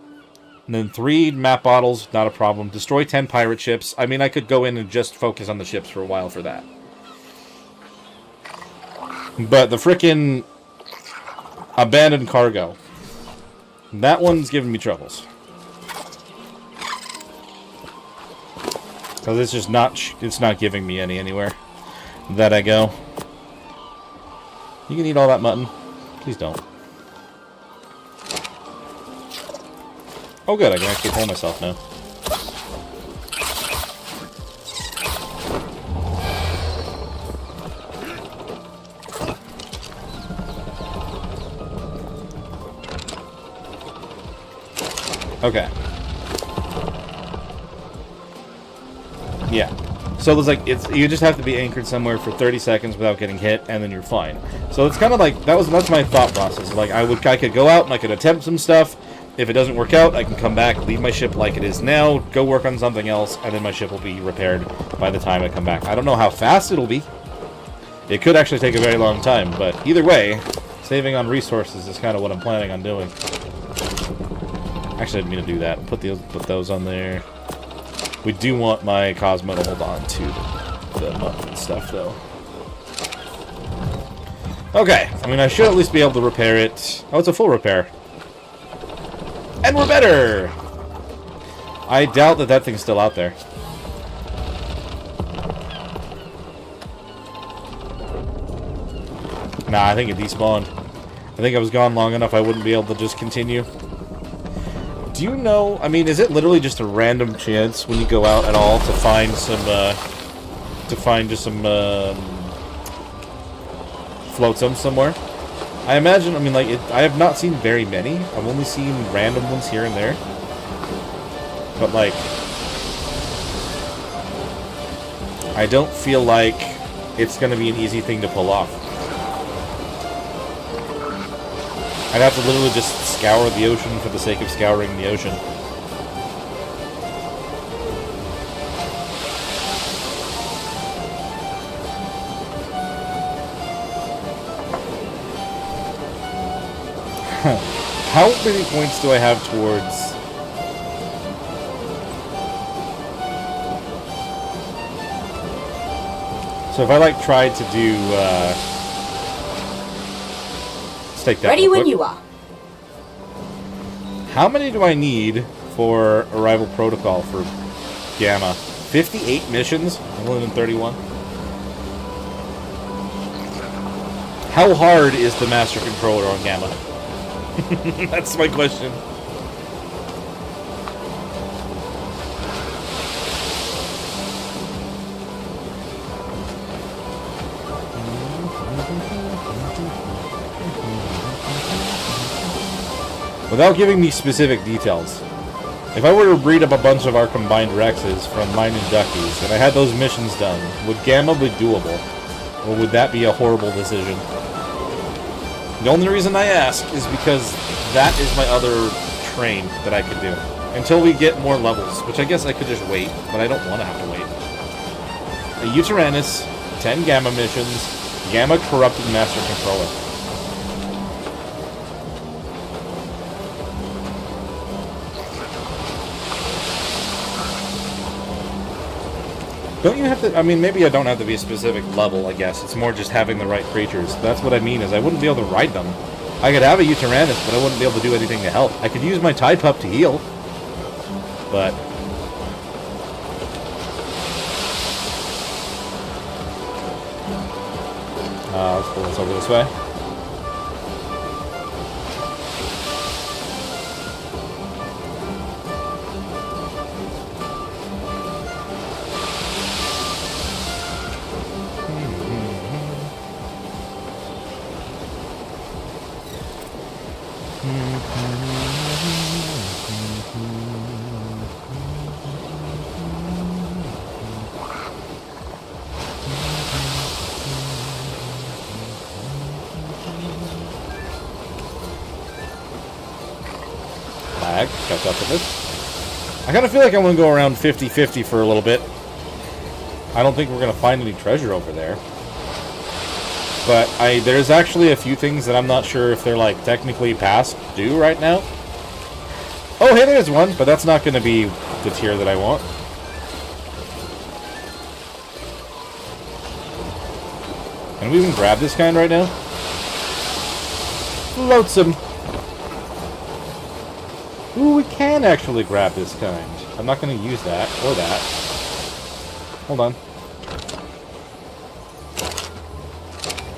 and then 3 map bottles, not a problem. Destroy 10 pirate ships. I mean, I could go in and just focus on the ships for a while for that. But the frickin' Abandoned Cargo, that one's giving me troubles. Because it's just not giving me any anywhere that I go. You can eat all that mutton. Please don't. Oh good, I can actually pull myself now. Okay. Yeah. So there's like you just have to be anchored somewhere for 30 seconds without getting hit, and then you're fine. So it's kind of like that's my thought process. Like I could go out and I could attempt some stuff. If it doesn't work out, I can come back, leave my ship like it is now, go work on something else, and then my ship will be repaired by the time I come back. I don't know how fast it'll be. It could actually take a very long time, but either way, saving on resources is kind of what I'm planning on doing. Actually, I didn't mean to do that. Put those on there. We do want my Cosmo to hold on to the mud stuff, though. Okay, I mean, I should at least be able to repair it. Oh, it's a full repair. And we're better! I doubt that thing's still out there. Nah, I think it despawned. I think I was gone long enough I wouldn't be able to just continue. Do you know, I mean, is it literally just a random chance when you go out at all to find some, flotsams somewhere? I imagine, I mean, like, I have not seen very many. I've only seen random ones here and there. But, like, I don't feel like it's going to be an easy thing to pull off. I'd have to literally just scour the ocean for the sake of scouring the ocean. How many points do I have towards... So if I, like, tried to do, let's take that Ready when quick. you are. How many do I need for Arrival Protocol for Gamma? 58 missions? I'm only in 31. How hard is the Master Controller on Gamma? That's my question. Without giving me specific details, if I were to read up a bunch of our combined Rexes from mine and Ducky's, and I had those missions done, would Gamma be doable? Or would that be a horrible decision? The only reason I ask is because that is my other train that I could do. Until we get more levels, which I guess I could just wait, but I don't want to have to wait. A Uteranus, 10 Gamma missions, Gamma Corrupted Master Controller. Don't you have to, I mean, maybe I don't have to be a specific level, I guess. It's more just having the right creatures. That's what I mean, is I wouldn't be able to ride them. I could have a Uteranus, but I wouldn't be able to do anything to help. I could use my Tide Pup to heal. But... let's pull this over this way. Catch up with this. I kind of feel like I want to go around 50-50 for a little bit. I don't think we're going to find any treasure over there. But there's actually a few things that I'm not sure if they're like technically past due right now. Oh, hey, there's one, but that's not going to be the tier that I want. Can we even grab this kind right now? Flotsam. Ooh, we can actually grab this kind. I'm not going to use that, or that. Hold on.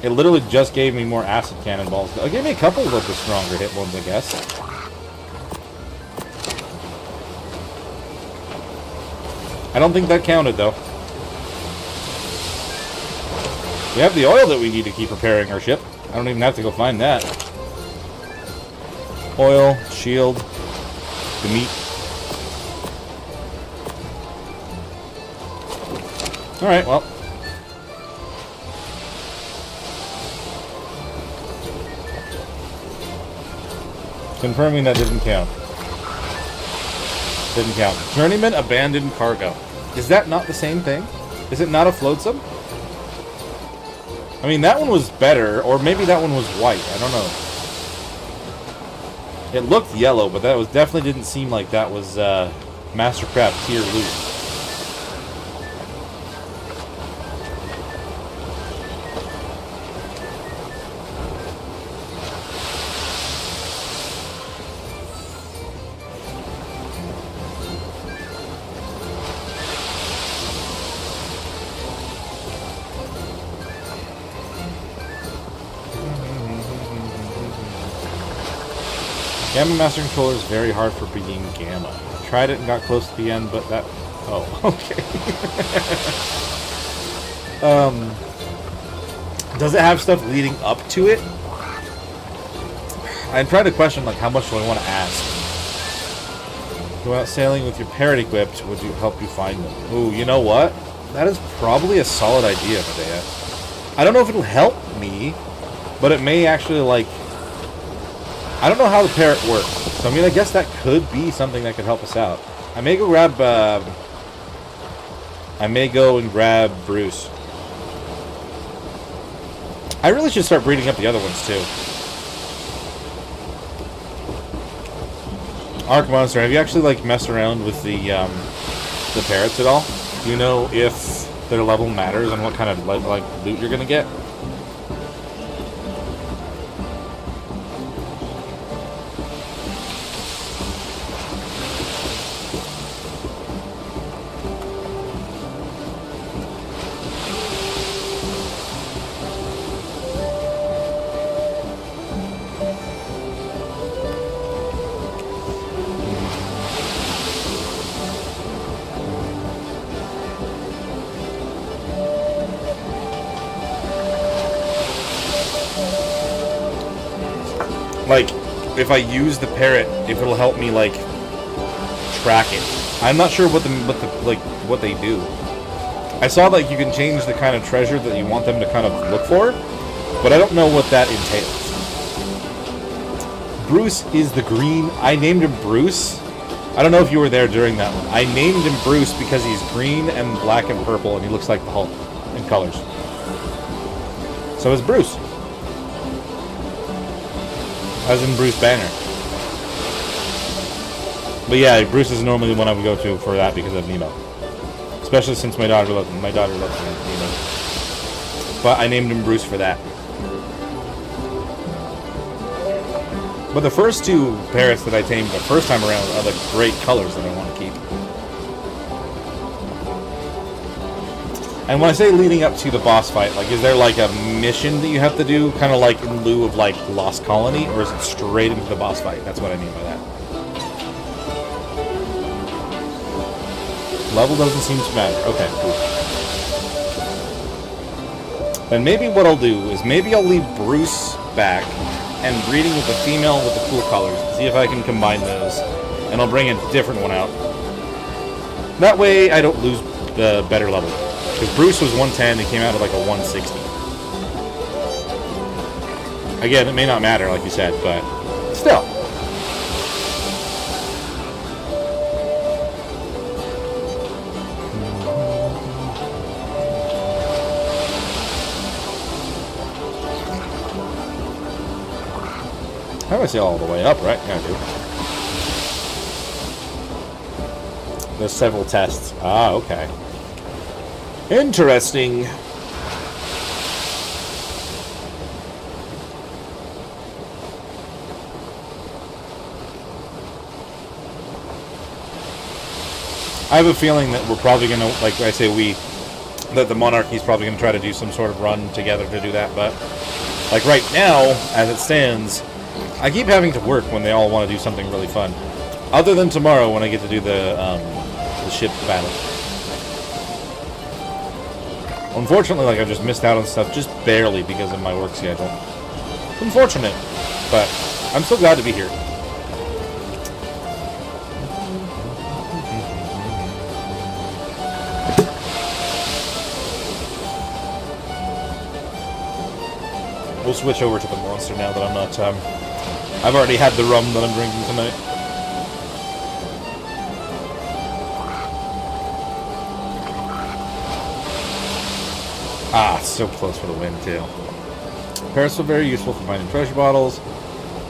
It literally just gave me more acid cannonballs. It gave me a couple of the stronger hit ones, I guess. I don't think that counted, though. We have the oil that we need to keep repairing our ship. I don't even have to go find that. Oil, shield... the meat. Alright, well. Confirming that didn't count. Didn't count. Journeyman abandoned cargo. Is that not the same thing? Is it not a floatsome? I mean, that one was better, or maybe that one was white. I don't know. It looked yellow, but that was definitely didn't seem like that was Mastercraft tier loot. Gamma Master Controller is very hard for being Gamma. I tried it and got close to the end, but that... Oh, okay. Does it have stuff leading up to it? I'm trying to question, like, how much do I want to ask? Go out sailing with your parrot equipped. Would you help you find them? Ooh, you know what? That is probably a solid idea, Medea. I don't know if it'll help me, but it may actually, like... I don't know how the parrot works, so I mean, I guess that could be something that could help us out. I may go grab, I may go and grab Bruce. I really should start breeding up the other ones, too. Arc Monster, have you actually, like, messed around with the parrots at all? Do you know if their level matters and what kind of, like loot you're gonna get? Like, if I use the parrot, if it'll help me, like, track it. I'm not sure what they do. I saw that you can change the kind of treasure that you want them to kind of look for, but I don't know what that entails. Bruce is the green. I named him Bruce. I don't know if you were there during that one. I named him Bruce because he's green and black and purple, and he looks like the Hulk in colors. So it's Bruce. As in Bruce Banner. But yeah, Bruce is normally the one I would go to for that because of Nemo. Especially since my daughter loves Nemo. But I named him Bruce for that. But the first two parrots that I tamed the first time around are the great colors that I want to keep. And when I say leading up to the boss fight, like, is there like a mission that you have to do, kind of like in lieu of like Lost Colony, or is it straight into the boss fight? That's what I mean by that. Level doesn't seem to matter. Okay, cool. And maybe what I'll do is maybe I'll leave Bruce back and breeding with the female with the cool colors. See if I can combine those. And I'll bring a different one out. That way I don't lose the better level. Because Bruce was 110, he came out at like a 160. Again, it may not matter, like you said, but still. How do I say all the way up, right? Yeah, I do. There's several tests. Ah, okay. Interesting. I have a feeling that we're probably going to, like I say, that the Monarchy is probably going to try to do some sort of run together to do that, but, like, right now, as it stands, I keep having to work when they all want to do something really fun. Other than tomorrow when I get to do the ship battle. Unfortunately, like, I've just missed out on stuff just barely because of my work schedule. It's unfortunate, but I'm so glad to be here. We'll switch over to the monster now that I'm not, I've already had the rum that I'm drinking tonight. Ah, so close for the win, too. Parrots are very useful for finding treasure bottles,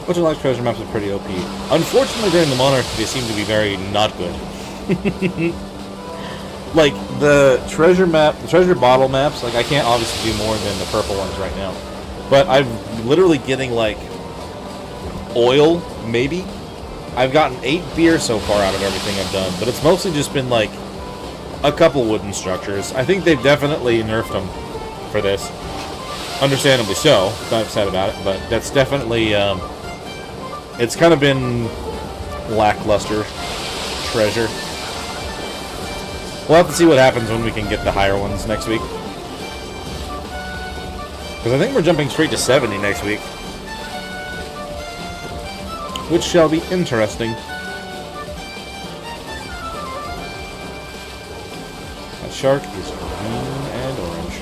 which unlike treasure maps are pretty OP. Unfortunately, during the Monarchy, they seem to be very not good. Like, the treasure bottle maps, like, I can't obviously do more than the purple ones right now. But I'm literally getting, like, oil, maybe? I've gotten 8 beer so far out of everything I've done, but it's mostly just been, like, a couple wooden structures. I think they've definitely nerfed them for this. Understandably so. Not upset about it, but that's definitely, it's kind of been lackluster treasure. We'll have to see what happens when we can get the higher ones next week. Because I think we're jumping straight to 70 next week. Which shall be interesting. That shark is green and orange.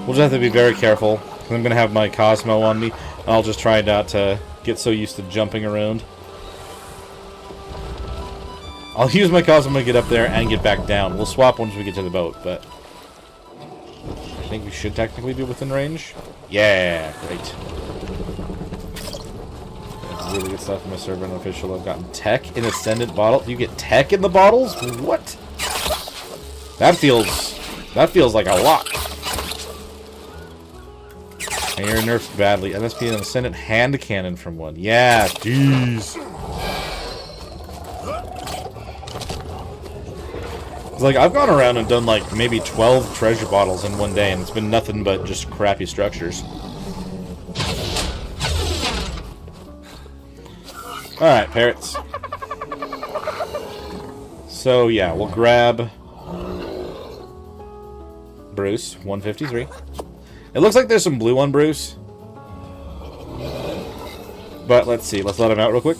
We'll just have to be very careful. I'm going to have my Cosmo on me. I'll just try not to get so used to jumping around. I'll use my Cosmo to get up there and get back down. We'll swap once we get to the boat, but I think we should technically be within range. Yeah, great. That's really good stuff from a server and official. I've gotten tech in Ascendant bottle. You get tech in the bottles? What? That feels like a lot. And you're nerfed badly. MSP and Ascendant hand cannon from one. Yeah, jeez. It's like, I've gone around and done like maybe 12 treasure bottles in one day, and it's been nothing but just crappy structures. Alright, parrots. So, yeah, we'll grab Bruce, 153. It looks like there's some blue on Bruce. But let's see. Let's let him out real quick.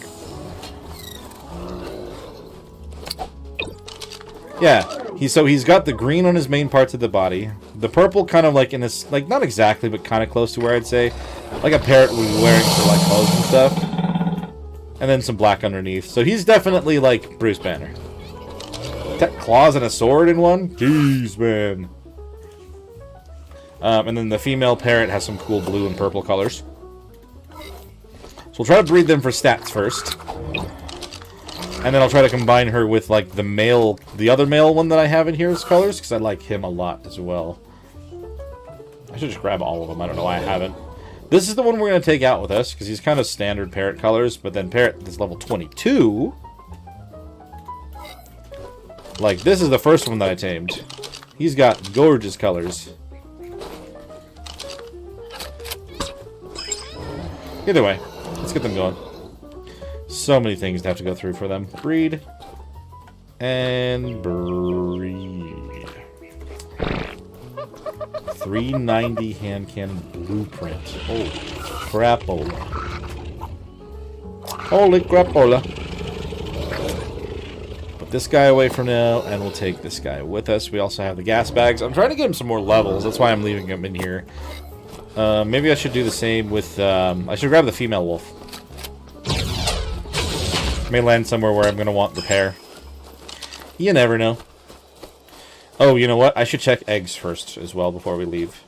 Yeah. He's got the green on his main parts of the body. The purple kind of like in this, like not exactly, but kind of close to where I'd say. Like a parrot would be wearing for like clothes and stuff. And then some black underneath. So he's definitely like Bruce Banner. Claws and a sword in one? Jeez, man. And then the female parrot has some cool blue and purple colors. So we'll try to breed them for stats first. And then I'll try to combine her with, like, the other male one that I have in here's colors, because I like him a lot as well. I should just grab all of them. I don't know why I haven't. This is the one we're going to take out with us, because he's kind of standard parrot colors, but then parrot is level 22. Like, this is the first one that I tamed. He's got gorgeous colors. Either way, let's get them going. So many things to have to go through for them. Breed. And breed. 390 hand cannon blueprint. Holy crapola. Holy crapola. Put this guy away for now, and we'll take this guy with us. We also have the gas bags. I'm trying to get him some more levels. That's why I'm leaving him in here. Maybe I should do the same with, I should grab the female wolf. May land somewhere where I'm going to want the pair. You never know. Oh, you know what? I should check eggs first as well before we leave.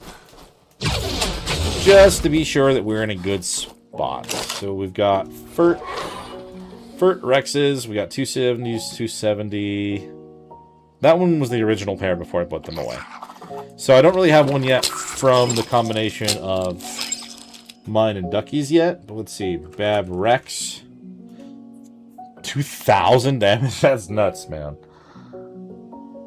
Just to be sure that we're in a good spot. So we've got Fert Rexes. We got 270s, 270. That one was the original pair before I put them away. So I don't really have one yet from the combination of mine and Ducky's yet. But let's see. Bab Rex. 2,000 damage? That's nuts, man.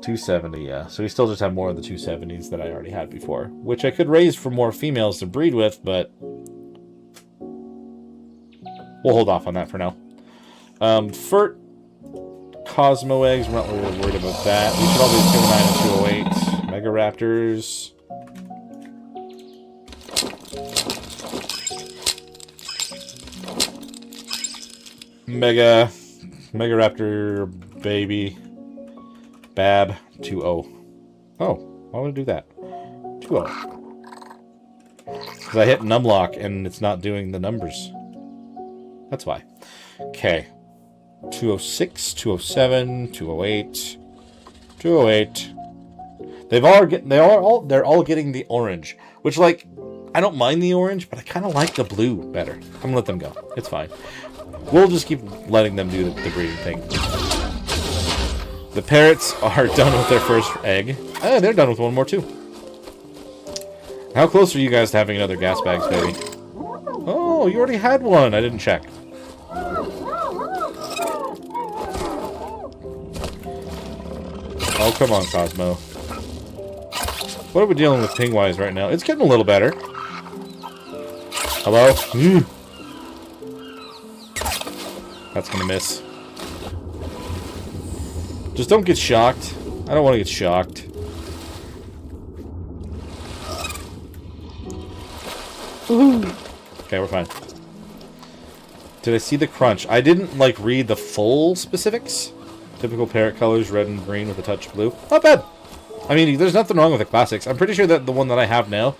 270, yeah. So we still just have more of the 270s that I already had before. Which I could raise for more females to breed with, but we'll hold off on that for now. Fert Cosmo eggs, we're not really worried about that. We should all do 209 and 208. Mega Raptors. Mega Raptor baby Bab 2-0. Oh, why would I do that? 2-0. Because I hit numlock and it's not doing the numbers. That's why. Okay. 206, 207, 208, 208. They're all getting the orange, which, like, I don't mind the orange, but I kind of like the blue better. I'm gonna let them go. It's fine. We'll just keep letting them do the breeding thing. The parrots are done with their first egg. Oh, they're done with one more too. How close are you guys to having another gas bags, baby? Oh, you already had one. I didn't check. Oh, come on, Cosmo. What are we dealing with ping-wise right now? It's getting a little better. Hello? That's gonna miss. Just don't get shocked. I don't want to get shocked. Okay, we're fine. Did I see the crunch? I didn't, like, read the full specifics. Typical parrot colors, red and green with a touch of blue. Not bad. I mean, there's nothing wrong with the classics. I'm pretty sure that the one that I have now,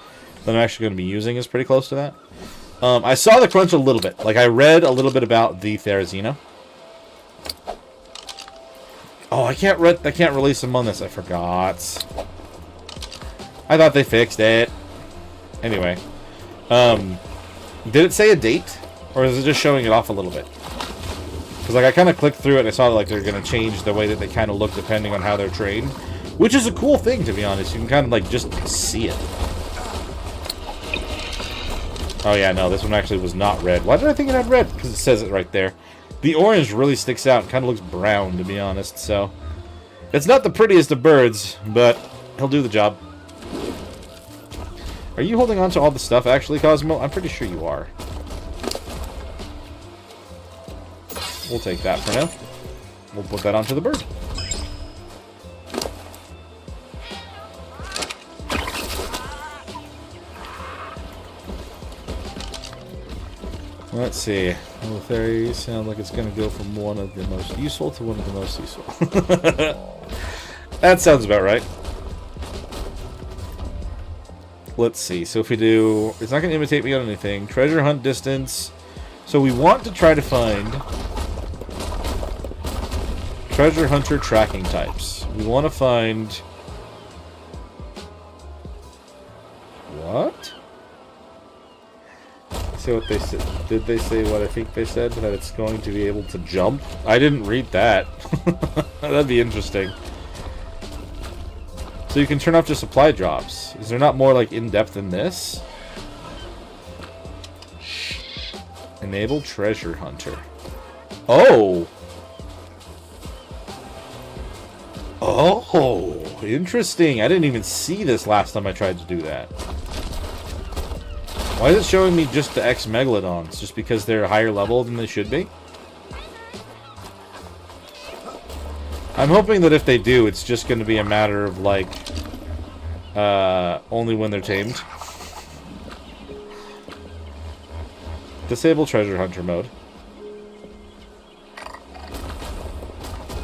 that I'm actually going to be using, is pretty close to that. I saw the crunch a little bit. Like, I read a little bit about the Therizino. Oh, I can't release them on this. I forgot. I thought they fixed it. Anyway. Did it say a date? Or is it just showing it off a little bit? Because, like, I kind of clicked through it and I saw, like, they're going to change the way that they kind of look depending on how they're trained. Which is a cool thing, to be honest. You can kind of, like, just see it. Oh, yeah, no, this one actually was not red. Why did I think it had red? Because it says it right there. The orange really sticks out and kind of looks brown, to be honest, so... It's not the prettiest of birds, but he'll do the job. Are you holding on to all the stuff, actually, Cosmo? I'm pretty sure you are. We'll take that for now. We'll put that onto the bird. Let's see. Well, the fairy sound like it's going to go from one of the most useful to one of the most useful. That sounds about right. Let's see. So if we do... It's not going to imitate me on anything. Treasure hunt distance. So we want to try to find... treasure hunter tracking types. We want to find... What? See what they said. Did they say what I think they said? That it's going to be able to jump? I didn't read that. That'd be interesting. So you can turn off just supply drops. Is there not more, like, in-depth than this? Enable treasure hunter. Oh! Oh! Interesting. I didn't even see this last time I tried to do that. Why is it showing me just the X-Megalodons? Just because they're higher level than they should be? I'm hoping that if they do, it's just going to be a matter of, like, only when they're tamed. Disable treasure hunter mode.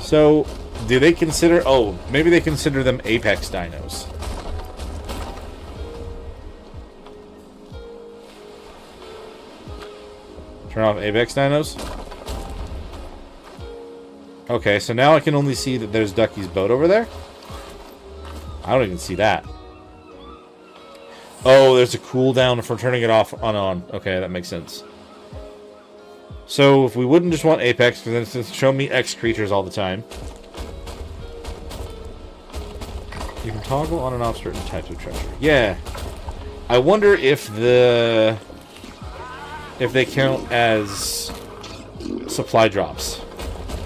So, do they consider... Oh, maybe they consider them apex dinos. Turn off apex dinos. Okay, so now I can only see that there's Ducky's boat over there. I don't even see that. Oh, there's a cooldown for turning it off on. Okay, that makes sense. So if we wouldn't just want apex, because then it's just show me X creatures all the time. You can toggle on and off certain types of treasure. Yeah. I wonder if they count as supply drops.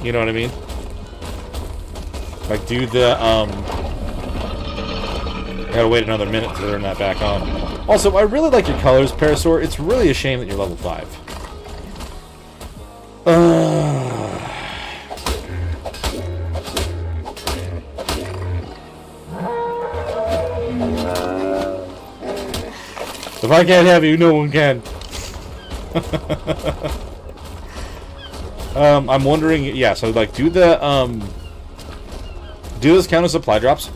You know what I mean? Like, do the, I gotta wait another minute to turn that back on. Also, I really like your colors, Parasaur. It's really a shame that you're level 5. If I can't have you, no one can. I'm wondering, yeah, so, like, do those count as supply drops?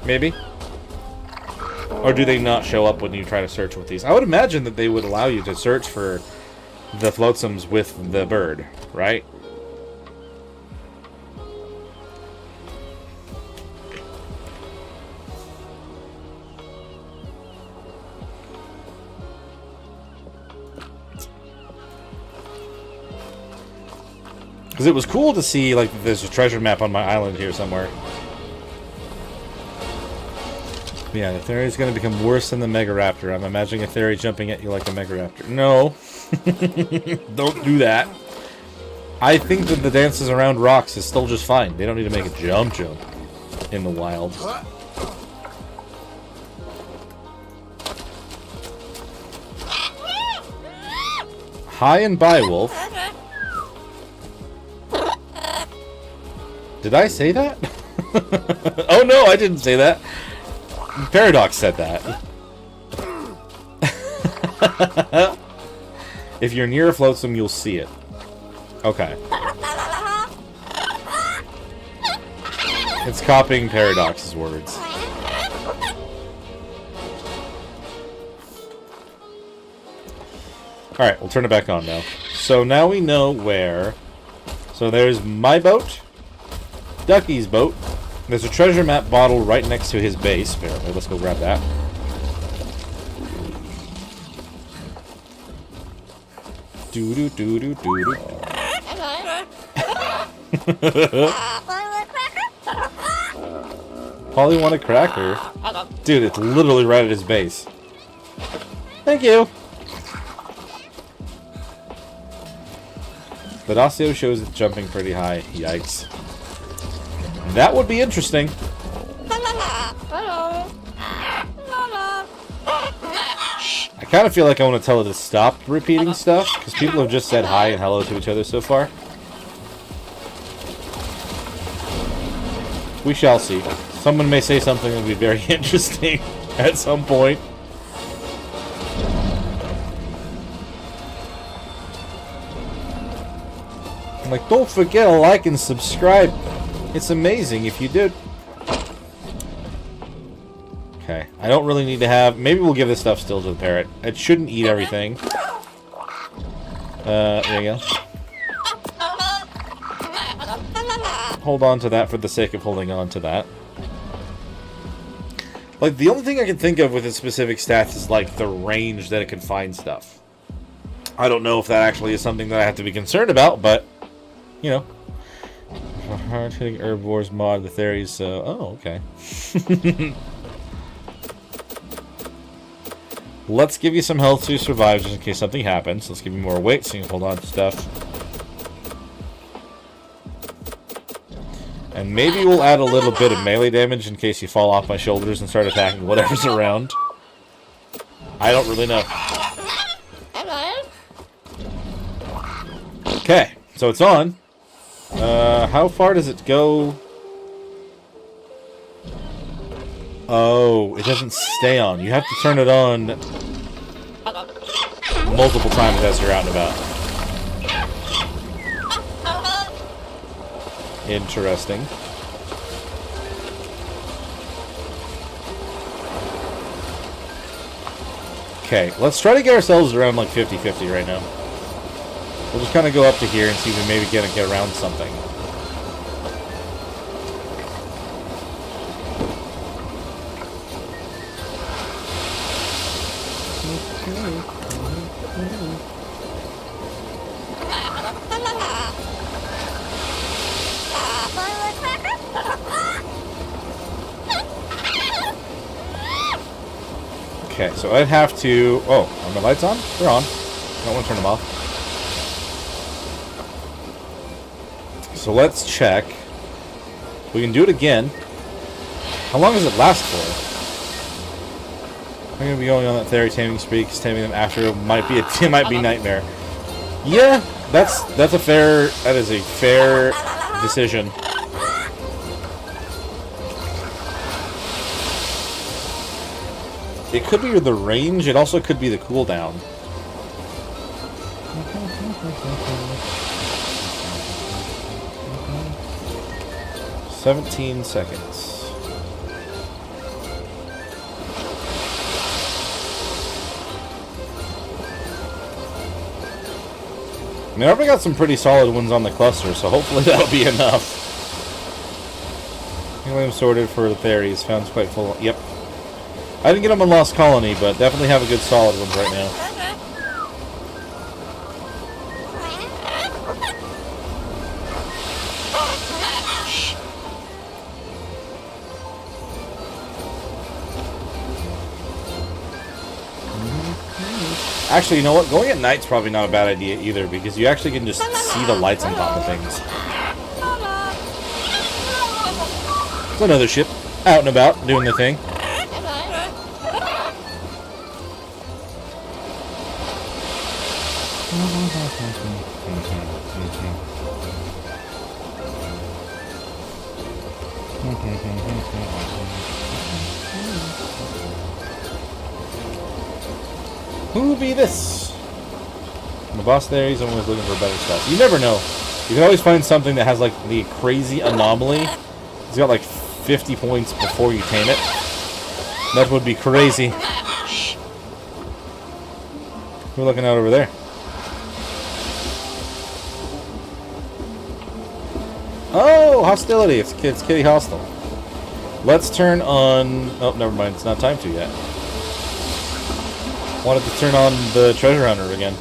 Maybe? Or do they not show up when you try to search with these? I would imagine that they would allow you to search for the floatsomes with the bird, right? Because it was cool to see, like, there's a treasure map on my island here somewhere. Yeah, the Theory is going to become worse than the Megaraptor. I'm imagining a Theory jumping at you like a Megaraptor. No. Don't do that. I think that the dances around rocks is still just fine. They don't need to make a jump in the wild. Hi and bye, Wolf. Did I say that? Oh no, I didn't say that. Paradox said that. If you're near a floatsome, you'll see it. Okay. It's copying Paradox's words. Alright, we'll turn it back on now. So now we know where. So there's my boat. Ducky's boat. There's a treasure map bottle right next to his base. Apparently, let's go grab that. Do do do do do do. Polly want a cracker? Dude, it's literally right at his base. Thank you. But Osseo shows it's jumping pretty high. Yikes. That would be interesting. I kind of feel like I want to tell it to stop repeating stuff, because people have just said hi and hello to each other so far. We shall see. Someone may say something that will be very interesting at some point. I'm like, don't forget to like and subscribe. It's amazing if you did. Okay, I don't really need to have... Maybe we'll give this stuff still to the parrot. It shouldn't eat everything. There you go. Hold on to that for the sake of holding on to that. Like, the only thing I can think of with its specific stats is, like, the range that it can find stuff. I don't know if that actually is something that I have to be concerned about, but, you know. Hard-hitting herbivores mod the theories, so... Oh, okay. Let's give you some health to survive just in case something happens. Let's give you more weight so you can hold on to stuff. And maybe we'll add a little bit of melee damage in case you fall off my shoulders and start attacking whatever's around. I don't really know. Okay, so it's on. How far does it go? Oh, it doesn't stay on. You have to turn it on multiple times as you're out and about. Interesting. Okay, let's try to get ourselves around like 50-50 right now. We'll just kind of go up to here and see if we maybe get around something. Okay, so I'd have to... Oh, are my lights on? They're on. I don't want to turn them off. So let's check. We can do it again. How long does it last for? I'm going to be going on that theory taming spree, because taming them after might be it might be nightmare. Yeah, that is a fair decision. It could be the range, it also could be the cooldown. 17 seconds. I mean, I already got some pretty solid ones on the cluster, so hopefully that'll be enough. I'm sorted for the fairies. Found quite full. Yep. I didn't get them on Lost Colony, but definitely have a good solid ones right now. Actually, you know what? Going at night's probably not a bad idea either, because you actually can just see the lights on top of things. It's another ship, out and about, doing the thing. Who be this? The boss there, he's always looking for better stuff. You never know. You can always find something that has like the crazy anomaly. It's got like 50 points before you tame it. That would be crazy. We're looking out over there. Oh, hostility. It's Kitty Hostile. Let's turn on... Oh, never mind. It's not time to yet. Wanted to turn on the treasure hunter again.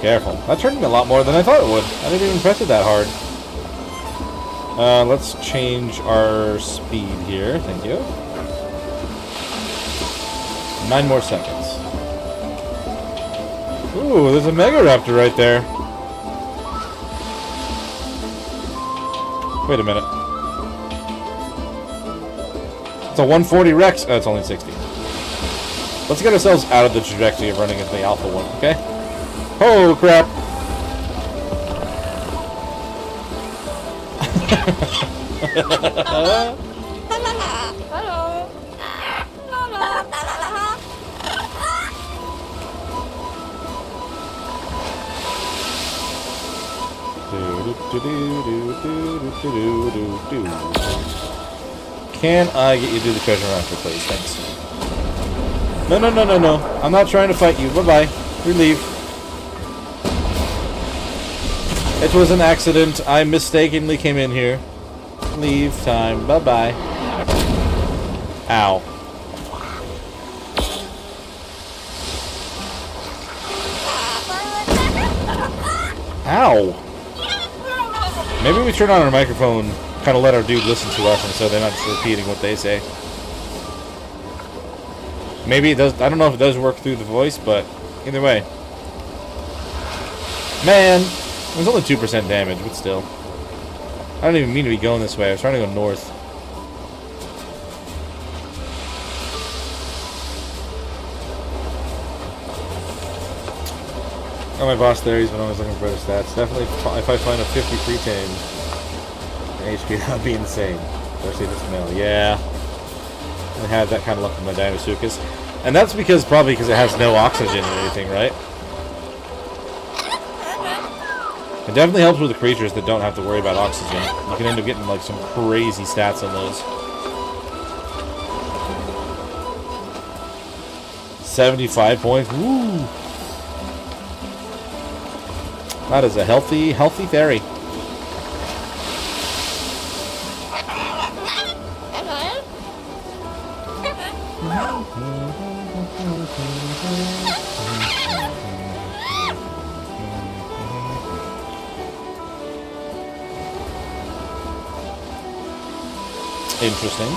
Careful. That turned me a lot more than I thought it would. I didn't even press it that hard. Let's change our speed here. Thank you. 9 more seconds. Ooh, there's a Mega Raptor right there. Wait a minute. It's a 140 Rex. Oh, it's only 60. Let's get ourselves out of the trajectory of running into the Alpha one, okay? Oh, crap. Can I get you to do the treasure hunter, please? Thanks. No, no, no, no, no. I'm not trying to fight you. Bye-bye. We leave. It was an accident. I mistakenly came in here. Leave time. Bye-bye. Ow. Ow. Maybe we turn on our microphone, kind of let our dude listen to us, and so they're not just repeating what they say. Maybe it does. I don't know if it does work through the voice, but either way. Man, it was only 2% damage, but still. I don't even mean to be going this way. I was trying to go north. Oh, my boss there, he's been always looking for better stats. Definitely, if I find a 50 pre-tame HP, that would be insane. Especially this male. Yeah. I had that kind of luck with my Dinosuchus. And that's probably because it has no oxygen or anything, right? It definitely helps with the creatures that don't have to worry about oxygen. You can end up getting like some crazy stats on those. 75 points. Woo! That is a healthy fairy. Interesting.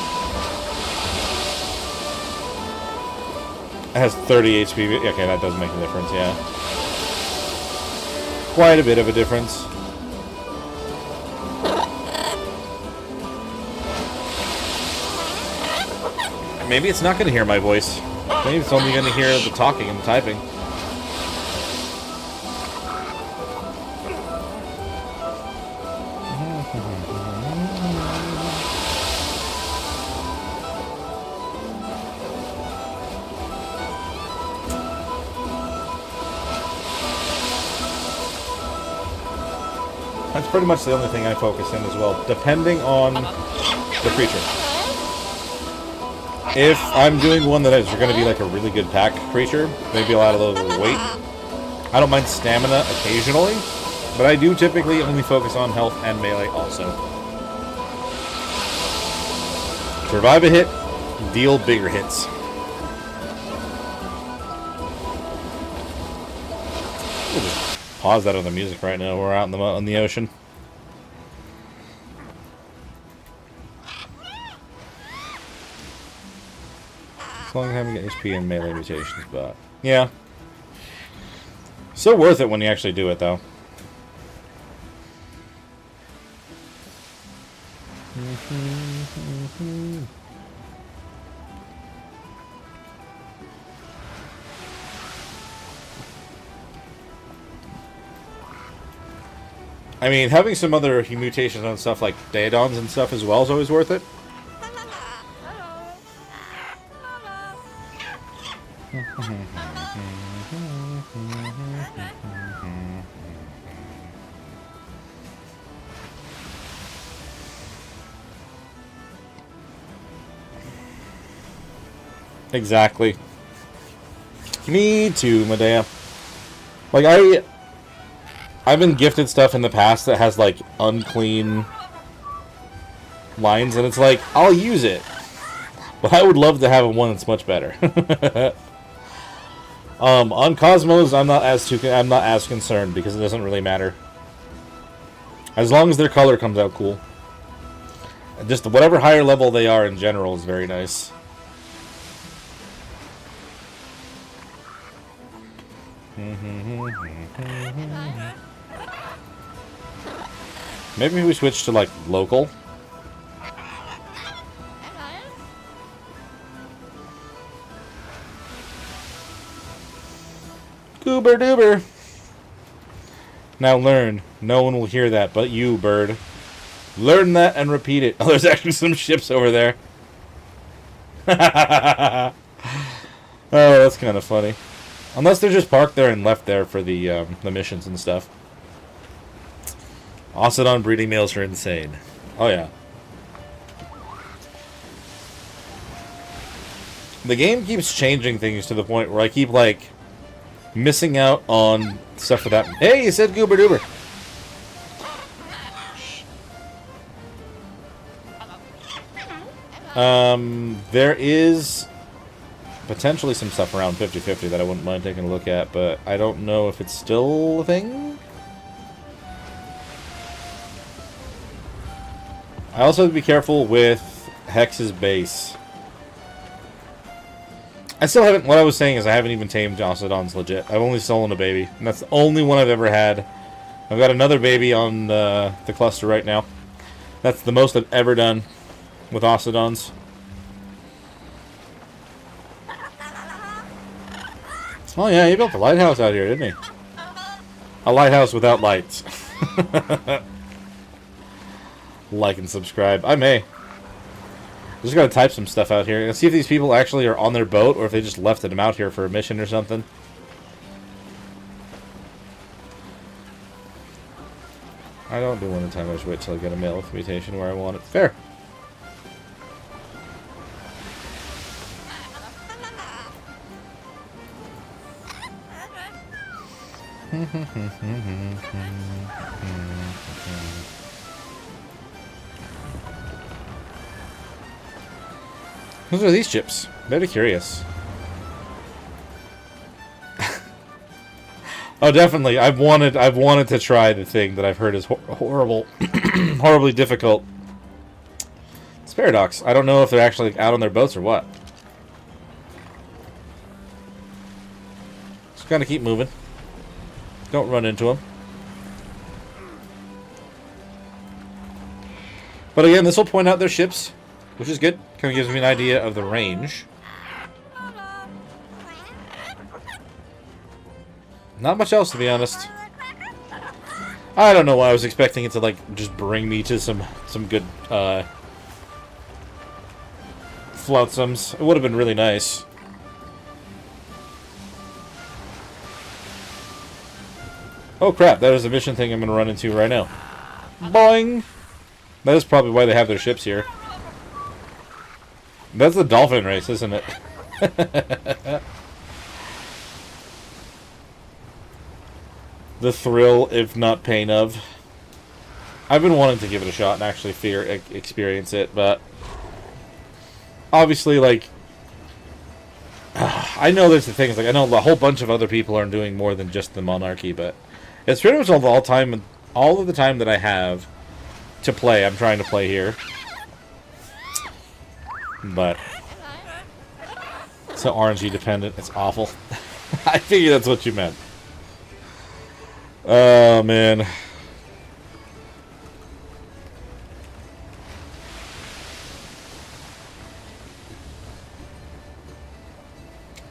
It has 30 HP. Okay, that does make a difference, yeah. Quite a bit of a difference. Maybe it's not going to hear my voice. Maybe it's only going to hear the talking and the typing. That's pretty much the only thing I focus in as well, depending on the creature. If I'm doing one that is going to be like a really good pack creature, maybe a lot of weight, I don't mind stamina occasionally, but I do typically only focus on health and melee also. Survive a hit, deal bigger hits. We'll just pause that on the music right now. We're out in the ocean. As long as I haven't got HP and melee mutations, but yeah. Still worth it when you actually do it, though. I mean, having some other mutations on stuff like Daedons and stuff as well is always worth it. Exactly. Me too, Medea. Like, I've been gifted stuff in the past that has, like, unclean lines, and it's like, I'll use it. But I would love to have one that's much better. On Cosmos, I'm not as concerned, because it doesn't really matter. As long as their color comes out cool. Just whatever higher level they are in general is very nice. Maybe we switch to, like, local. Goober doober. Now learn. No one will hear that but you, bird. Learn that and repeat it. Oh, there's actually some ships over there. Oh, that's kind of funny. Unless they're just parked there and left there for the missions and stuff. Ocedon breeding males are insane. Oh, yeah. The game keeps changing things to the point where I keep, like, missing out on stuff for that. Hey, you said goober doober. There is potentially some stuff around 50-50 that I wouldn't mind taking a look at, but I don't know if it's still a thing. I also have to be careful with Hex's base. I still haven't... What I was saying is I haven't even tamed Ocedons legit. I've only stolen a baby, and that's the only one I've ever had. I've got another baby on the cluster right now. That's the most I've ever done with Ocedons. Oh yeah, he built a lighthouse out here, didn't he? A lighthouse without lights. Like and subscribe. I may. Just gotta type some stuff out here and see if these people actually are on their boat or if they just left them out here for a mission or something. I don't do one at a time. I just wait till I get a male with mutation where I want it. Fair. What are these chips? Very curious. Oh, definitely. I've wanted to try the thing that I've heard is horrible, horribly difficult. It's Paradox. I don't know if they're actually out on their boats or what. Just gotta keep moving. Don't run into them. But again, this will point out their ships, which is good. Kind of gives me an idea of the range. Not much else, to be honest. I don't know why I was expecting it to, like, just bring me to some good, flotsams. It would have been really nice. Oh crap, that is a mission thing I'm going to run into right now. Boing! That is probably why they have their ships here. That's the dolphin race, isn't it? The thrill, if not pain of. I've been wanting to give it a shot and actually experience it, but obviously, like, I know there's the things, like, I know a whole bunch of other people are doing more than just the Monarchy, but it's pretty much all of the time that I have to play, I'm trying to play here. But it's so RNG dependent, it's awful. I figured that's what you meant. Oh, man.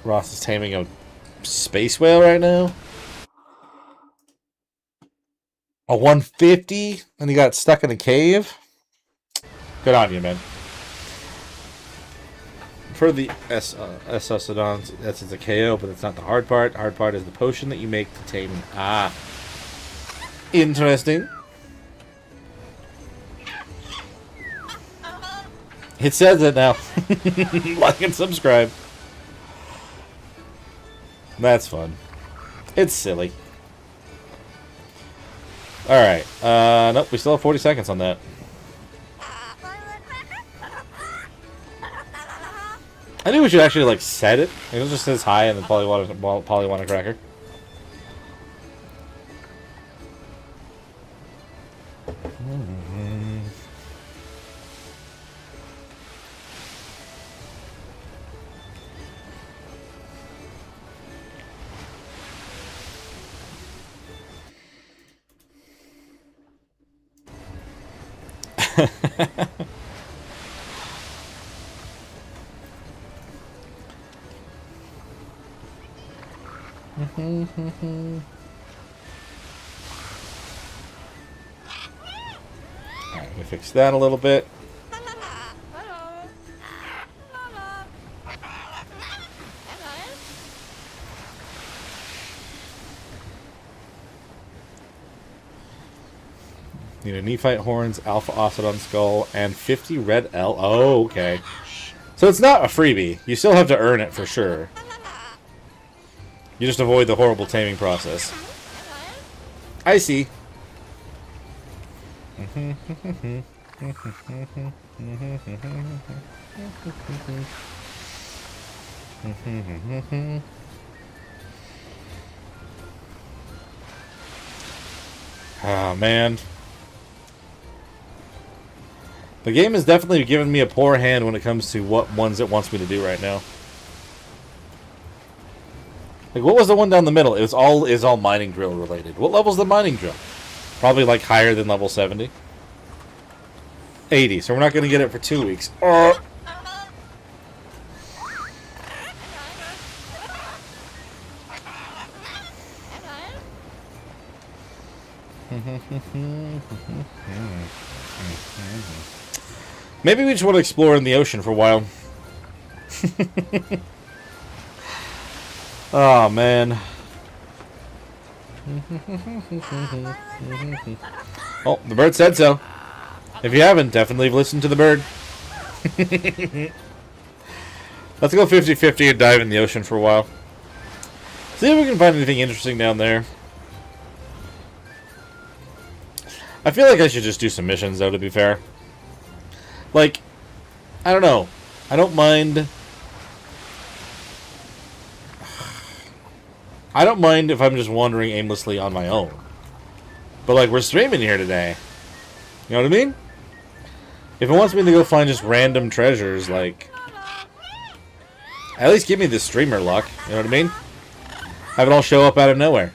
Ross is taming a space whale right now. A 150? And he got stuck in a cave? Good on you, man. For the Sodons, that's a KO, but that's not the hard part. The hard part is the potion that you make to tame. Ah. Interesting. It says it now. Like and subscribe. That's fun. It's silly. Alright. Nope, we still have 40 seconds on that. I think we should actually, like, set it. It just says hi and then Polywana Cracker. Alright, we fix that a little bit. Need a Nephite Horns, Alpha Ocelot Skull, and 50 Red L. Oh, okay. So it's not a freebie. You still have to earn it for sure. You just avoid the horrible taming process. I see. Oh, man. The game is definitely giving me a poor hand when it comes to what ones it wants me to do right now. Like, what was the one down the middle? It was all mining drill related. What level's the mining drill? Probably, like, higher than level 70. 80, so we're not going to get it for 2 weeks. Maybe we just want to explore in the ocean for a while. Oh, man. Oh, the bird said so. If you haven't, definitely listen to the bird. Let's go 50-50 and dive in the ocean for a while. See if we can find anything interesting down there. I feel like I should just do some missions, though, to be fair. Like, I don't know. I don't mind... I don't mind if I'm just wandering aimlessly on my own. But, like, we're streaming here today. You know what I mean? If it wants me to go find just random treasures, like... at least give me the streamer luck. You know what I mean? Have it all show up out of nowhere.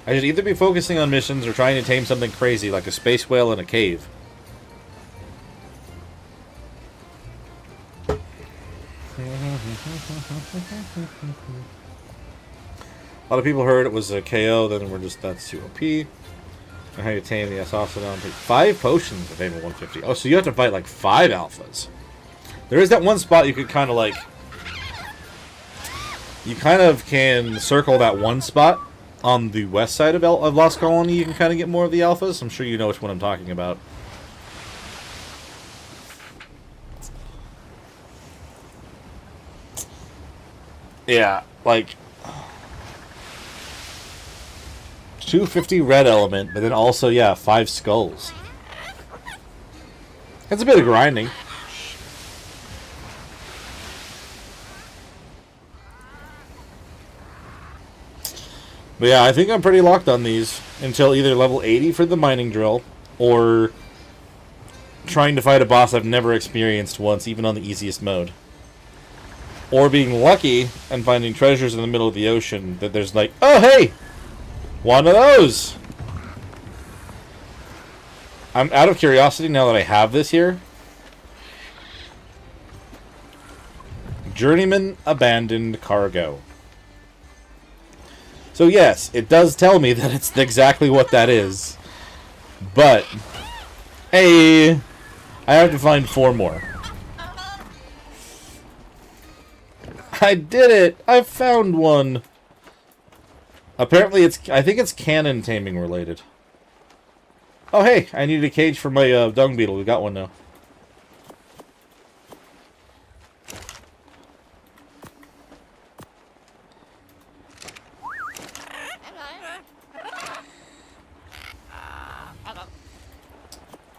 I should either be focusing on missions or trying to tame something crazy like a space whale in a cave. A lot of people heard it was a KO, then we're just, that's too OP. And how you tame the ASA down to 5 potions to tame a 150. Oh, so you have to fight like 5 alphas. There is that one spot you could kind of like... you kind of can circle that one spot on the west side of Lost Colony, you can kind of get more of the alphas. I'm sure you know which one I'm talking about. Yeah, like 250 red element, but then also, yeah, 5 skulls. It's a bit of grinding. But yeah, I think I'm pretty locked on these until either level 80 for the mining drill, or trying to fight a boss I've never experienced once, even on the easiest mode. Or being lucky and finding treasures in the middle of the ocean that there's like, oh hey! One of those! I'm out of curiosity now that I have this here. Journeyman Abandoned Cargo. So yes, it does tell me that it's exactly what that is. But, hey, I have to find 4 more. I did it! I found one! Apparently I think it's cannon taming related. Oh hey, I needed a cage for my dung beetle. We got one now.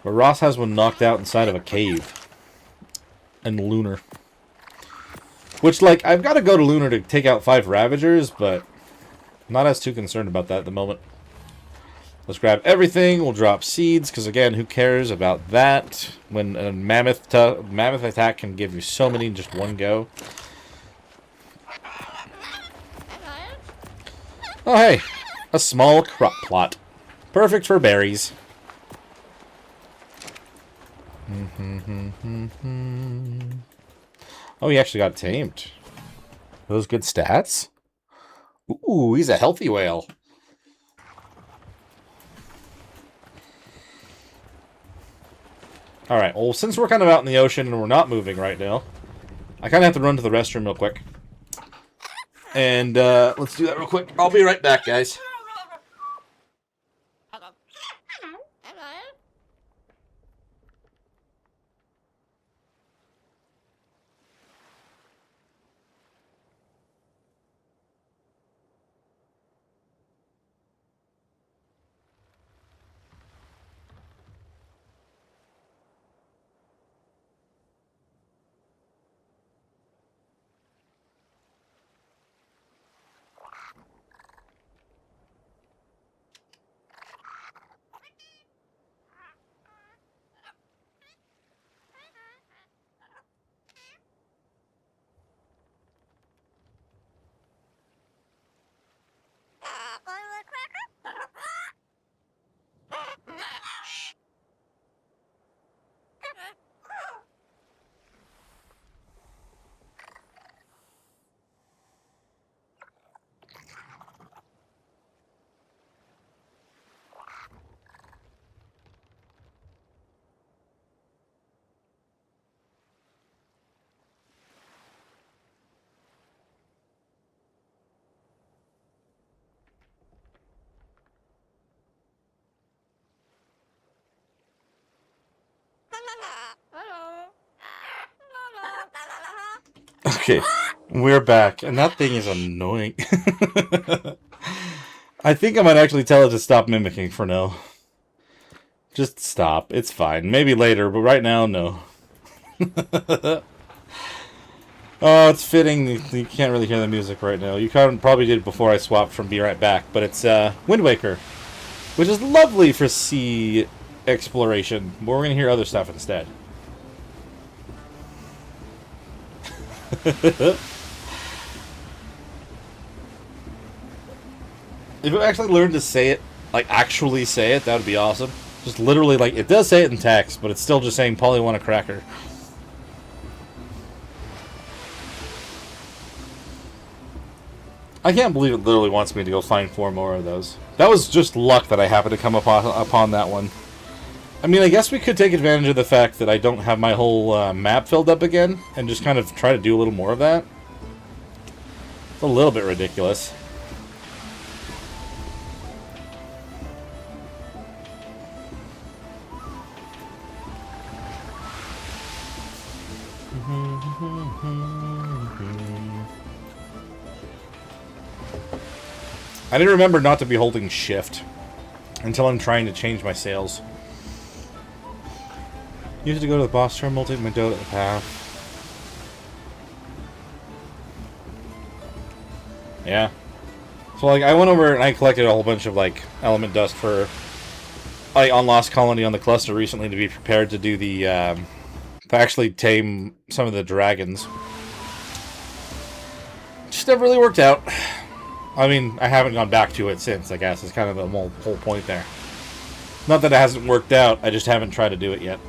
But Ross has one knocked out inside of a cave. And Lunar. Which, like, I've got to go to Lunar to take out 5 Ravagers, but I'm not as too concerned about that at the moment. Let's grab everything. We'll drop seeds, because, again, who cares about that when a mammoth attack can give you so many in just one go. Oh, hey. A small crop plot. Perfect for berries. Oh, he actually got tamed. Those good stats? Ooh, he's a healthy whale. Alright, well, since we're kind of out in the ocean and we're not moving right now, I kind of have to run to the restroom real quick. And, let's do that real quick. I'll be right back, guys. Okay, we're back, and that thing is annoying. I think I might actually tell it to stop mimicking for now. Just stop, it's fine. Maybe later, but right now, no. Oh, it's fitting. You can't really hear the music right now. You probably did before I swapped from Be Right Back, but it's Wind Waker, which is lovely for sea exploration, but we're going to hear other stuff instead. If you actually learned to say it, like actually say it, that would be awesome. Just literally, like, it does say it in text, but it's still just saying Polly want a cracker. I can't believe it literally wants me to go find 4 more of those. That was just luck that I happened to come upon that one. I mean, I guess we could take advantage of the fact that I don't have my whole map filled up again, and just kind of try to do a little more of that. It's a little bit ridiculous. I didn't remember not to be holding shift until I'm trying to change my sails. Use it to go to the boss terminal, take my dough at the path. Yeah. So, like, I went over and I collected a whole bunch of, like, element dust for, like, on Lost Colony on the cluster recently to be prepared to do the, to actually tame some of the dragons. Just never really worked out. I mean, I haven't gone back to it since, I guess. It's kind of the whole point there. Not that it hasn't worked out, I just haven't tried to do it yet.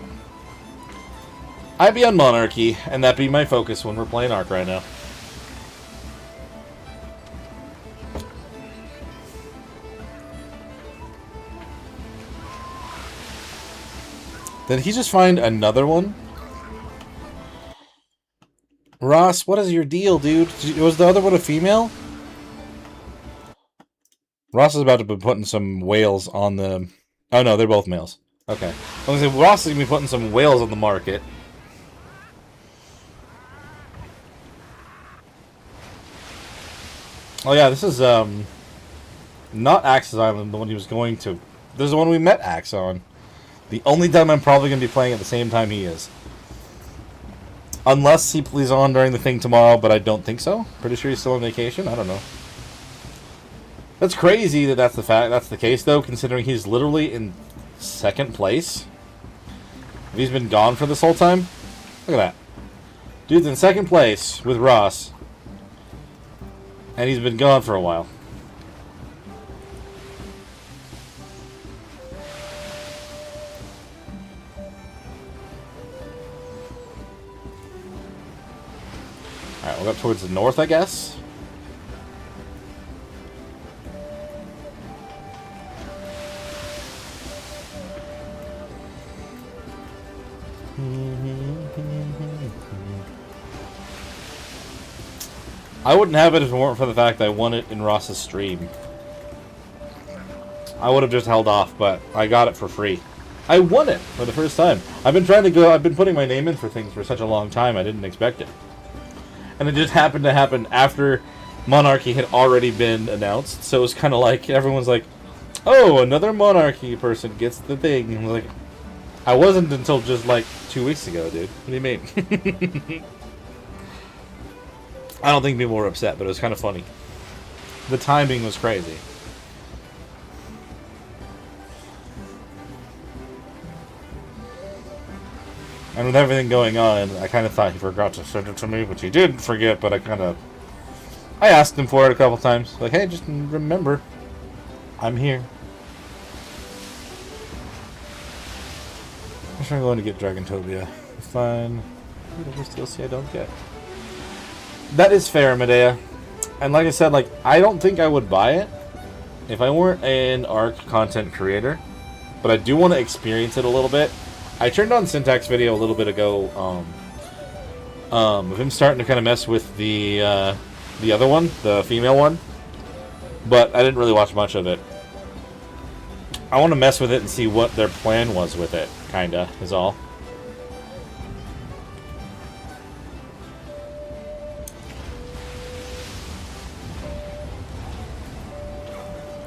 I'd be on Monarchy, and that'd be my focus when we're playing Ark right now. Did he just find another one? Ross, what is your deal, dude? Was the other one a female? Ross is about to be putting some whales on the... Oh no, they're both males. Okay. I was going to say, Ross is going to be putting some whales on the market. Oh yeah, this is, not Axe's Island, the one he was going to. This is the one we met Axe on. The only time I'm probably going to be playing at the same time he is. Unless he plays on during the thing tomorrow, but I don't think so. Pretty sure he's still on vacation. I don't know. That's crazy that that's the case, though, considering he's literally in second place. If he's been gone for this whole time, look at that. Dude's in second place with Ross, and he's been gone for a while. Alright, we'll go towards the north, I guess. I wouldn't have it if it weren't for the fact that I won it in Ross's stream. I would have just held off, but I got it for free. I won it for the first time. I've been putting my name in for things for such a long time, I didn't expect it. And it just happened to happen after Monarchy had already been announced, so it was kind of like, everyone's like, oh, another Monarchy person gets the thing. And I was like, I wasn't until just like 2 weeks ago, dude. What do you mean? I don't think people were upset, but it was kind of funny. The timing was crazy. And with everything going on, I kind of thought he forgot to send it to me, which he did forget, but I asked him for it a couple times. Like, hey, just remember, I'm here. I'm sure I'm going to get Dragontopia. Fine. Whatever DLC I don't get. That is fair, Medea. And like I said, like, I don't think I would buy it if I weren't an Ark content creator. But I do want to experience it a little bit. I turned on Syntax video a little bit ago, of him starting to kind of mess with the other one, the female one. But I didn't really watch much of it. I want to mess with it and see what their plan was with it, kinda, is all.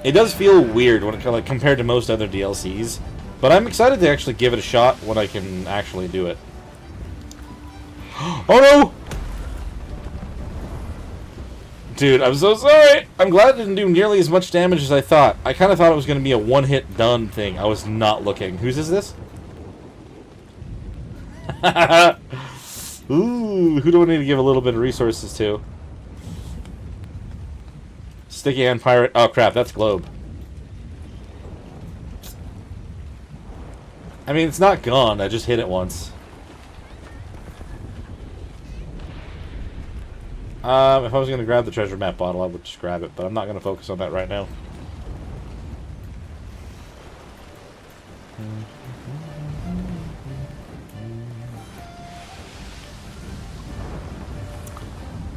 It does feel weird when it, like, compared to most other DLCs, but I'm excited to actually give it a shot when I can actually do it. Oh no! Dude, I'm so sorry! I'm glad it didn't do nearly as much damage as I thought. I kind of thought it was going to be a one-hit done thing. I was not looking. Whose is this? Ooh, who do I need to give a little bit of resources to? Sticky Hand Pirate. Oh crap, that's Globe. I mean, it's not gone. I just hit it once. If I was going to grab the treasure map bottle, I would just grab it, but I'm not going to focus on that right now.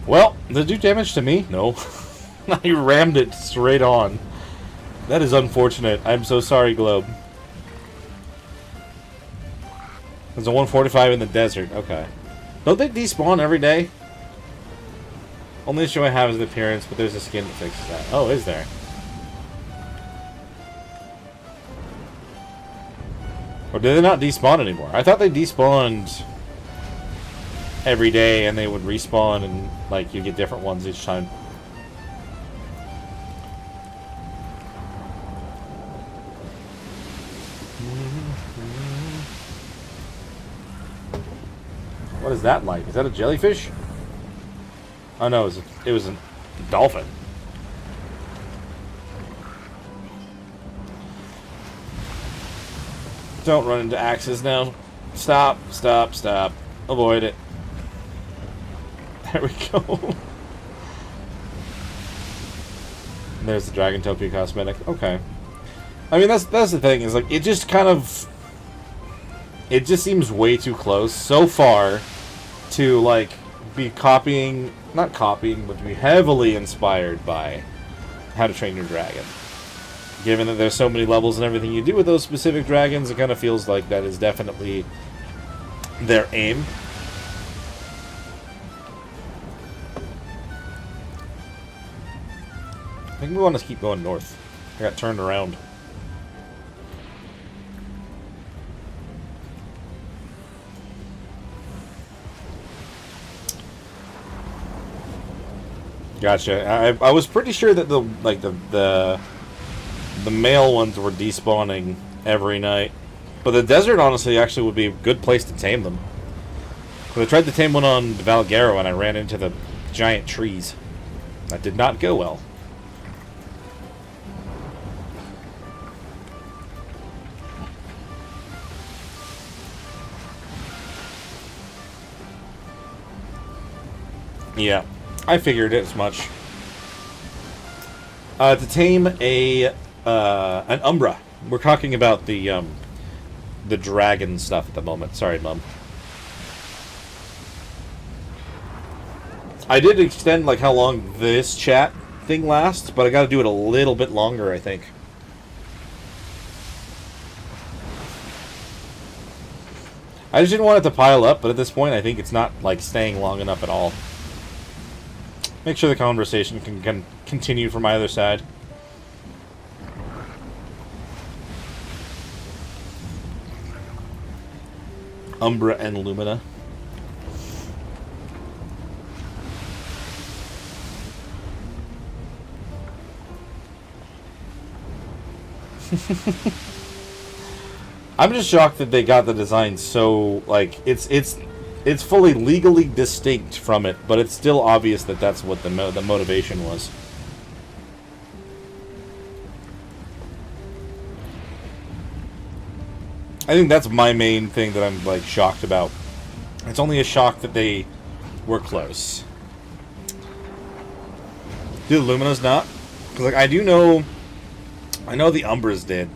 Well, did it do damage to me? No. I rammed it straight on. That is unfortunate. I'm so sorry, Globe. There's a 145 in the desert. Okay. Don't they despawn every day? Only issue I have is the appearance, but there's a skin that fixes that. Oh, is there? Or do they not despawn anymore? I thought they despawned every day and they would respawn and, like, you get different ones each time. What is that like? Is that a jellyfish? Oh no, it was a dolphin. Don't run into axes now. Stop, stop, stop. Avoid it. There we go. There's the Dragon Topia cosmetic. Okay. I mean, that's the thing, is like, it just kind of... It just seems way too close so far to, like, be copying... Not copying, but to be heavily inspired by How to Train Your Dragon. Given that there's so many levels and everything you do with those specific dragons, it kind of feels like that is definitely their aim. I think we want to keep going north. I got turned around. Gotcha. I was pretty sure that the male ones were despawning every night, but the desert honestly actually would be a good place to tame them. Because I tried to tame one on Valgaro and I ran into the giant trees. That did not go well. Yeah, I figured as much. To tame an Umbra. We're talking about the dragon stuff at the moment. Sorry, Mum. I did extend like how long this chat thing lasts, but I got to do it a little bit longer, I think. I just didn't want it to pile up, but at this point, I think it's not like staying long enough at all. Make sure the conversation can continue from either side. Umbra and Lumina. I'm just shocked that they got the design so, like, it's fully legally distinct from it, but it's still obvious that that's what the motivation was. I think that's my main thing that I'm, like, shocked about. It's only a shock that they were close. Do the Luminas not? Because, like, I know the Umbras did.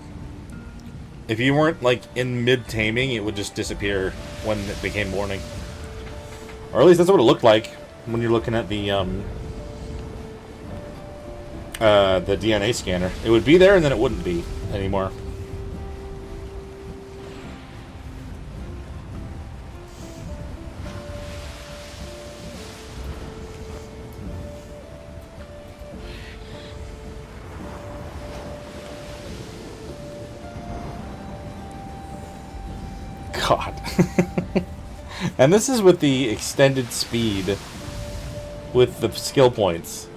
If you weren't, like, in mid-taming, it would just disappear when it became morning. Or at least that's what it looked like when you're looking at the DNA scanner. It would be there and then it wouldn't be anymore. God. And this is with the extended speed with the skill points.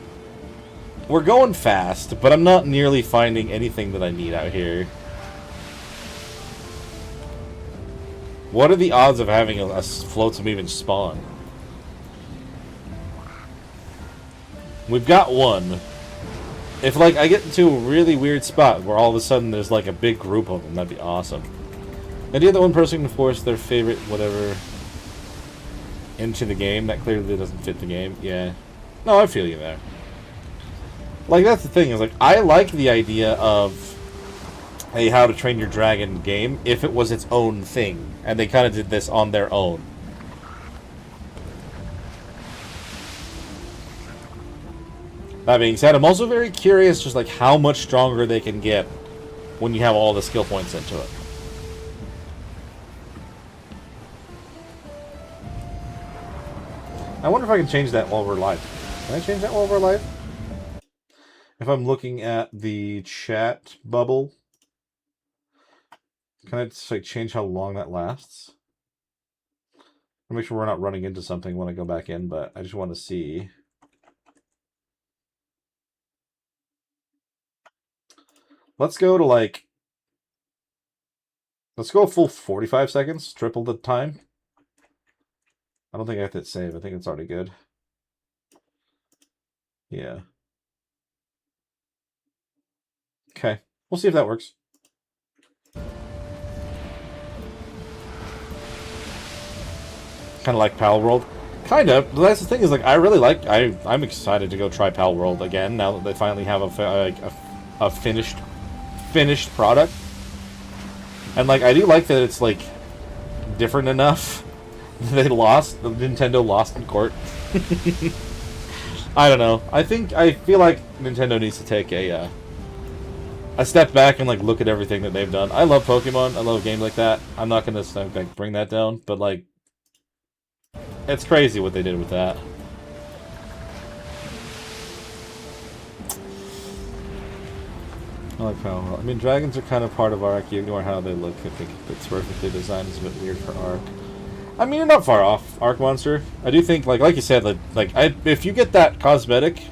We're going fast, but I'm not nearly finding anything that I need out here. What are the odds of having a floatsome even spawn? We've got one. If, like, I get into a really weird spot where all of a sudden there's, like, a big group of them, that'd be awesome. The idea that one person can force their favorite whatever into the game, that clearly doesn't fit the game. Yeah. No, I feel you there. Like, that's the thing, is, like, I like the idea of a How to Train Your Dragon game if it was its own thing, and they kind of did this on their own. That being said, I'm also very curious just, like, how much stronger they can get when you have all the skill points into it. I wonder if I can change that while we're live. Can I change that while we're live? If I'm looking at the chat bubble, can I just like change how long that lasts? I'll make sure we're not running into something when I go back in, but I just want to see. Let's go to like, let's go a full 45 seconds, triple the time. I don't think I have to hit save. I think it's already good. Yeah. Okay. We'll see if that works. Kind of like Pal World. Kind of. But that's the thing is, like, I really like... I'm excited to go try Pal World again, now that they finally have a finished product. And, like, I do like that it's, like, different enough. Nintendo lost in court. I don't know. I feel like Nintendo needs to take a step back and like look at everything that they've done. I love Pokemon. I love games like that. I'm not gonna like bring that down, but like, it's crazy what they did with that. I like how, I mean, dragons are kind of part of Ark. You ignore how they look. I think it's perfectly designed. It's a bit weird for Ark. I mean, you're not far off, Ark Monster. I do think, like you said, if you get that cosmetic,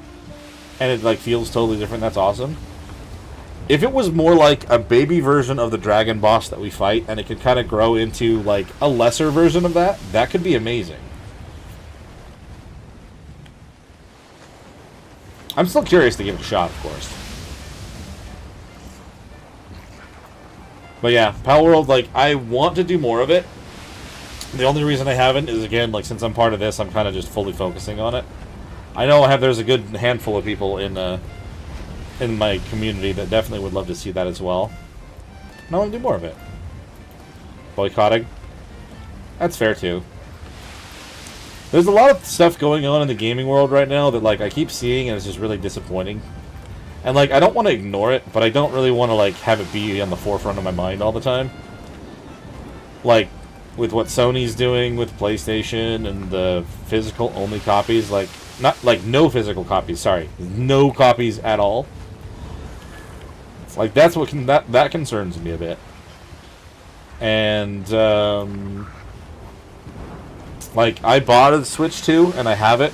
and it like feels totally different, that's awesome. If it was more like a baby version of the dragon boss that we fight, and it could kind of grow into like a lesser version of that, that could be amazing. I'm still curious to give it a shot, of course. But yeah, Pal World, like, I want to do more of it. The only reason I haven't is, again, like, since I'm part of this, I'm kind of just fully focusing on it. I know there's a good handful of people in my community that definitely would love to see that as well. And I want to do more of it. Boycotting. That's fair, too. There's a lot of stuff going on in the gaming world right now that, like, I keep seeing and it's just really disappointing. And, like, I don't want to ignore it, but I don't really want to, like, have it be on the forefront of my mind all the time. Like, with what Sony's doing with PlayStation and the physical-only copies, like, not, like, no physical copies, sorry. No copies at all. Like, that's what that concerns me a bit. And, like, I bought a Switch 2, and I have it,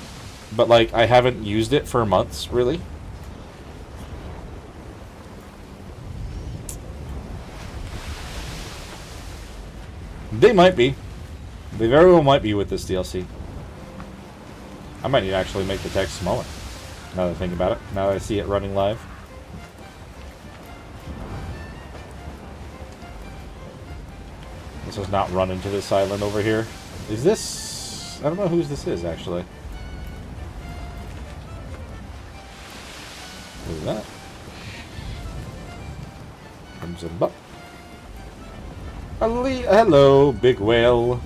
but, like, I haven't used it for months, really. They might be. They very well might be with this DLC. I might need to actually make the text smaller, now that I think about it, now that I see it running live. Let's just not run into this island over here. Is this... I don't know whose this is, actually. What is that? Comes a buck. Hello, big whale.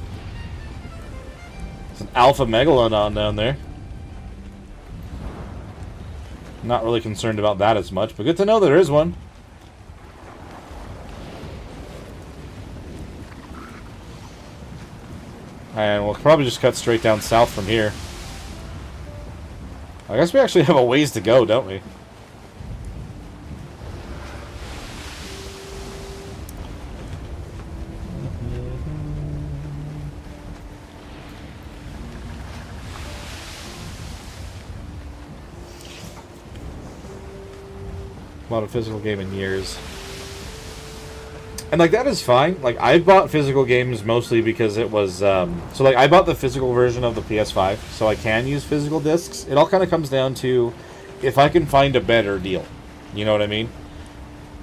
It's an alpha megalodon down there. Not really concerned about that as much, but good to know there is one. And we'll probably just cut straight down south from here. I guess we actually have a ways to go, don't we? Bought a physical game in years. And, like, that is fine. Like, I bought physical games mostly because it was, so, like, I bought the physical version of the PS5, so I can use physical discs. It all kind of comes down to if I can find a better deal. You know what I mean?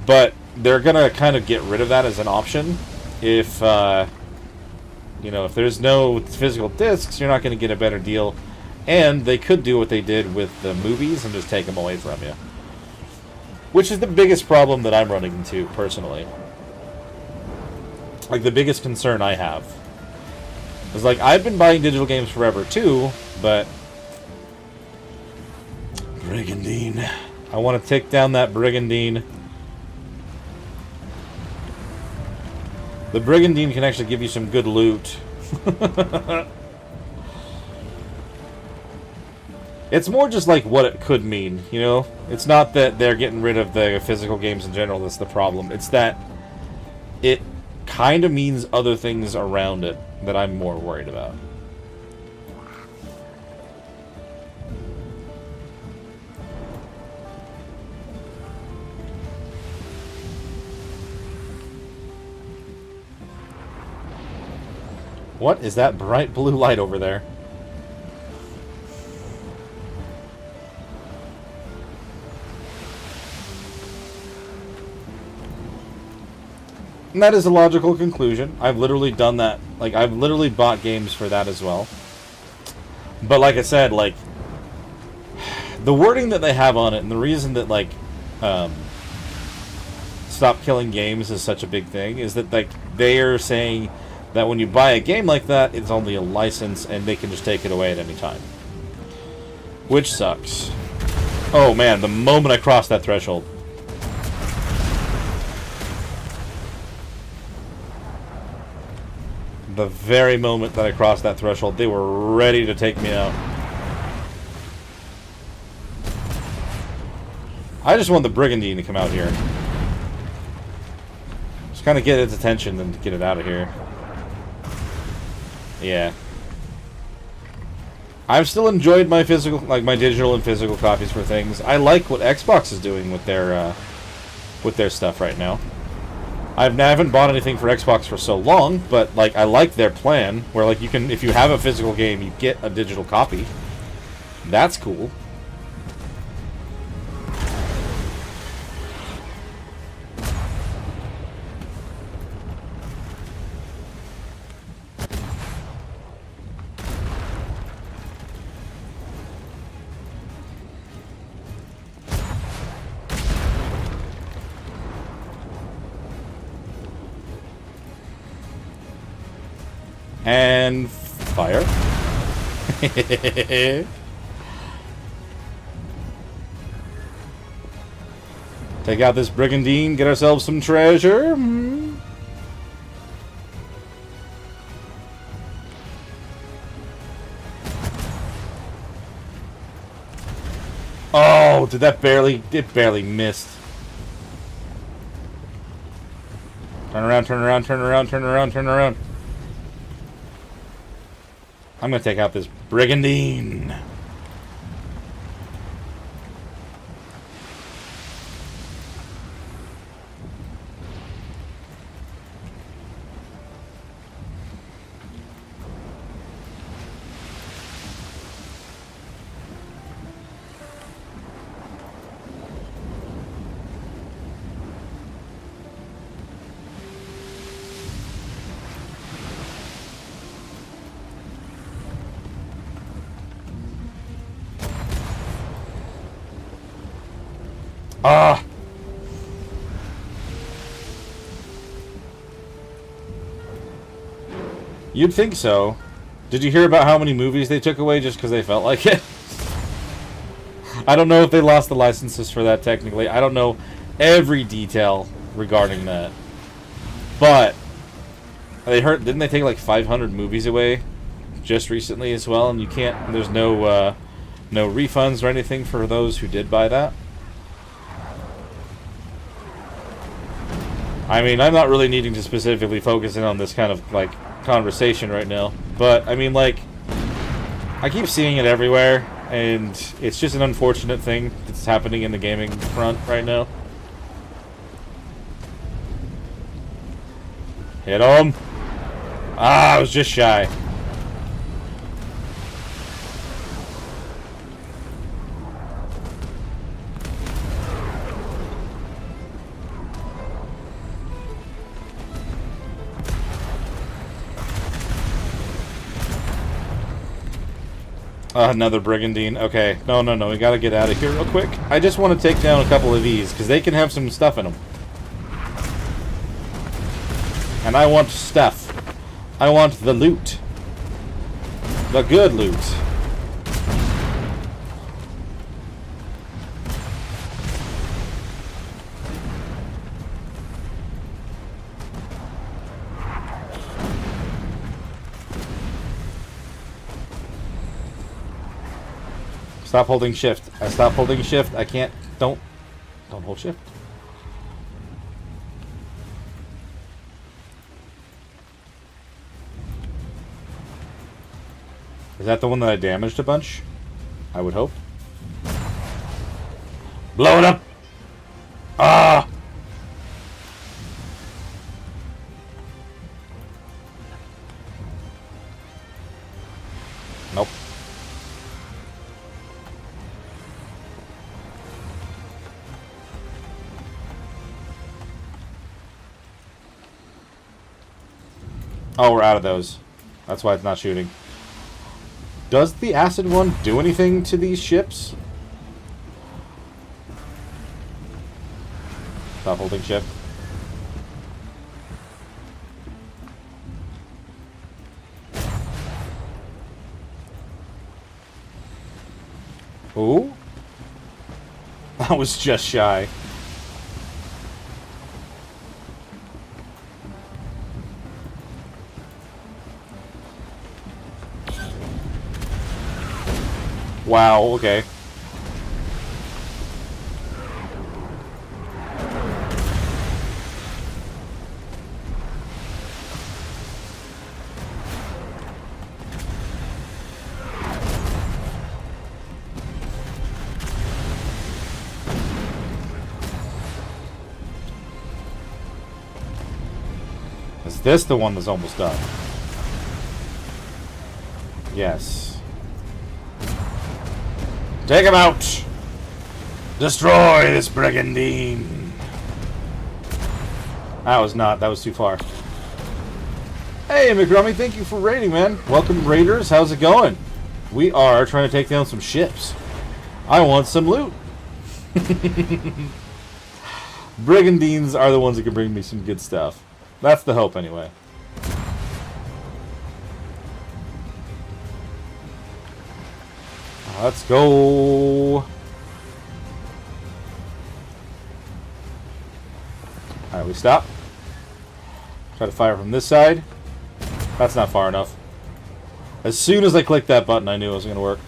But they're gonna kind of get rid of that as an option. If, you know, if there's no physical discs, you're not gonna get a better deal. And they could do what they did with the movies and just take them away from you. Which is the biggest problem that I'm running into, personally. Like, the biggest concern I have. Is, like, I've been buying digital games forever, too, but... Brigandine. I want to take down that Brigandine. The Brigandine can actually give you some good loot. It's more just like what it could mean, you know? It's not that they're getting rid of the physical games in general that's the problem. It's that it kind of means other things around it that I'm more worried about. What is that bright blue light over there? And that is a logical conclusion. I've literally done that. Like, I've literally bought games for that as well. But like I said, like, the wording that they have on it, and the reason that, like, stop killing games is such a big thing, is that, like, they are saying that when you buy a game like that, it's only a license, and they can just take it away at any time. Which sucks. Oh man, the moment I crossed that threshold. The very moment that I crossed that threshold, they were ready to take me out. I just want the Brigandine to come out here. Just kind of get its attention and get it out of here. Yeah. I've still enjoyed my physical, like my digital and physical copies for things. I like what Xbox is doing with their stuff right now. I haven't bought anything for Xbox for so long, but like I like their plan where like you can, if you have a physical game, you get a digital copy. That's cool. And fire. Take out this Brigandine, get ourselves some treasure. Oh, did that barely... It barely missed. Turn around, turn around, turn around, turn around, turn around. I'm gonna take out this Brigandine. Ah! You'd think so. Did you hear about how many movies they took away just because they felt like it? I don't know if they lost the licenses for that technically. I don't know every detail regarding that. But they didn't they take like 500 movies away just recently as well, and you can't, there's no no refunds or anything for those who did buy that? I mean, I'm not really needing to specifically focus in on this kind of, like, conversation right now. But, I mean, like, I keep seeing it everywhere, and it's just an unfortunate thing that's happening in the gaming front right now. Hit him! Ah, I was just shy. Another Brigandine. Okay. No, no, no. We gotta get out of here real quick. I just want to take down a couple of these, because they can have some stuff in them. And I want stuff. I want the loot. The good loot. Stop holding shift. I stop holding shift. I can't. Don't hold shift. Is that the one that I damaged a bunch? I would hope. Blow it up! Ah! Nope. Oh, we're out of those. That's why it's not shooting. Does the acid one do anything to these ships? Stop holding shift. Ooh. That was just shy. Wow, okay. Is this the one that's almost done? Yes. Take him out! Destroy this brigandine! That was too far. Hey, McRummy, thank you for raiding, man. Welcome, raiders. How's it going? We are trying to take down some ships. I want some loot. Brigandines are the ones that can bring me some good stuff. That's the hope, anyway. Let's go. Alright, we stop. Try to fire from this side. That's not far enough. As soon as I clicked that button, I knew it was going to work.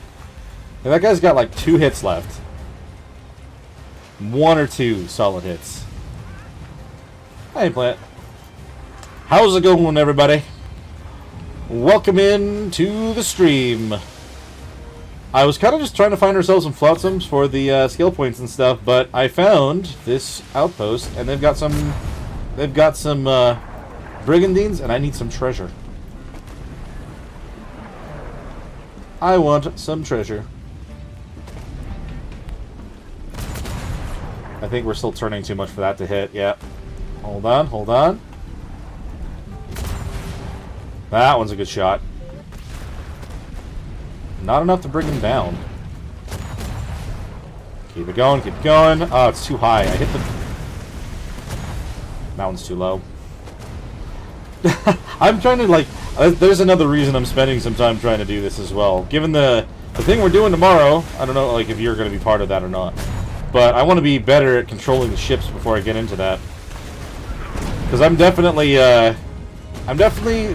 And that guy's got like 2 hits left. 1 or 2 solid hits. Hey, Plant. How's it going, everybody? Welcome in to the stream. I was kind of just trying to find ourselves some flotsams for the skill points and stuff, but I found this outpost, and they've got some brigandines, and I need some treasure. I want some treasure. I think we're still turning too much for that to hit. Yeah. Hold on, hold on. That one's a good shot. Not enough to bring him down. Keep it going, keep it going. Oh, it's too high. I hit the... That one's too low. I'm trying to, like... there's another reason I'm spending some time trying to do this as well. Given the thing we're doing tomorrow, I don't know like if you're going to be part of that or not. But I want to be better at controlling the ships before I get into that. Because I'm definitely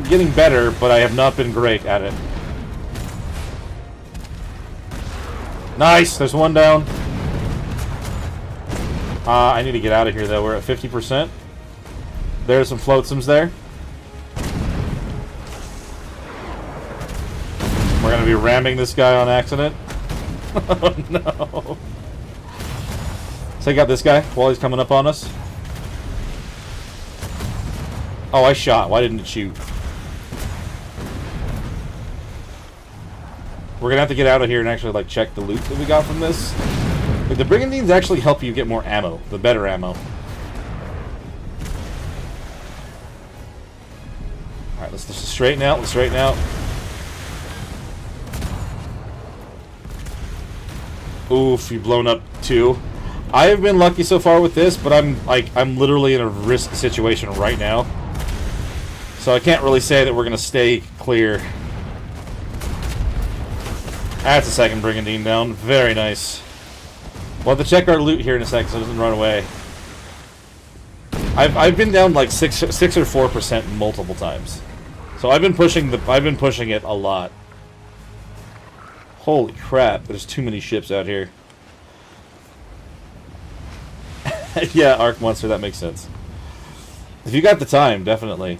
getting better, but I have not been great at it. Nice! There's one down. I need to get out of here, though. We're at 50%. There's some floatsams there. We're going to be ramming this guy on accident. Oh, no. Take out this guy while he's coming up on us. Oh, I shot. Why didn't it shoot? We're gonna have to get out of here and actually like check the loot that we got from this. Like, the brigandines actually help you get more ammo, the better ammo. Alright, let's just straighten out, let's straighten out. Oof, you've blown up 2. I have been lucky so far with this, but I'm literally in a risk situation right now. So I can't really say that we're gonna stay clear. That's a second brigandine down. Very nice. We'll have to check our loot here in a second so it doesn't run away. I've been down like 6 or 4% multiple times. So I've been pushing it a lot. Holy crap, there's too many ships out here. Yeah, Arc Monster, that makes sense. If you got the time, definitely.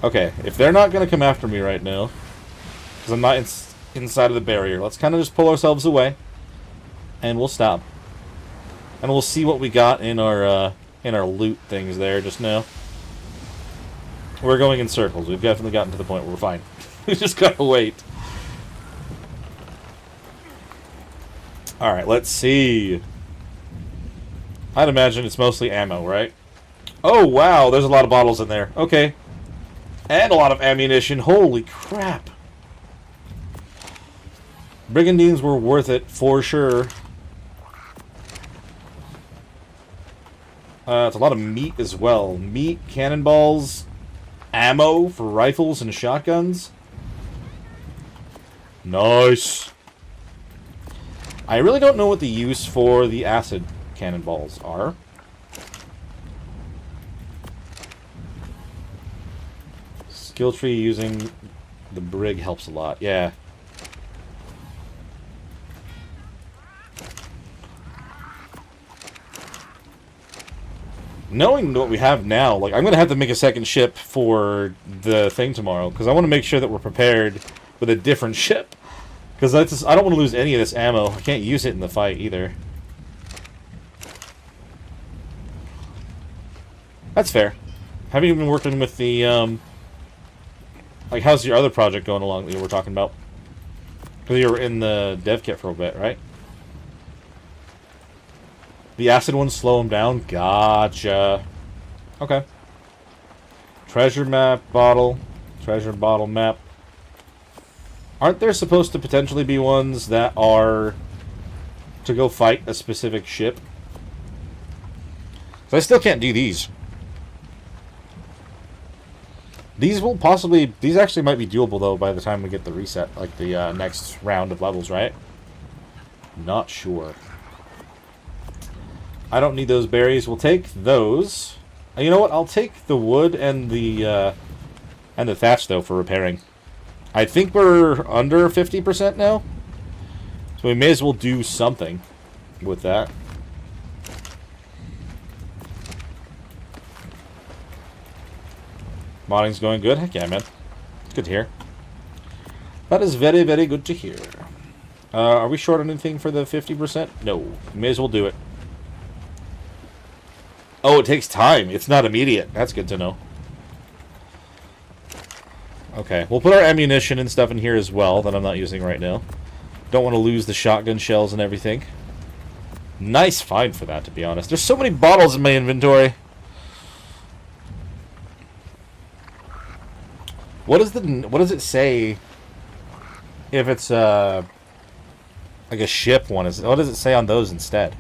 Okay, if they're not going to come after me right now, because I'm not inside of the barrier, let's kind of just pull ourselves away, and we'll stop. And we'll see what we got in our loot things there just now. We're going in circles. We've definitely gotten to the point where we're fine. We just gotta wait. Alright, let's see. I'd imagine it's mostly ammo, right? Oh, wow, there's a lot of bottles in there. Okay. And a lot of ammunition. Holy crap. Brigandines were worth it, for sure. It's a lot of meat as well. Meat, cannonballs, ammo for rifles and shotguns. Nice. I really don't know what the use for the acid cannonballs are. Skill tree using the brig helps a lot. Yeah. Knowing what we have now, like, I'm going to have to make a second ship for the thing tomorrow, because I want to make sure that we're prepared with a different ship. Because I don't want to lose any of this ammo. I can't use it in the fight, either. That's fair. Have you been working with the, like, how's your other project going along that you were talking about? Because you were in the dev kit for a bit, right? The acid ones slow them down? Gotcha. Okay. Treasure map, bottle. Treasure bottle map. Aren't there supposed to potentially be ones that are to go fight a specific ship? So I still can't do these. These will possibly... These actually might be doable, though, by the time we get the reset. Like, the next round of levels, right? Not sure. I don't need those berries. We'll take those. And you know what? I'll take the wood and the thatch, though, for repairing. I think we're under 50% now. So we may as well do something with that. Modding's going good? Heck yeah, man. Good to hear. That is very, very good to hear. Are we short on anything for the 50%? No. May as well do it. Oh, it takes time. It's not immediate. That's good to know. Okay, we'll put our ammunition and stuff in here as well that I'm not using right now. Don't want to lose the shotgun shells and everything. Nice find for that, to be honest. There's so many bottles in my inventory. What does it say if it's like a ship one? What does it say on those instead?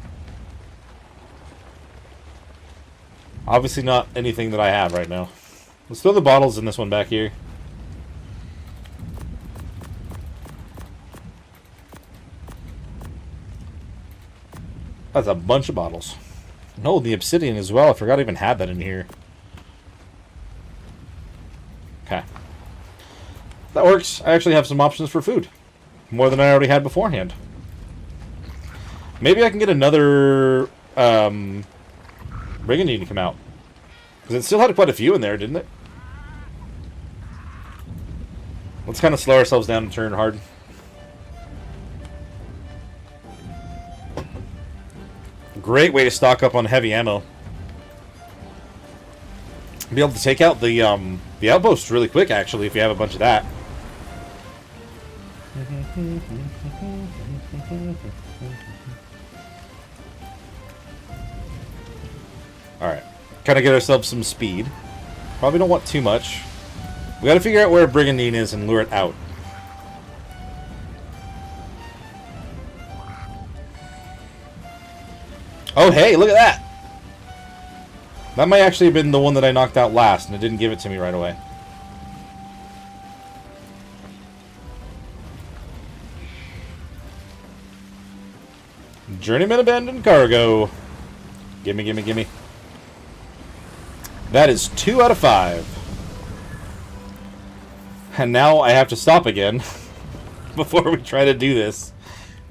Obviously not anything that I have right now. Let's throw the bottles in this one back here. That's a bunch of bottles. No, the obsidian as well. I forgot I even had that in here. Okay. That works. I actually have some options for food. More than I already had beforehand. Maybe I can get another brigandine to come out. Because it still had quite a few in there, didn't it? Let's kind of slow ourselves down and turn hard. Great way to stock up on heavy ammo. Be able to take out the outpost really quick, actually, if you have a bunch of that. Alright. Kind of get ourselves some speed. Probably don't want too much. We gotta figure out where a brigandine is and lure it out. Oh, hey, look at that! That might actually have been the one that I knocked out last, and it didn't give it to me right away. Journeyman abandoned cargo. Gimme, gimme, gimme. That is 2 out of 5. And now I have to stop again. before we try to do this.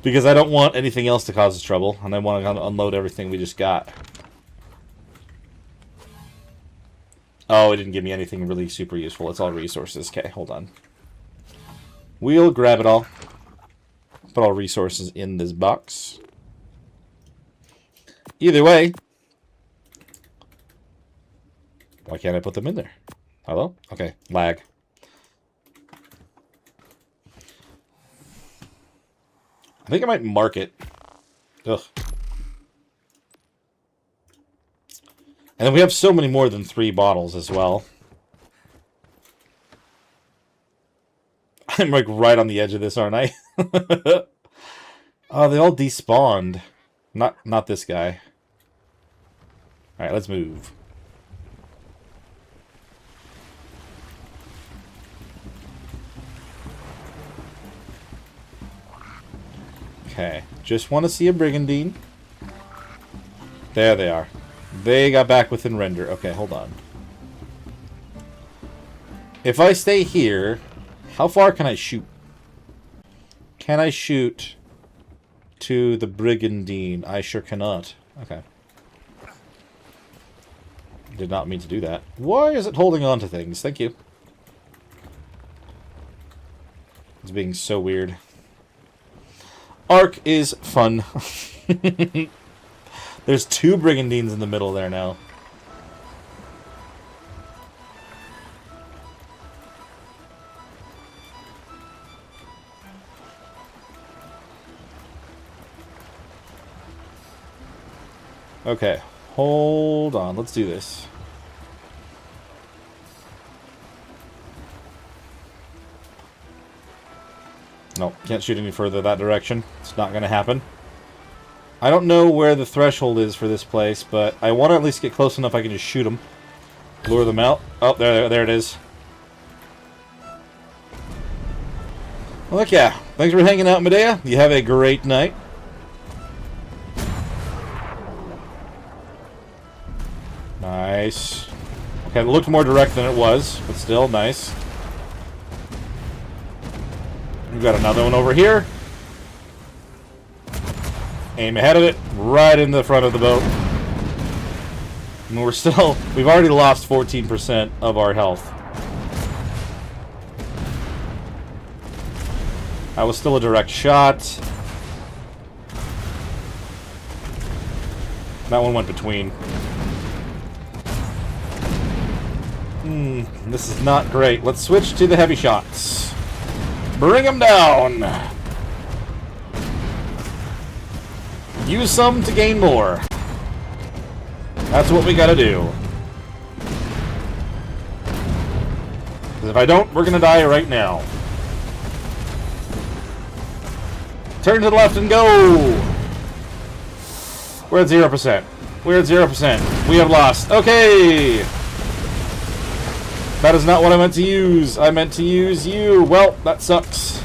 Because I don't want anything else to cause us trouble, and I want to unload everything we just got. Oh, it didn't give me anything really super useful. It's all resources. Okay, hold on. We'll grab it all. Put all resources in this box. Either way. Why can't I put them in there? Hello? Okay, lag. I think I might mark it. Ugh. And then we have so many more than 3 bottles as well. I'm like right on the edge of this, aren't I? Oh, they all despawned. Not this guy. Alright, let's move. Okay, just want to see a brigandine. There they are. They got back within render. Okay, hold on. If I stay here, how far can I shoot? Can I shoot to the brigandine? I sure cannot. Okay. Did not mean to do that. Why is it holding on to things? Thank you. It's being so weird. Arc is fun. There's 2 brigandines in the middle there now. Okay, hold on. Let's do this. Nope, can't shoot any further that direction. It's not going to happen. I don't know where the threshold is for this place, but I want to at least get close enough I can just shoot them. Lure them out. Oh, there it is. Well, heck yeah. Thanks for hanging out, Medea. You have a great night. Nice. Okay, it looked more direct than it was, but still nice. We've got another one over here. Aim ahead of it, right in the front of the boat. And we've already lost 14% of our health. That was still a direct shot. That one went between. This is not great. Let's switch to the heavy shots. Bring them down. Use some to gain more. That's what we gotta do. Because if I don't, we're gonna die right now. Turn to the left and go! We're at 0%. We're at 0%. We have lost. Okay! That is not what I meant to use. I meant to use you. Well, that sucks.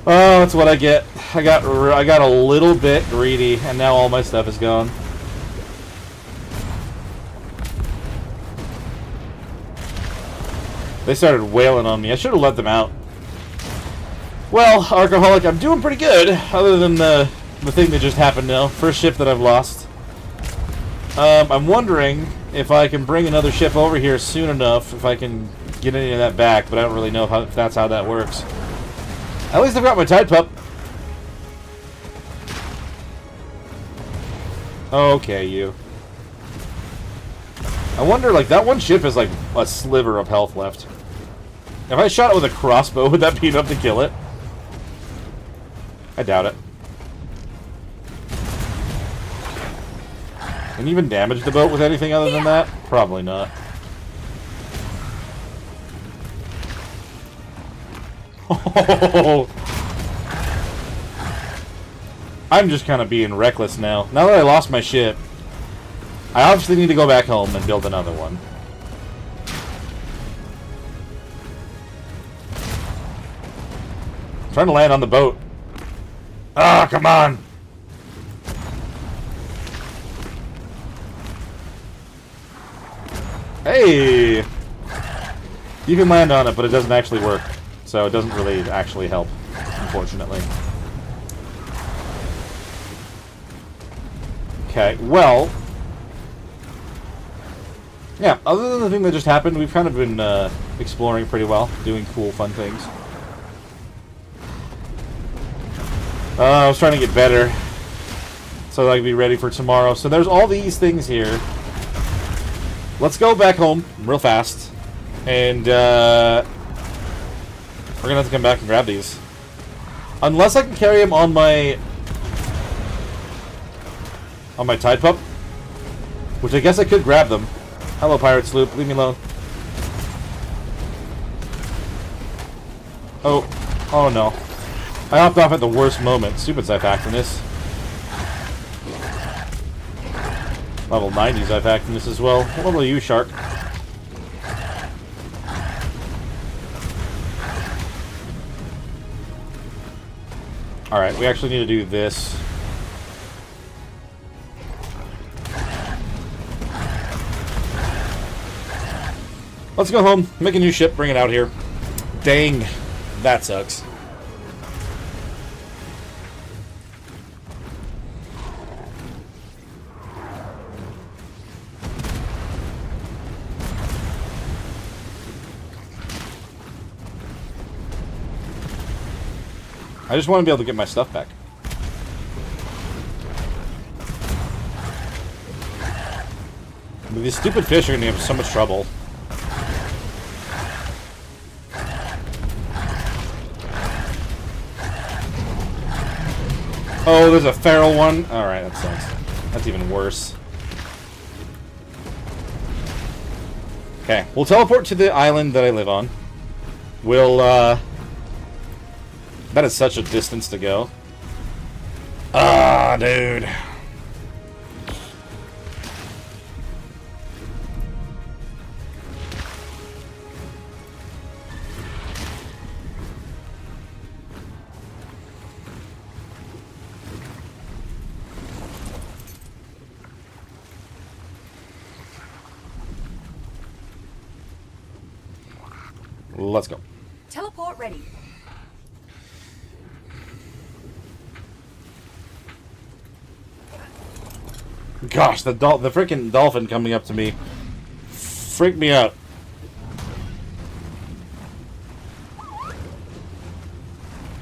Oh, that's what I get. I got a little bit greedy, and now all my stuff is gone. They started wailing on me. I should have let them out. Well, Alcoholic, I'm doing pretty good, other than the thing that just happened now. First ship that I've lost. I'm wondering if I can bring another ship over here soon enough, if I can get any of that back, but I don't really know if that's how that works. At least I've got my Tide Pup. Okay, you. I wonder, like, that one ship is like a sliver of health left. If I shot it with a crossbow, would that be enough to kill it? I doubt it. Can you even damage the boat with anything other than that? Probably not. I'm just kind of being reckless now. Now that I lost my ship, I obviously need to go back home and build another one. I'm trying to land on the boat. Ah, come on! Hey! You can land on it, but it doesn't actually work. So it doesn't really actually help, unfortunately. Okay, well... yeah, other than the thing that just happened, we've kind of been exploring pretty well, doing cool, fun things. I was trying to get better, so that I can be ready for tomorrow. So there's all these things here. Let's go back home real fast, and we're gonna have to come back and grab these. Unless I can carry them on my Tide Pup, which I guess I could grab them. Hello, pirate sloop. Leave me alone. Oh no. I hopped off at the worst moment. Stupid Zyphactinus. Level 90 Zyphactinus as well. What level are you, Shark? Alright, we actually need to do this. Let's go home, make a new ship, bring it out here. Dang, that sucks. I just want to be able to get my stuff back. But these stupid fish are going to have so much trouble. Oh, there's a feral one. Alright, that sucks. That's even worse. Okay, we'll teleport to the island that I live on. We'll, that is such a distance to go. Ah, dude. Let's go. Teleport ready. Gosh, the freaking dolphin coming up to me freaked me out.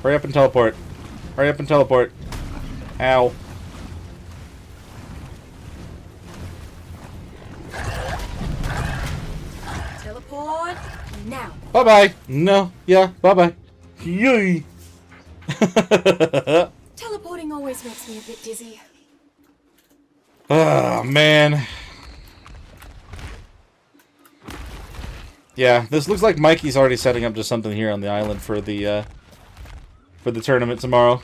Hurry up and teleport. Hurry up and teleport. Ow. Teleport now. Bye-bye. No. Yeah, bye-bye. Yay. Teleporting always makes me a bit dizzy. Oh, man. Yeah, this looks like Mikey's already setting up just something here on the island for the tournament tomorrow.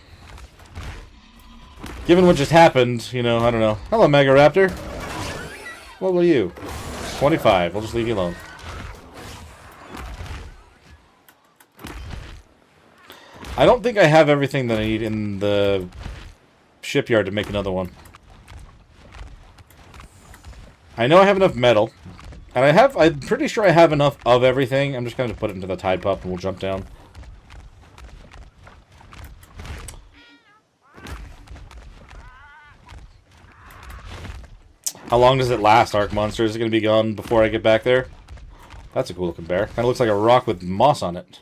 Given what just happened, you know, I don't know. Hello, Mega Raptor. What were you? 25. We'll just leave you alone. I don't think I have everything that I need in the shipyard to make another one. I know I have enough metal. And I'm pretty sure I have enough of everything. I'm just going to put it into the Tide Pup and we'll jump down. How long does it last, Arc Monster? Is it going to be gone before I get back there? That's a cool looking bear. Kind of looks like a rock with moss on it.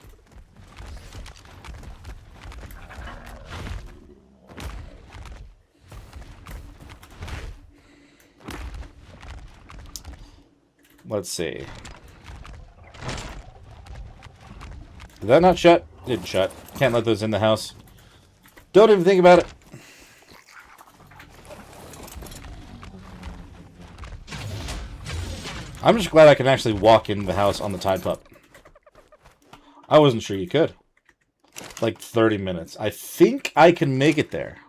Let's see. Did that not shut? It didn't shut. Can't let those in the house. Don't even think about it. I'm just glad I can actually walk in the house on the Tide Pup. I wasn't sure you could. Like 30 minutes. I think I can make it there.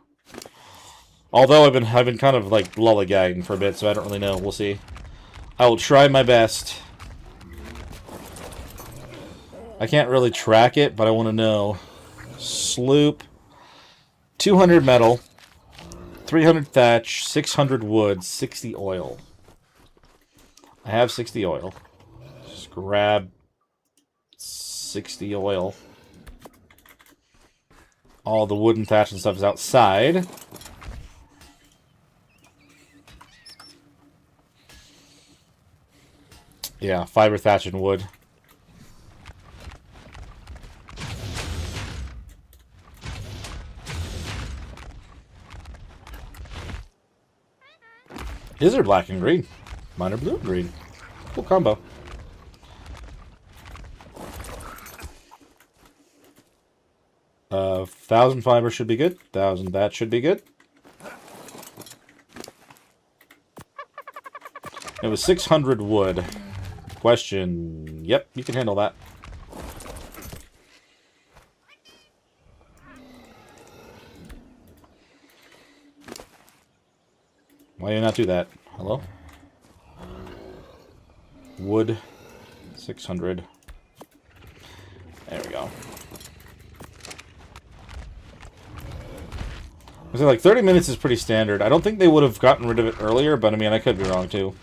Although I've been kind of like lollygagging for a bit, so I don't really know. We'll see. I will try my best. I can't really track it, but I want to know. Sloop. 200 metal. 300 thatch. 600 wood. 60 oil. I have 60 oil. Just grab 60 oil. All the wood and thatch and stuff is outside. Yeah, fiber, thatch, and wood. His are black and green. Mine are blue and green. Cool combo. Uh, 1,000 fiber should be good. 1,000 that should be good. It was 600 wood. Question. Yep, you can handle that. Why do you not do that? Hello? Wood. 600. There we go. I was like 30 minutes is pretty standard. I don't think they would have gotten rid of it earlier, but I mean, I could be wrong too.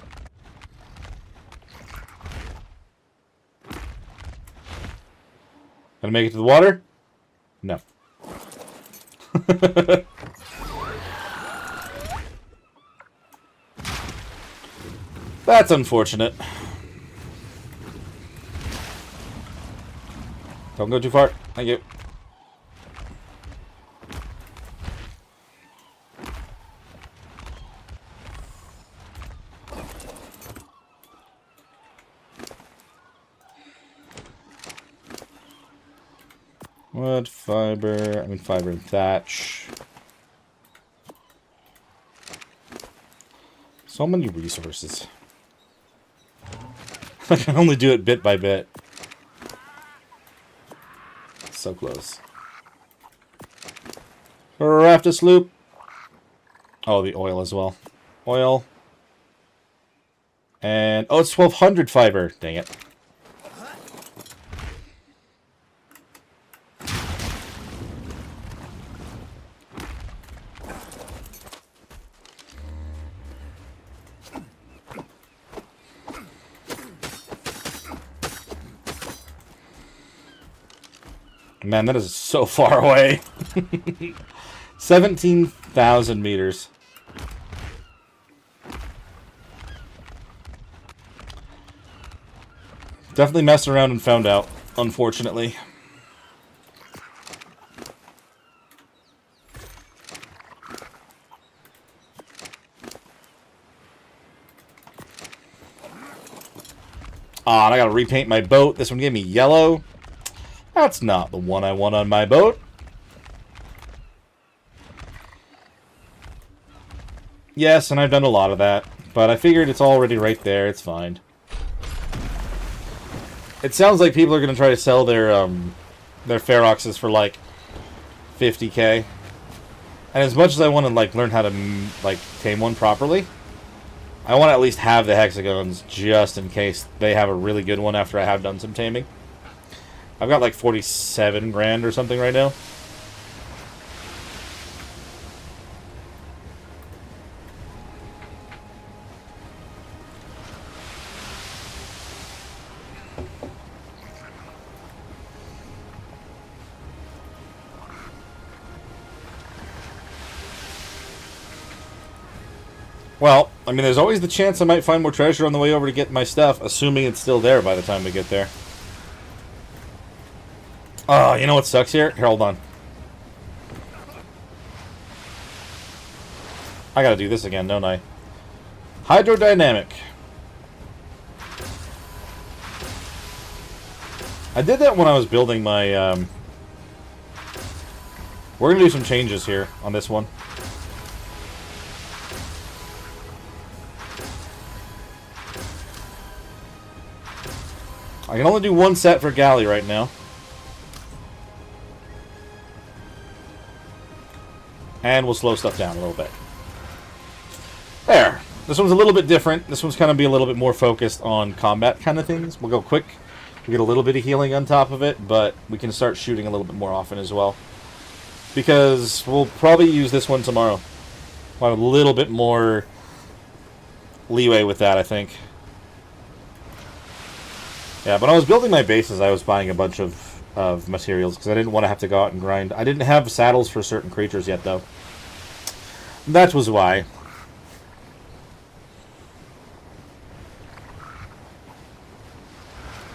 Gonna make it to the water? No. That's unfortunate. Don't go too far. Thank you. Wood, fiber, fiber and thatch. So many resources. I can only do it bit by bit. So close. Raft a sloop. Oh, the oil as well. Oil. And, oh, it's 1,200 fiber. Dang it. Man, that is so far away. 17,000 meters. Definitely messed around and found out, unfortunately. Ah, and I gotta repaint my boat. This one gave me yellow. That's not the one I want on my boat. Yes, and I've done a lot of that, but I figured it's already right there. It's fine. It sounds like people are going to try to sell their Feroxes for like 50k. And as much as I want to like learn how to like tame one properly, I want to at least have the hexagons just in case they have a really good one after I have done some taming. I've got like 47 grand or something right now. Well, I mean, there's always the chance I might find more treasure on the way over to get my stuff, assuming it's still there by the time we get there. Oh, you know what sucks here? Here, hold on. I gotta do this again, don't I? Hydrodynamic. I did that when I was building my, We're gonna do some changes here on this one. I can only do one set for galley right now. And we'll slow stuff down a little bit. There. This one's a little bit different. This one's kind of be a little bit more focused on combat kind of things. We'll go quick. We get a little bit of healing on top of it, but we can start shooting a little bit more often as well. Because we'll probably use this one tomorrow. We'll have a little bit more leeway with that, I think. Yeah, when I was building my bases, I was buying a bunch of materials because I didn't want to have to go out and grind. I didn't have saddles for certain creatures yet, though. That was why.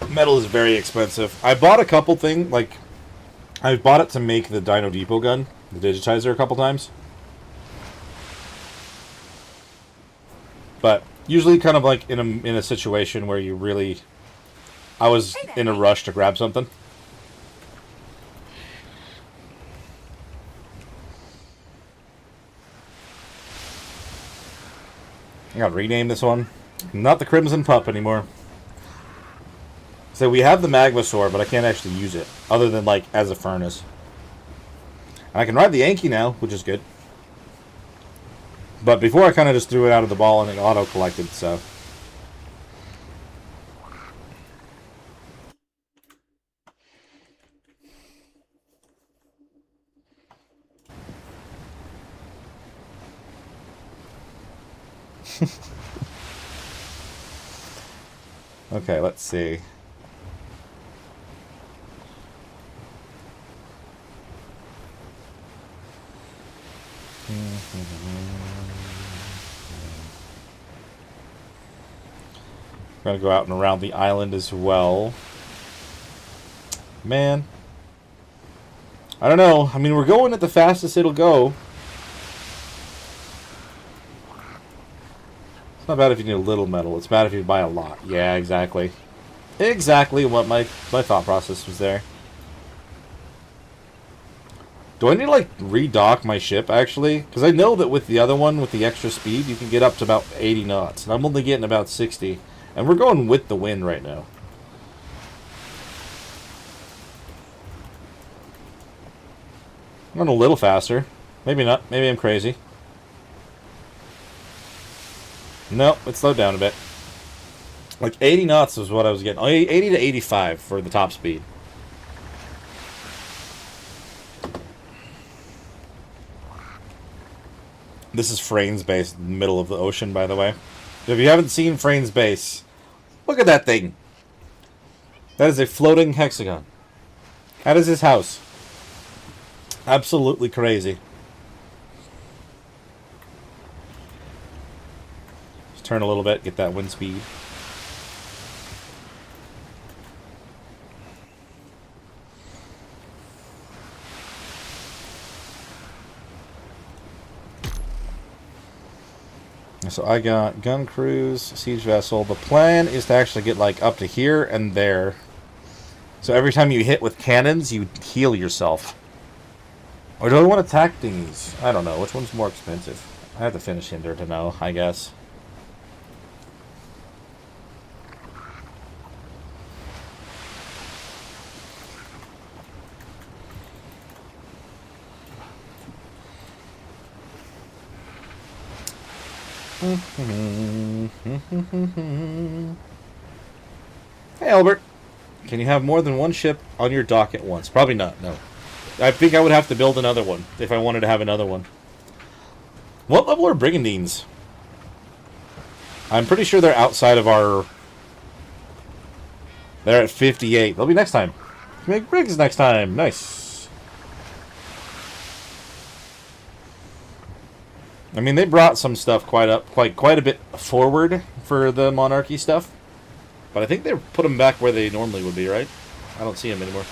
Metal is very expensive. I bought a couple things, like, I bought it to make the Dino Depot gun, the digitizer, a couple times. But usually kind of like in a situation where you really... I was in a rush to grab something. I gotta rename this one. Not the Crimson Pup anymore. So we have the Magma Sword, but I can't actually use it. Other than, like, as a furnace. And I can ride the Yankee now, which is good. But before I kind of just threw it out of the ball and it auto-collected, so... Okay, let's see. We're gonna go out and around the island as well. Man. I don't know. I mean, we're going at the fastest it'll go. It's not bad if you need a little metal. It's bad if you buy a lot. Yeah, exactly. Exactly what my thought process was there. Do I need to, like, redock my ship, actually? Because I know that with the other one, with the extra speed, you can get up to about 80 knots. And I'm only getting about 60. And we're going with the wind right now. I'm going a little faster. Maybe not. Maybe I'm crazy. Nope, it slowed down a bit. Like 80 knots was what I was getting. 80 to 85 for the top speed. This is Frane's base in the middle of the ocean, by the way. If you haven't seen Frane's base, look at that thing. That is a floating hexagon. That is his house. Absolutely crazy. Just turn a little bit, get that wind speed. So I got gun crews, siege vessel. The plan is to actually get like up to here and there. So every time you hit with cannons, you heal yourself. Or do I want attack dinghies? I don't know. Which one's more expensive? I have to finish Hinder to know, I guess. Hey, Albert. Can you have more than one ship on your dock at once? Probably not, no. I think I would have to build another one if I wanted to have another one. What level are Brigandines? I'm pretty sure they're outside of our... They're at 58. They'll be next time. Make brigs next time. Nice. I mean, they brought some stuff quite a bit forward for the Monarchy stuff. But I think they put them back where they normally would be, right? I don't see them anymore.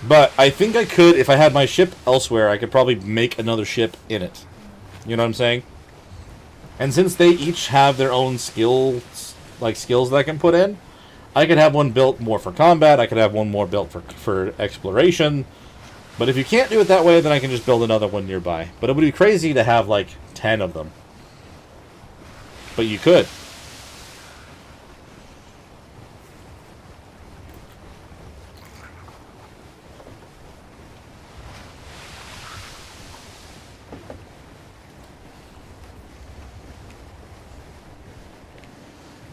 But I think I could, if I had my ship elsewhere, I could probably make another ship in it. You know what I'm saying? And since they each have their own skills that I can put in, I could have one built more for combat, I could have one more built for exploration. But if you can't do it that way, then I can just build another one nearby. But it would be crazy to have, like, 10 of them. But you could.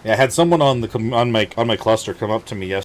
Yeah, I had someone on my cluster come up to me yesterday.